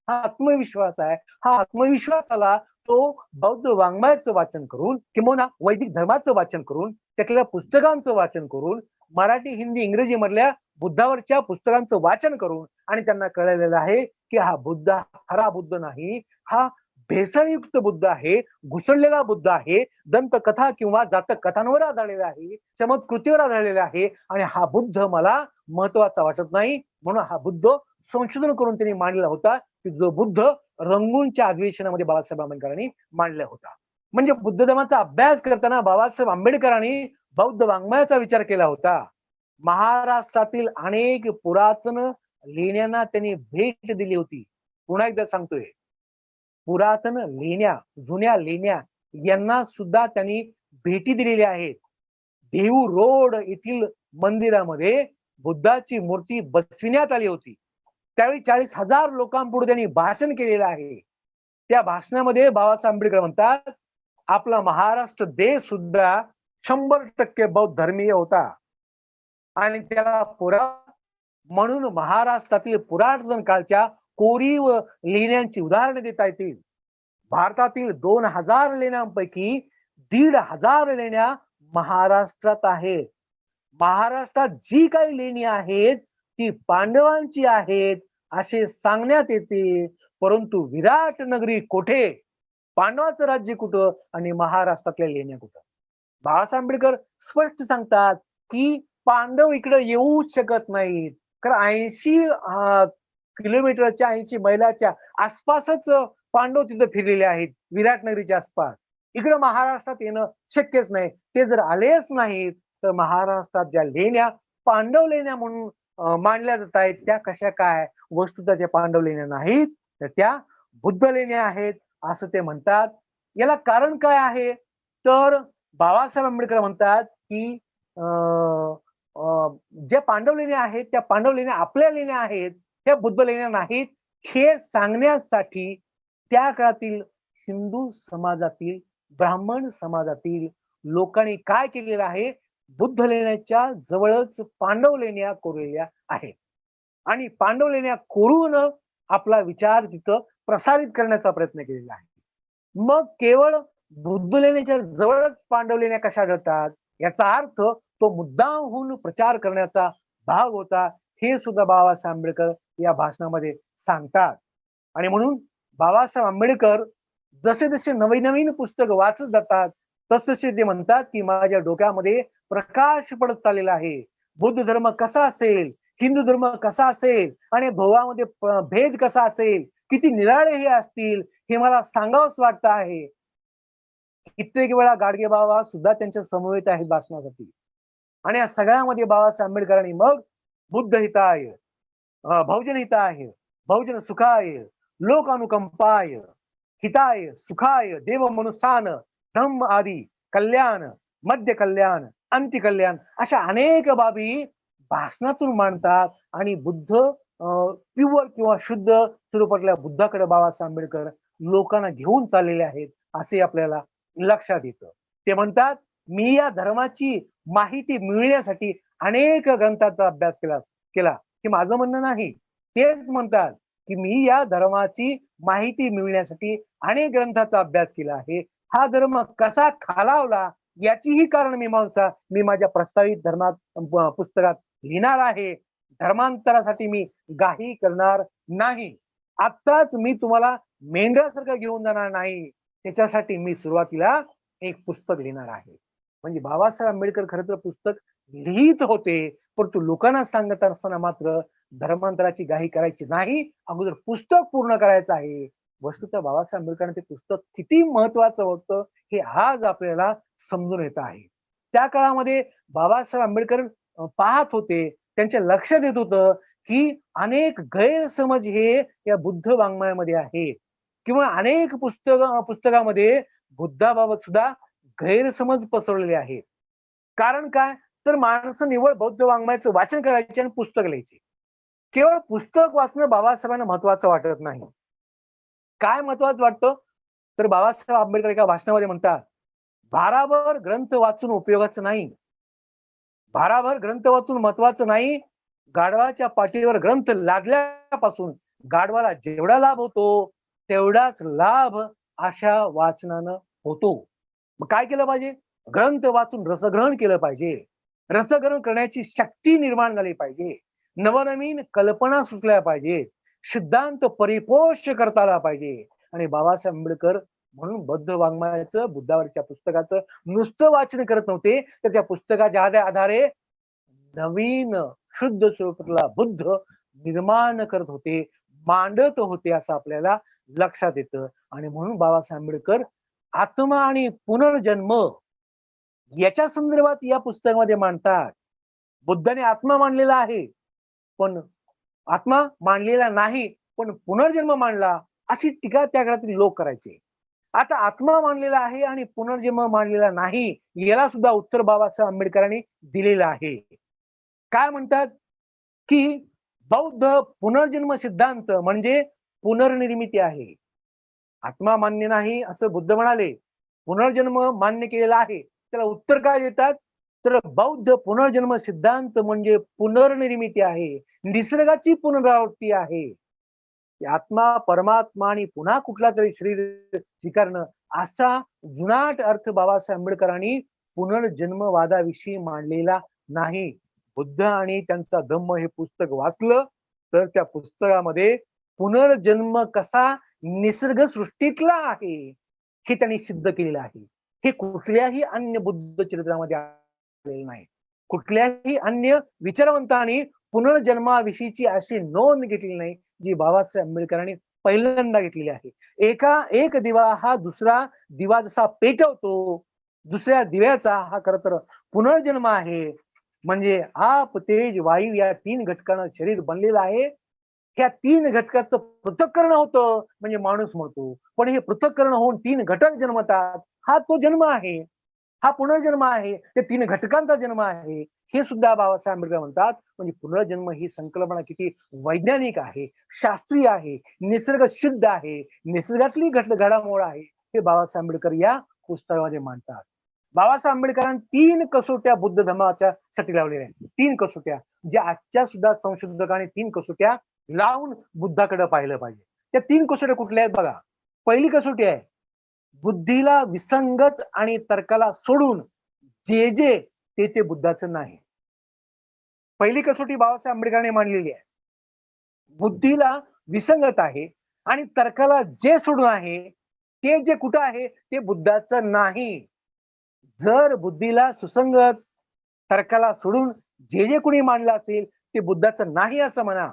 हा आत्मविश्वास आहे. हा आत्मविश्वास आला तो बौद्ध वाङ्मयाचं वाचन करून, किंवा वैदिक धर्माचं वाचन करून, त्यातल्या पुस्तकांचं वाचन करून, मराठी, हिंदी, इंग्रजी मधल्या बुद्धावरच्या पुस्तकांचं वाचन करून. आणि त्यांना कळलेलं आहे की हा बुद्ध खरा बुद्ध नाही, हा भेसळयुक्त बुद्ध आहे, घुसळलेला बुद्ध आहे, दंतकथा किंवा जातक कथांवर आधारलेला आहे, चमत्कृतीवर आधारलेला आहे. आणि हा बुद्ध मला महत्वाचा वाटत नाही. म्हणून हा बुद्ध संशोधन करून त्यांनी मांडला होता, की जो बुद्ध रंगूनच्या अधिवेशनामध्ये बाबासाहेब आंबेडकरांनी मांडला होता. म्हणजे बुद्ध धर्माचा अभ्यास करताना बाबासाहेब आंबेडकरांनी बौद्ध वाङ्मयाचा विचार केला होता. महाराष्ट्रातील अनेक पुरातन लेण्यांना त्यांनी भेट दिली होती. पुन्हा एकदा सांगतोय, पुरातन लेण्या, जुन्या लेण्या यांना सुद्धा त्यांनी भेटी दिलेल्या आहेत. देहू रोड येथील मंदिरामध्ये बुद्धाची मूर्ती बसविण्यात आली होती. त्यावेळी 40,000 लोकांपुढे त्यांनी भाषण केलेलं आहे. त्या भाषणामध्ये बाबासाहेब आंबेडकर म्हणतात, आपला महाराष्ट्र देश सुद्धा 100% बौद्ध धर्मीय होता. आणि त्याला पुरावा म्हणून महाराष्ट्रातील पुरातन काळच्या कोरीव लेण्यांची उदाहरणे देता येतील. भारतातील 2000 लेण्यांपैकी 1,500 लेण्या महाराष्ट्रात आहेत. महाराष्ट्रात जी काही लेणी आहेत ती पांडवांची आहेत असे सांगण्यात येते. परंतु विराट नगरी कोठे, पांडवाचं राज्य कुठं आणि महाराष्ट्रातल्या लेण्या कुठं? बाबासाहेब आंबेडकर स्पष्ट सांगतात की पांडव इकडे येऊ शकत नाहीत. कारण 80 किलोमीटरच्या 80 मैलाच्या आसपासच पांडव तिथे फिरलेले आहेत, विराट नगरीच्या आसपास. इकडे महाराष्ट्रात येणं शक्यच नाही. ते जर आलेच नाहीत तर महाराष्ट्रात ज्या लेण्या पांडव लेण्या म्हणून मानल्या जात आहेत त्या कशा काय? वस्तुतः त्या पांडव लेण्या नाहीत, तर त्या बुद्ध लेण्या आहेत असं ते म्हणतात. याला कारण काय आहे? तर बाबासाहेब आंबेडकर म्हणतात की ज्या पांडव लेण्या आहेत त्या पांडव लेण्या आपल्या लेण्या आहेत, त्या बुद्ध लेण्या नाहीत. हे सांगण्यासाठी त्या काळातील हिंदू समाजातील, ब्राह्मण समाजातील लोकांनी काय केलेलं आहे? बुद्ध लेण्याच्या जवळच पांडव लेण्या कोरलेल्या आहेत. आणि पांडव लेण्या कोरून आपला विचार तिथं प्रसारित करण्याचा प्रयत्न केलेला आहे. मग केवळ बुद्ध लेण्याच्या जवळच पांडव लेण्या कशा आढळतात, याचा अर्थ तो मुद्दामहून प्रचार करण्याचा भाग होता, हे सुद्धा बाबासाहेब आंबेडकर या भाषणामध्ये सांगतात. आणि म्हणून बाबासाहेब आंबेडकर जसे जसे नवीन नवीन पुस्तक वाचत जातात, तसतसे ते म्हणतात की माझ्या डोक्यामध्ये प्रकाश पडत चाललेला आहे. बुद्ध धर्म कसा असेल, हिंदू धर्म कसा असेल आणि भावामध्ये भेद कसा असेल, किती निराळे हे असतील, हे मला सांगावंच वाटतं आहे. कित्येक वेळा गाडगे बाबा सुद्धा त्यांच्या समवेत आहेत भाषणासाठी. आणि या सगळ्यामध्ये बाबासाहेब आंबेडकरांनी मग बुद्ध हिताय, बहुजन हिताय, बहुजन सुखाय, लोक अनुकंपाय, हिताय सुखाय, देव मनुष्यान, धम्म आदी कल्याण, मध्य कल्याण, अंत्य कल्याण, अशा अनेक बाबी भाषणातून मांडतात. आणि बुद्ध प्युअर किंवा शुद्ध स्वरूपातल्या बुद्धाकडे बाबासाहेब आंबेडकर लोकांना घेऊन चाललेले आहेत, असे आपल्याला लक्षात येतं. ते म्हणतात, मी या धर्माची माहिती मिळण्यासाठी अनेक ग्रंथांचा अभ्यास केला हे माझं म्हणणं नाही. तेच म्हणतात की मी या धर्माची माहिती मिळण्यासाठी अनेक ग्रंथाचा अभ्यास केला आहे. हा धर्म कसा खालावला याचीही कारण मीमांसा मी माझ्या प्रस्तावित पुस्तकात लिहिणार आहे. धर्मांतरासाठी मी गाही करणार नाही. आत्ताच मी तुम्हाला मेंढरासारखं घेऊन जाणार नाही. त्याच्यासाठी मी सुरुवातीला एक पुस्तक लिहिणार आहे. म्हणजे बाबासाहेब आंबेडकर खरं तर पुस्तक लिहित होते, परंतु लोकांना सांगत असताना मात्र धर्मांतराची गाही करायची नाही, अगोदर पुस्तक पूर्ण करायचं आहे. वस्तुतः बाबासाहेब आंबेडकरांना ते पुस्तक किती महत्वाचं होतं हे आज आपल्याला समजून येत आहे. त्या काळामध्ये बाबासाहेब आंबेडकर पाहत होते, त्यांच्या लक्षात येत होतं की अनेक गैरसमज हे या बुद्ध वाङ्मयामध्ये आहेत किंवा अनेक पुस्तकामध्ये बुद्धाबाबत सुद्धा गैरसमज पसरलेले आहेत. कारण काय, तर माणसं निव्वळ बौद्ध वाङ्मयाचं वाचन करायचे आणि पुस्तक लिहायचे. केवळ पुस्तक वाचणं बाबासाहेबांना महत्वाचं वाटत नाही. काय महत्वाचं वाटतं, तर बाबासाहेब आंबेडकर एका भाषणामध्ये म्हणतात, भाराभर ग्रंथ वाचून उपयोगाचं नाही. भाराभर ग्रंथ वाचून महत्वाचं नाही. गाढवाच्या पाठीवर ग्रंथ लादल्यापासून गाढवाला जेवढा लाभ होतो तेवढाच लाभ अशा वाचनानं होतो. मग काय केलं पाहिजे, ग्रंथ वाचून रसग्रहण केलं पाहिजे. रसग्रहण करण्याची शक्ती निर्माण झाली पाहिजे. नवनवीन कल्पना सुचल्या पाहिजे. सिद्धांत परिपोष करता आला पाहिजे. आणि बाबासाहेब आंबेडकर म्हणून बौद्ध वाङ्मयाचं, बुद्धावरच्या पुस्तकाचं नुसतं वाचन करत नव्हते, तर त्या पुस्तकाच्या आधारे नवीन शुद्ध स्वरूपातला बुद्ध निर्माण करत होते, मांडत होते, असं आपल्याला लक्षात येतं. आणि म्हणून बाबासाहेब आंबेडकर आत्मा आणि पुनर्जन्म याच्या संदर्भात या पुस्तकामध्ये मांडतात. बुद्धाने आत्मा मांडलेला आहे, पण आत्मा मांडलेला नाही, पण पुनर्जन्म मांडला, अशी टीका त्या काळातील लोक करायचे. आता आत्मा मांडलेला आहे आणि पुनर्जन्म मांडलेला नाही, याला सुद्धा उत्तर बाबासाहेब आंबेडकरांनी दिलेलं आहे. काय म्हणतात की बौद्ध पुनर्जन्म सिद्धांत म्हणजे पुनर्निर्मिती आहे. आत्मा मान्य नाही असं बुद्ध म्हणाले, पुनर्जन्म मान्य केलेला आहे. त्याला उत्तर काय देतात, तर बौद्ध पुनर्जन्म सिद्धांत म्हणजे पुनर्निर्मिती आहे, निसर्गाची पुनरावृत्ती आहे. आत्मा, परमात्मा आणि पुन्हा कुठला तरी शरीर स्वीकारणं, असा जुनाट अर्थ बाबासाहेब आंबेडकरांनी पुनर्जन्मवादाविषयी मांडलेला नाही. बुद्ध आणि त्यांचा धम्म हे पुस्तक वाचलं तर त्या पुस्तकामध्ये पुनर्जन्म कसा निसर्ग सृष्टीतला आहे हे त्यांनी सिद्ध केलेलं आहे. हे कुठल्याही अन्य बुद्ध चरित्रामध्ये आलेलं नाही. कुठल्याही अन्य विचारवंतांनी पुनर्जन्माविषयीची अशी नोंद घेतली नाही, जी बाबासाहेब आंबेडकरांनी पहिल्यांदा घेतलेली आहे. एक दिवा हा दुसरा दिवा जसा पेटवतो, दुसऱ्या दिव्याचा हा खरं तर पुनर्जन्म आहे. म्हणजे आप, तेज, वायू या 3 घटकांना शरीर बनलेलं आहे. ह्या 3 घटकाचं पृथक्करण होतं म्हणजे माणूस मरतो. पण हे पृथक्करण होऊन 3 घटक जन्मतात, हा तो जन्म आहे, हा पुनर्जन्म आहे. ते 3 घटकांचा जन्म आहे. हे सुद्धा बाबासाहेब आंबेडकर म्हणतात. म्हणजे पुनर्जन्म ही संकल्पना किती वैज्ञानिक आहे, शास्त्रीय आहे, निसर्ग शुद्ध आहे, निसर्गातली घडामोड आहे, हे बाबासाहेब आंबेडकर या पुस्तकामध्ये मांडतात. बाबासाहेब आंबेडकरांनी 3 कसोट्या बुद्ध धर्माच्या साठी लावलेल्या आहेत. 3 कसोट्या, ज्या आजच्या सुद्धा संशोधकांनी 3 कसोट्या लावून बुद्धाकडे पाहिलं पाहिजे. त्या 3 कसोट्या कुठल्या आहेत बघा. पहिली कसोटी आहे, बुद्धीला विसंगत आणि तर्काला सोडून जे जे ते बुद्धाचं नाही. पहिली कसोटी बाबासाहेब आंबेडकरांनी मांडलेली आहे. बुद्धीला विसंगत आहे आणि तर्काला जे सोडून आहे ते जे कुठं आहे ते बुद्धाचं नाही. जर बुद्धीला सुसंगत तर्काला सोडून जे जे कुणी मांडलं असेल ते बुद्धाचं नाही असं म्हणा,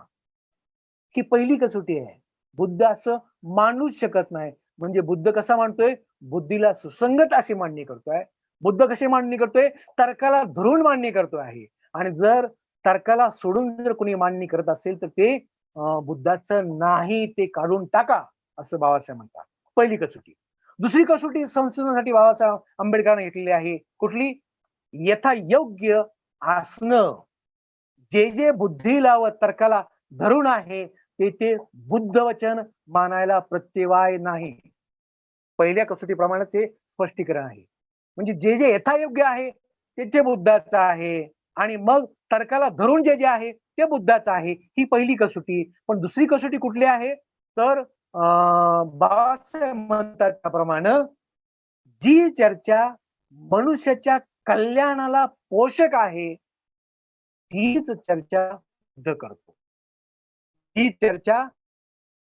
ही पहिली कसोटी आहे. बुद्ध असं मांडूच शकत नाही. म्हणजे बुद्ध कसा मांडतोय? बुद्धीला सुसंगत अशी मांडणी करतोय. बुद्ध कशी मांडणी करतोय? तर्काला धरून मांडणी करतो आहे. आणि जर तर्काला सोडून जर कोणी मांडणी करत असेल तर ते बुद्धाचं नाही, ते काढून टाका असं बाबासाहेब म्हणतात. पहिली कसोटी. दुसरी कसोटी संशोधनासाठी बाबासाहेब आंबेडकरांनी घेतलेली आहे. कुठली? यथायोग्य असणं. जे जे बुद्धीला व तर्काला धरून आहे ते बुद्ध वचन मानायला प्रत्यवाय नाही. पहिल्या कसोटीप्रमाणेच हे स्पष्टीकरण आहे. म्हणजे जे जे यथायोग्य आहे ते बुद्धाचं आहे आणि मग तर्काला धरून जे जे आहे ते बुद्धाचं आहे. ही पहिली कसोटी. पण दुसरी कसोटी कुठली आहे? तर बाबासाहेब म्हणतात त्याप्रमाणे जी चर्चा मनुष्याच्या कल्याणाला पोषक आहे तीच चर्चा बुद्ध करतो. ही चर्चा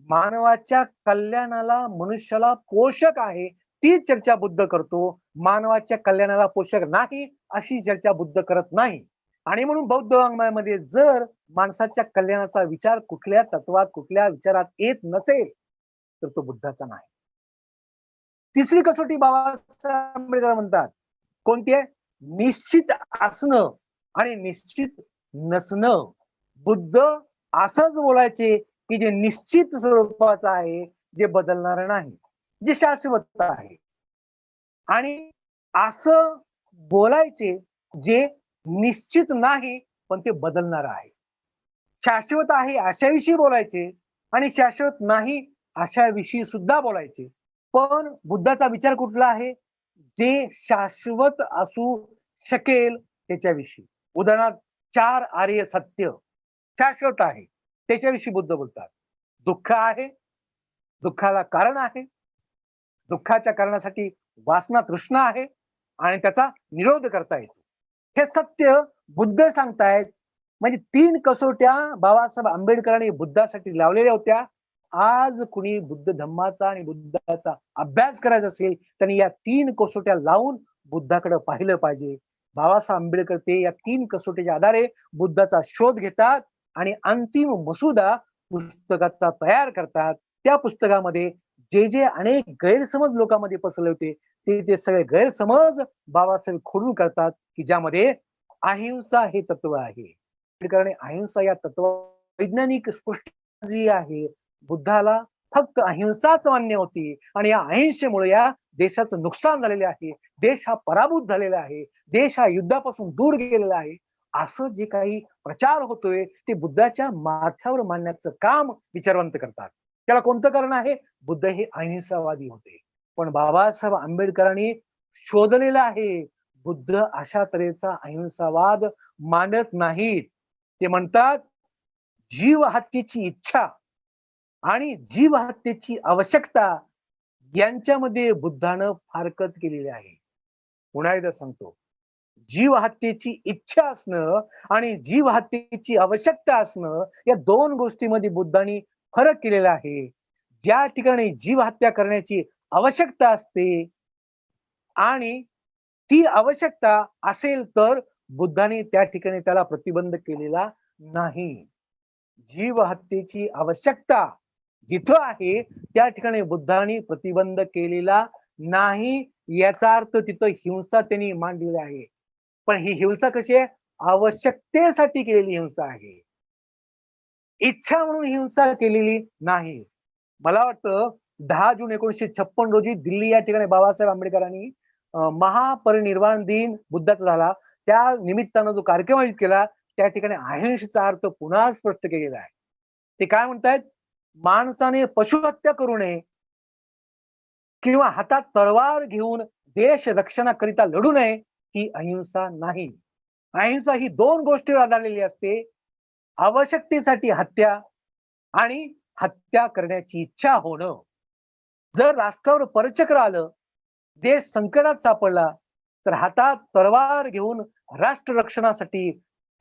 मानवाच्या कल्याणाला मनुष्याला पोषक आहे तीच चर्चा बुद्ध करतो. मानवाच्या कल्याणाला पोषक नाही अशी चर्चा बुद्ध करत नाही. आणि म्हणून बौद्ध वाङ्मयामध्ये जर माणसाच्या कल्याणाचा विचार कुठल्या तत्वात कुठल्या विचारात येत नसेल तर तो बुद्धाचा नाही. तिसरी कसोटी बाबासाहेब आंबेडकर म्हणतात कोणती आहे? निश्चित असणं आणि निश्चित नसणं. बुद्ध असंच बोलायचे की जे निश्चित स्वरूपाचं आहे, जे बदलणार नाही, जे शाश्वत आहे. आणि असं बोलायचे जे निश्चित नाही पण ते बदलणार आहे. शाश्वत आहे अशाविषयी बोलायचे आणि शाश्वत नाही अशाविषयी सुद्धा बोलायचे. पण बुद्धाचा विचार कुठला आहे? जे शाश्वत असू शकेल त्याच्याविषयी. उदाहरणार्थ 4 आर्य सत्य शाश्वत आहे त्याच्याविषयी बुद्ध बोलतात. दुःख आहे, दुःखाला कारण आहे, दुःखाच्या कारणासाठी वासना तृष्णा आहे आणि त्याचा निरोध करता येतो. हे सत्य बुद्ध सांगतायत. म्हणजे 3 कसोट्या बाबासाहेब आंबेडकरांनी बुद्धासाठी लावलेल्या होत्या. आज कुणी बुद्ध धम्माचा आणि बुद्धाचा अभ्यास करायचा असेल त्यांनी या 3 कसोट्या लावून बुद्धाकडे पाहिलं पाहिजे. बाबासाहेब आंबेडकर ते या 3 कसोटीच्या आधारे बुद्धाचा शोध घेतात आणि अंतिम मसुदा पुस्तकाचा तयार करतात. त्या पुस्तकामध्ये जे जे अनेक गैरसमज लोकांमध्ये पसरले होते ते सगळे गैरसमज बाबासाहेब खोडून करतात की ज्यामध्ये अहिंसा हे तत्व आहे. आंबेडकरांनी अहिंसा या तत्व वैज्ञानिक स्पष्ट जी आहे बुद्धाला फक्त अहिंसाच मान्य होती आणि या अहिंसेमुळे या देशाचं नुकसान झालेले आहे. देश हा पराभूत झालेला आहे. देश हा युद्धापासून दूर गेलेला आहे. असं जे काही प्रचार होतोय ते बुद्धाच्या माथ्यावर मांडण्याचं काम विचारवंत करतात. त्याला कोणतं कारण आहे? बुद्ध हे अहिंसावादी होते. पण बाबासाहेब आंबेडकरांनी शोधलेलं आहे बुद्ध अशा तऱ्हेचा अहिंसावाद मानत नाहीत. ते म्हणतात जीव हत्येची इच्छा आणि जीव हत्येची आवश्यकता यांच्यामध्ये बुद्धानं फारकत केलेली आहे. पुन्हा एकदा सांगतो, जीव हत्येची इच्छा असणं आणि जीव हत्येची आवश्यकता असणं या 2 गोष्टींमध्ये बुद्धांनी फरक केलेला आहे. ज्या ठिकाणी जीव हत्या करण्याची आवश्यकता असते आणि ती आवश्यकता असेल तर बुद्धांनी त्या ठिकाणी त्याला प्रतिबंध केलेला नाही. जीव हत्येची आवश्यकता जिथं आहे त्या ठिकाणी बुद्धांनी प्रतिबंध केलेला नाही. याचा अर्थ तिथं हिंसा त्यांनी मांडलेली आहे. पण ही हिंसा कशी आहे? आवश्यकतेसाठी केलेली हिंसा आहे. इच्छा म्हणून हिंसा केलेली नाही. मला वाटतं 10 जून 1956 रोजी दिल्ली या ठिकाणी बाबासाहेब आंबेडकरांनी महापरिनिर्वाण दिन बुद्धाचा झाला. त्या निमित्तानं जो कार्यक्रम आयोजित केला त्या ठिकाणी अहिंसेचा अर्थ पुन्हा स्पष्ट केलेला आहे. ते काय म्हणतायत? माणसाने पशुहत्या करू नये किंवा हातात तलवार घेऊन देश रक्षणाकरिता लढू नये ही अहिंसा नाही. अहिंसा ही 2 गोष्टीवर आधारलेली असते. आवश्यकतेसाठी हत्या आणि हत्या करण्याची इच्छा होणं. जर राष्ट्रावर परचक्र आलं, देश संकटात सापडला, तर हातात तलवार घेऊन राष्ट्र रक्षणासाठी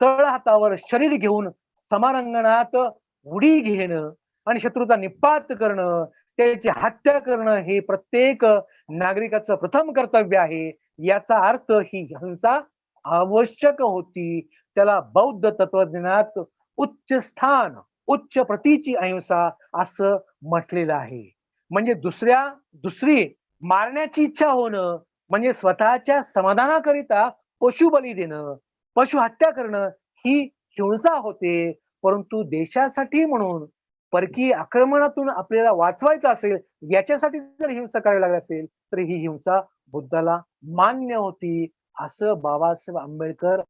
तळहातावर शरीर घेऊन समारंगणात उडी घेणं आणि शत्रूचा निपात करणं, त्याची हत्या करणं हे प्रत्येक नागरिकाचं प्रथम कर्तव्य आहे. याचा अर्थ ही हिंसा आवश्यक होती. त्याला बौद्ध तत्वज्ञानात उच्च स्थान, उच्च प्रतीची अहिंसा असं म्हटलेलं आहे. म्हणजे दुसरी मारण्याची इच्छा होणं म्हणजे स्वतःच्या समाधानाकरिता पशु बली देणं, पशु हत्या करणं ही हिंसा होते. परंतु देशासाठी म्हणून परकीय आक्रमणातून आपल्याला वाचवायचं असेल, याच्यासाठी जर हिंसा करायला लागली असेल, तर ही हिंसा बुद्धाला मान्य होती, असं बाबासाहेब आंबेडकर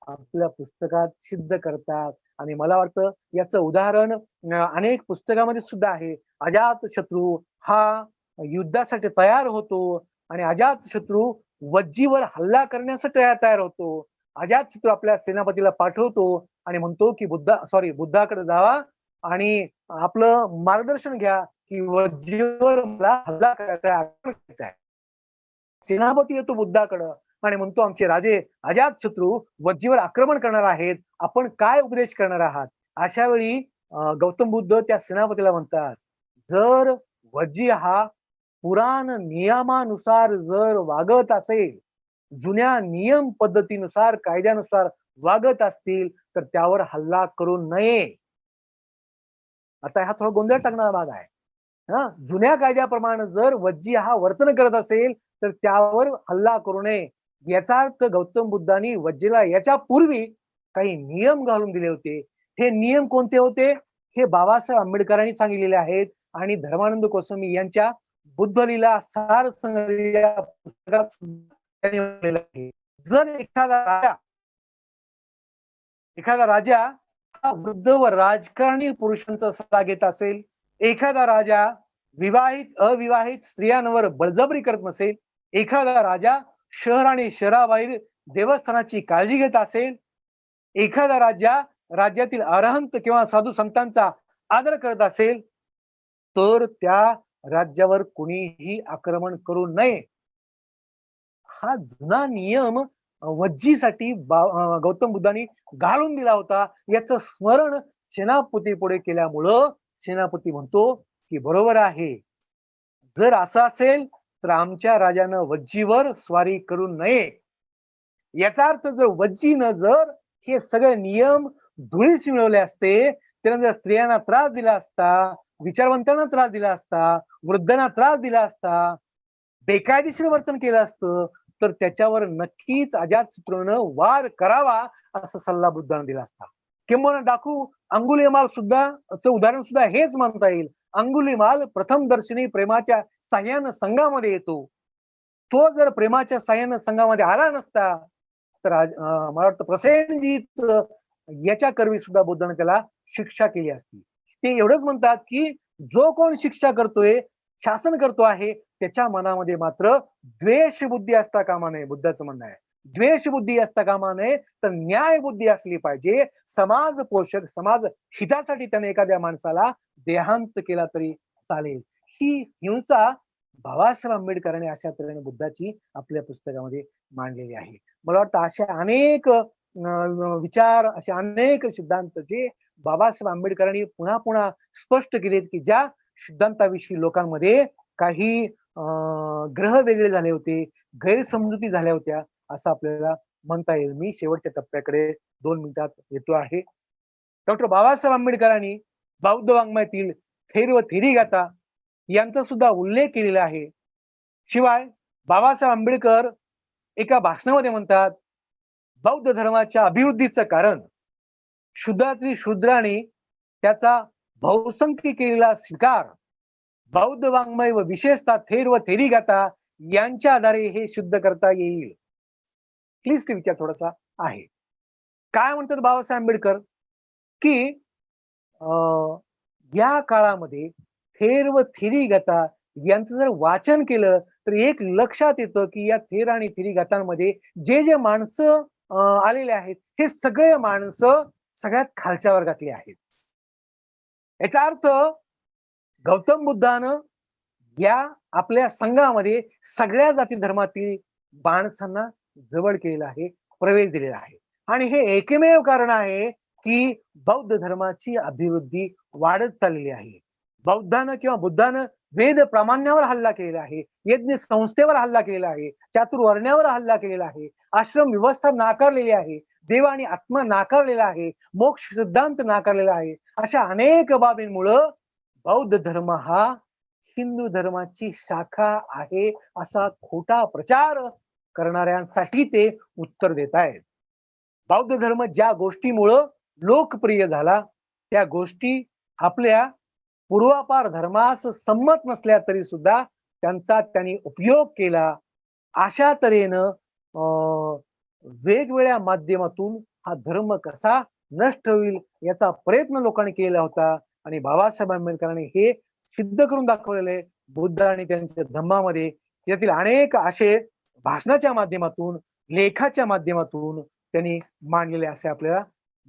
आपल्या पुस्तकात सिद्ध करतात. आणि मला वाटतं याचं उदाहरण अनेक पुस्तकामध्ये सुद्धा आहे. अजातशत्रू हा युद्धासाठी तयार होतो आणि अजातशत्रू वज्जीवर हल्ला करण्यासाठी तयार होतो. अजातशत्रू आपल्या सेनापतीला पाठवतो आणि म्हणतो की बुद्धाकडे जावा आणि आपलं मार्गदर्शन घ्या की वज्जीवर मला हल्ला करायचा आहे, आक्रमण करायचं आहे. सेनापती येतो बुद्धाकडं आणि म्हणतो आमचे राजे अजातशत्रू वज्जीवर आक्रमण करणार आहेत, आपण काय उपदेश करणार आहात? अशा वेळी गौतम बुद्ध त्या सेनापतीला म्हणतात, जर वज्जी हा पुराण नियमानुसार जर वागत असेल, जुन्या नियम पद्धतीनुसार कायद्यानुसार वागत असतील, तर त्यावर हल्ला करू नये. आता हा थोडा गोंधळ टाकणारा भाग आहे. जुन्या कायद्याप्रमाणे जर वज्जी हा वर्तन करत असेल, तर त्यावर हल्ला करू नये. याचा अर्थ गौतम बुद्धांनी वज्जीला याच्या पूर्वी काही नियम घालून दिले होते. हे नियम कोणते होते? हे बाबासाहेब आंबेडकरांनी सांगितलेले आहेत आणि धर्मानंद कोसंबी यांच्या बुद्धलीला सार या पुस्तकात त्यांनी म्हटलेलं आहे. जर एखादा राजा हा वृद्ध व राजकारणी पुरुषांचा सल्ला घेत असेल, एखादा राजा विवाहित अविवाहित स्त्रियांवर बळजबरी करत नसेल, एखादा राजा शहर आणि शहराबाहेर देवस्थानाची काळजी घेत असेल, एखादा राजा राज्यातील अरहंत किंवा साधू संतांचा आदर करत असेल, तर त्या राज्यावर कुणीही आक्रमण करू नये. हा जुना नियम वज्जीसाठी गौतम बुद्धांनी घालून दिला होता. याचं स्मरण सेनापती पुढे केल्यामुळं सेनापती म्हणतो की बरोबर आहे. जर असं असेल तर आमच्या राजानं वज्जीवर स्वारी करू नये. याचा अर्थ जर वज्जीनं जर हे सगळे नियम धुळीस मिळवले असते, त्यानं जर स्त्रियांना त्रास दिला असता, विचारवंतांना त्रास दिला असता, वृद्धांना त्रास दिला असता, बेकायदेशीर वर्तन केलं असतं, तर त्याच्यावर नक्कीच अजातशत्रूनं वार करावा असा सल्ला बुद्धांना दिला असता. किंवा डाकू अंगुलीमाल सुद्धा उदाहरण सुद्धा हेच म्हणता येईल. अंगुलीमाल प्रथम दर्शनी प्रेमाच्या साह्यानं संघामध्ये येतो. तो जर प्रेमाच्या साह्यानं संघामध्ये आला नसता, तर मला वाटतं प्रसेनजीत याच्या करवी सुद्धा बुद्धाने त्याला शिक्षा केली असती. ते एवढंच म्हणतात की जो कोण शिक्षा करतोय, शासन करतो आहे, त्याच्या मनामध्ये मात्र द्वेष बुद्धी असता कामा नये. बुद्धाचं म्हणणं आहे, द्वेष बुद्धी असता कामा नये, तर न्याय बुद्धी असली पाहिजे. समाज पोषक, समाज हितासाठी त्याने एखाद्या माणसाला देहांत केला तरी चालेल. ही हिंसा बाबासाहेब आंबेडकरांनी अशा तऱ्हेने बुद्धाची आपल्या पुस्तकामध्ये मांडलेली आहे. मला वाटतं अशा अनेक विचार, असे अनेक सिद्धांत जे बाबासाहेब आंबेडकरांनी पुन्हा पुन्हा स्पष्ट केलेत, की ज्या सिद्धांताविषयी लोकांमध्ये काही ग्रह वेगळे झाले होते, गैरसमजुती झाल्या होत्या, असं आपल्याला म्हणता येईल. मी शेवटच्या टप्प्याकडे 2 मिनिटात येतो आहे. डॉक्टर बाबासाहेब आंबेडकरांनी बौद्ध वाङ्मयातील थेर व थेरीगाथा यांचा सुद्धा उल्लेख केलेला आहे. शिवाय बाबासाहेब आंबेडकर एका भाषणामध्ये म्हणतात, बौद्ध धर्माच्या अभिवृद्धीचं कारण शुद्धातली शूद्राने त्याचा बहुसंख्य केलेला स्वीकार, बौद्ध वाङ्मय व विशेषतः थेर व थेरीगाथा यांच्या आधारे हे सिद्ध करता येईल. क्लिष्ट विचार थोडासा आहे. काय म्हणतात बाबासाहेब आंबेडकर की या काळामध्ये थेर व थेरीगाथा यांचं जर वाचन केलं तर एक लक्षात येतं की या थेर आणि थेरीगाथांमध्ये जे जे माणसं आलेले आहेत, हे सगळे माणसं सगळ्यात खालच्या वर्गातली आहेत. याचा अर्थ गौतम बुद्धानं या आपल्या संघामध्ये सगळ्या जाती धर्मातील माणसांना जवळ केलेलं आहे, प्रवेश दिलेला आहे. आणि हे एकमेव कारण आहे की बौद्ध धर्माची अभिवृद्धी वाढत चाललेली आहे. बौद्धानं किंवा बुद्धानं वेद प्रामाण्यावर हल्ला केलेला आहे, यज्ञ संस्थेवर हल्ला केलेला आहे, चातुर्वर्ण्यावर हल्ला केलेला आहे, आश्रम व्यवस्था नाकारलेली आहे, देव आणि आत्मा नाकारलेला आहे, मोक्ष सिद्धांत नाकारलेला आहे. अशा अनेक बाबींमुळं बौद्ध धर्म हा हिंदू धर्माची शाखा आहे असा खोटा प्रचार करणाऱ्यांसाठी ते उत्तर देत आहेत. बौद्ध धर्म ज्या गोष्टीमुळं लोकप्रिय झाला त्या गोष्टी आपल्या पूर्वापार धर्मास संमत नसल्या तरी सुद्धा त्यांचा त्यांनी उपयोग केला. अशा तऱ्हेनं वेगवेगळ्या माध्यमातून हा धर्म कसा नष्ट होईल याचा प्रयत्न लोकांनी केला होता आणि बाबासाहेब आंबेडकरांनी हे सिद्ध करून दाखवलेले बुद्ध आणि त्यांच्या धम्मामध्ये. यातील अनेक असे भाषणाच्या माध्यमातून, लेखाच्या माध्यमातून त्यांनी मांडलेले असे आपल्याला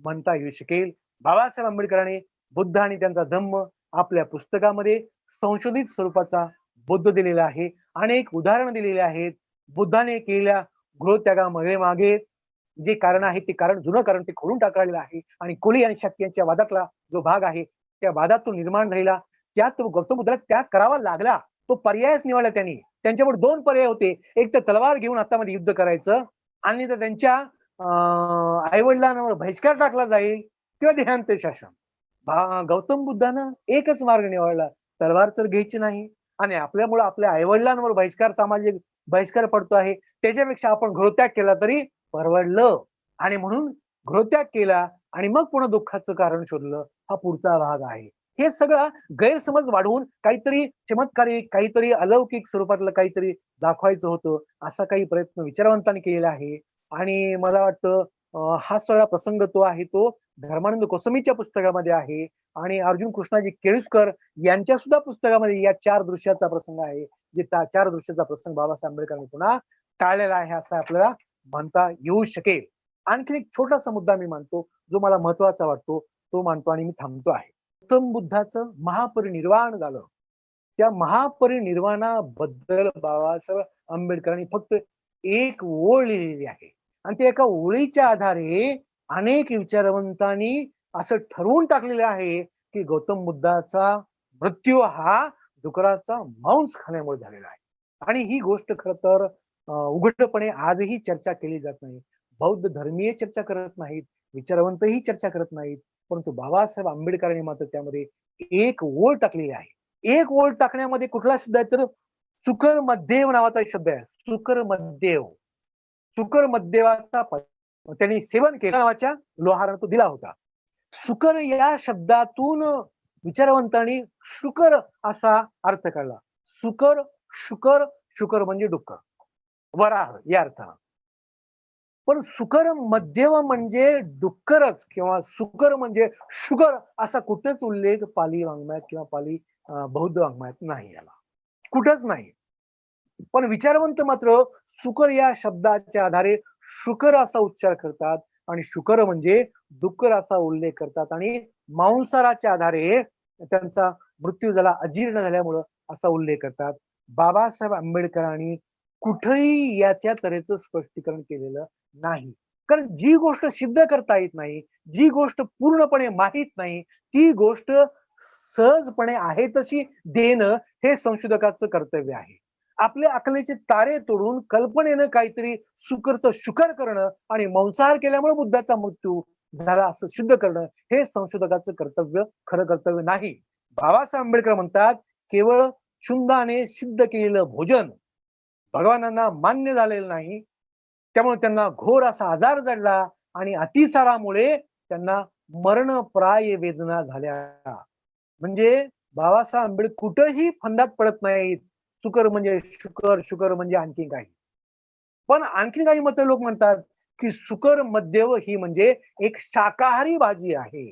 म्हणता येऊ शकेल. बाबासाहेब आंबेडकरांनी बुद्ध आणि त्यांचा धम्म आपल्या पुस्तकामध्ये संशोधित स्वरूपाचा बुद्ध दिलेला आहे. अनेक उदाहरणं दिलेली आहेत. बुद्धाने केलेल्या गृहत्यागामध्ये मागे जे कारण आहे ते कारण जुनं कारण ते खोडून टाकलेलं आहे आणि कोली आणि शक्ती यांच्या वादातला जो भाग आहे त्या वादातून निर्माण झालेला त्यात गौतम बुद्धाला त्याग करावा लागला. तो पर्यायच निवडला त्यांनी. त्यांच्यावर दोन पर्याय होते, एक तर तलवार घेऊन हातामध्ये युद्ध करायचं आणि तर त्यांच्या आईवडिलांवर बहिष्कार टाकला जाईल किंवा देहांत शासन. गौतम बुद्धानं एकच मार्ग निवडला, तलवार तर घ्यायची नाही आणि आपल्यामुळे आपल्या आईवडिलांवर बहिष्कार, सामाजिक बहिष्कार पडतो आहे, त्याच्यापेक्षा आपण गृहत्याग केला तरी परवडलं आणि म्हणून गृहत्याग केला आणि मग पुन्हा दुःखाचं कारण शोधलं. हा पुढचा भाग आहे. हे सगळं गैरसमज वाढवून काहीतरी चमत्कारिक, काहीतरी अलौकिक स्वरूपातलं काहीतरी दाखवायचं होतं, असा काही प्रयत्न विचारवंतांनी केलेला आहे. आणि मला वाटतं हा सगळा प्रसंग तो आहे तो धर्मानंद गोस्वामीच्या पुस्तकामध्ये आहे आणि अर्जुन कृष्णाजी केळुसकर यांच्या सुद्धा पुस्तकामध्ये या चार दृश्याचा प्रसंग आहे. जे चार दृश्याचा प्रसंग बाबासाहेब आंबेडकरांनी पुन्हा टाळलेला आहे असं आपल्याला म्हणता येऊ शकेल. आणखी एक छोटासा मुद्दा मी मानतो जो मला महत्वाचा वाटतो, तो मानतो आणि मी थांबतो आहे. गौतम बुद्धाचं महापरिनिर्वाण झालं. त्या महापरिनिर्वाणाबद्दल बाबासाहेब आंबेडकरांनी फक्त एक ओळ लिहिलेली आहे आणि त्या एका ओळीच्या आधारे अनेक विचारवंतांनी असं ठरवून टाकलेलं आहे की गौतम बुद्धाचा मृत्यू हा डुकराचा मांस खाण्यामुळे झालेला आहे. आणि ही गोष्ट खर तर उघडपणे आजही चर्चा केली जात नाही. बौद्ध धर्मीय चर्चा करत नाहीत, विचारवंतही चर्चा करत नाहीत, परंतु बाबासाहेब आंबेडकरांनी मात्र त्यामध्ये एक ओळ टाकलेली आहे. एक ओळ टाकण्यामध्ये कुठला शब्द आहे तर सुकर मध्येव नावाचा एक शब्द आहे. सुकर मध्येव, सुकर मध्येवाचा त्यांनी सेवन केला नावाच्या लोहारानं तो दिला होता. सुकर या शब्दातून विचारवंतांनी शुकर असा अर्थ काढला. सुकर, शुकर, शुकर म्हणजे डुक्कर, वराह या अर्थानं. पण सुकर मध्यव म्हणजे डुक्करच किंवा सुकर म्हणजे शुगर असा कुठेच उल्लेख पाली वाङ्मयात किंवा पाली बौद्ध वाङ्मयात नाही आला, कुठंच नाही. पण विचारवंत मात्र सुकर या शब्दाच्या आधारे शुकर असा उच्चार करतात आणि शुकर म्हणजे डुक्कर असा उल्लेख करतात आणि मांसाहाराच्या आधारे त्यांचा मृत्यू झाला, अजीर्ण झाल्यामुळं असा उल्लेख करतात. बाबासाहेब आंबेडकरांनी कुठेही याच्या तऱ्हेचं स्पष्टीकरण केलेलं नाही. कारण जी गोष्ट सिद्ध करता येत नाही, जी गोष्ट पूर्णपणे माहीत नाही, ती गोष्ट सहजपणे आहे तशी देणं हे संशोधकाचं कर्तव्य आहे. आपल्या अकलेचे तारे तोडून कल्पनेनं काहीतरी सुकरचं शुकर करणं आणि मांसाहार केल्यामुळे बुद्धाचा मृत्यू झाला असं सिद्ध करणं हे संशोधकाचं कर्तव्य, खरं कर्तव्य नाही. बाबासाहेब आंबेडकर म्हणतात केवळ क्षुंधाने सिद्ध केलेलं भोजन भगवानांना मान्य झालेलं नाही, त्यामुळे त्यांना घोर असा आजार जडला आणि अतिसारामुळे त्यांना मरणप्राय वेदना झाल्या. म्हणजे बाबासाहेब आंबेडकर कुठेही फंदात पडत नाहीत. शुकर म्हणजे शुकर, शुकर म्हणजे आणखी काही. पण आणखी काही मत लोक म्हणतात की सुकर मध्यव ही म्हणजे एक शाकाहारी भाजी आहे.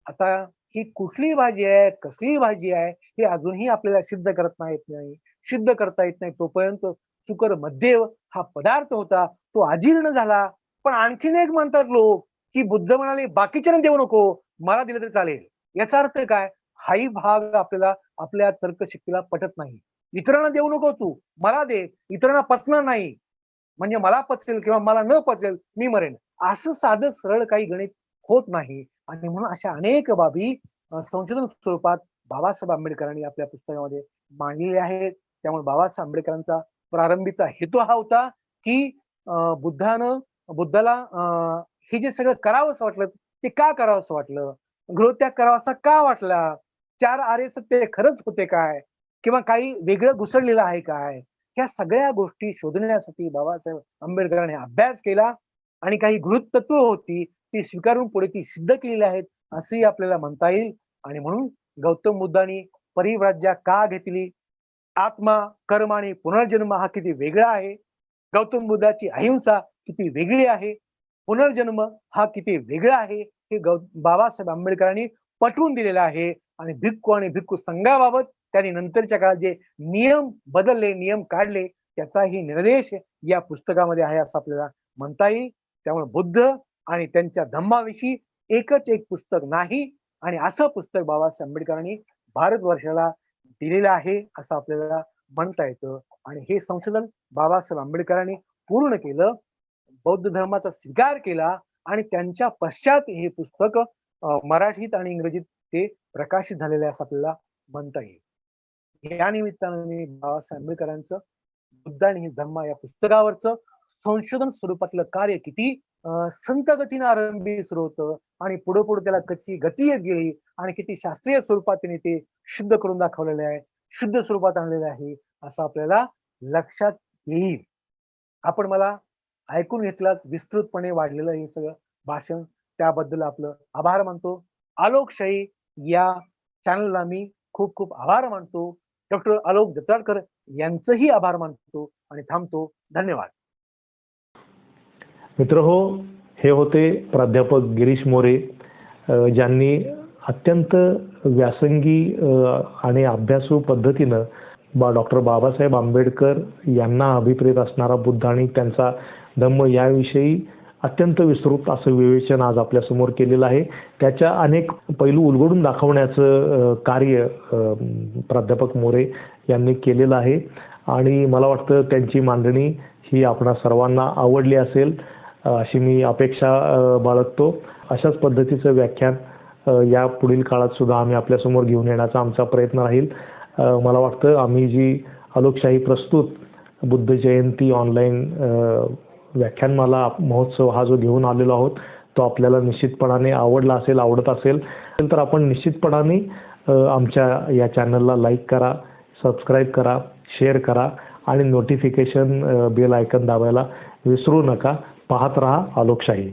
आता ही कुठली भाजी आहे, कसली भाजी आहे हे अजूनही आपल्याला सिद्ध करता येत नाही. सिद्ध करता येत नाही तोपर्यंत सुकर मध्यव हा पदार्थ होता, तो अजीर्ण झाला. पण आणखीन एक म्हणतात लोक की बुद्ध म्हणाले बाकीच्यांना देऊ नको, मला दिलं तरी चालेल. याचा अर्थ काय? हाही भाग आपल्याला आपल्या तर्कशक्तीला पटत नाही. इतरांना देऊ नको तू, मला दे. इतरांना पचणार नाही, म्हणजे मला पचेल किंवा मला न पचेल, मी मरेन. असं साधं सरळ काही गणित होत नाही. आणि म्हणून अशा अनेक बाबी संशोधन स्वरूपात बाबासाहेब आंबेडकरांनी आपल्या पुस्तकामध्ये मांडलेल्या आहेत. त्यामुळे बाबासाहेब आंबेडकरांचा प्रारंभीचा हेतू हा होता, की बुद्धाला हे जे सगळं करावंसं वाटलं, ते का करावंसं वाटलं? गृहत्याग करावासा का वाटला? 4 आर्य सत्य खरंच होते काय? किंवा काही वेगळं घुसडलेलं आहे काय? ह्या सगळ्या गोष्टी शोधण्यासाठी बाबासाहेब आंबेडकरांनी अभ्यास केला आणि काही गृहीतत्व होती ती स्वीकारून पुढे ती सिद्ध केलेली आहेत असंही आपल्याला म्हणता येईल. आणि म्हणून गौतम बुद्धांनी परिव्राज्या का घेतली? आत्मा, कर्म आणि पुनर्जन्म हा किती वेगळा आहे. गौतम बुद्धाची अहिंसा किती वेगळी आहे. पुनर्जन्म हा किती वेगळा आहे. हे बाबासाहेब आंबेडकरांनी पटवून दिलेलं आहे. आणि भिक्खू आणि भिक्खू संघाबाबत त्यांनी नंतरच्या काळात जे नियम बदलले, नियम काढले, त्याचाही निर्देश या पुस्तकामध्ये आहे असं आपल्याला म्हणता येईल. त्यामुळे बुद्ध आणि त्यांच्या धम्माविषयी एकच एक पुस्तक नाही, आणि असं पुस्तक बाबासाहेब आंबेडकरांनी भारतवर्षाला दिलेलं आहे असं आपल्याला म्हणता येतं. आणि हे संशोधन बाबासाहेब आंबेडकरांनी पूर्ण केलं, बौद्ध धर्माचा स्वीकार केला, आणि त्यांच्या पश्चात हे पुस्तक मराठीत आणि इंग्रजीत ते प्रकाशित झालेले असं आपल्याला म्हणता येईल. या निमित्तानं मी बाबासाहेब आंबेडकरांचं बुद्ध आणि हिज धम्मा या पुस्तकावरचं संशोधन स्वरूपातलं कार्य किती संत गतीनं आरंभी सुरू होतं आणि पुढे पुढे त्याला कशी गती येत गेली आणि किती शास्त्रीय स्वरूपात त्यांनी ते शुद्ध करून दाखवलेले आहे, शुद्ध स्वरूपात आणलेलं आहे असं आपल्याला लक्षात येईल. आपण मला ऐकून घेतलात, विस्तृतपणे वाढलेलं हे सगळं भाषण, त्याबद्दल आपलं आभार मानतो. आलोकशाही या चॅनलला मी खूप खूप आभार मानतो. डॉक्टर आलोक जत्राडकर यांचंही आभार मानतो आणि थांबतो. धन्यवाद. मित्रहो, हे होते प्राध्यापक गिरीश मोरे, ज्यांनी अत्यंत व्यासंगी आणि अभ्यासू पद्धतीनं डॉक्टर बाबासाहेब आंबेडकर यांना अभिप्रेत असणारा बुद्ध आणि त्यांचा धम्म याविषयी अत्यंत विस्तृत असं विवेचन आज आपल्यासमोर केलेलं आहे. त्याच्या अनेक पैलू उलगडून दाखवण्याचं कार्य प्राध्यापक मोरे यांनी केलेलं आहे आणि मला वाटतं त्यांची मांडणी ही आपणा सर्वांना आवडली असेल अशी मी अपेक्षा बाळगतो. अशाच पद्धतीचं व्याख्यान या पुढील काळात सुद्धा आम्ही आपल्यासमोर घेऊन येण्याचा आमचा प्रयत्न राहील. मला वाटतं आम्ही जी आलोकशाही प्रस्तुत बुद्ध जयंती ऑनलाईन व्याख्यानमाला महोत्सव हा जो घेऊन आलेलो आहोत तो आपल्याला निश्चितपणाने आवडला असेल, आवडत असेल तर आपण निश्चितपणाने आमच्या या चॅनलला लाईक करा, सबस्क्राईब करा, शेअर करा आणि नोटिफिकेशन बेल आयकॉन दाबायला विसरू नका. पाहत रहा आलोकशाही.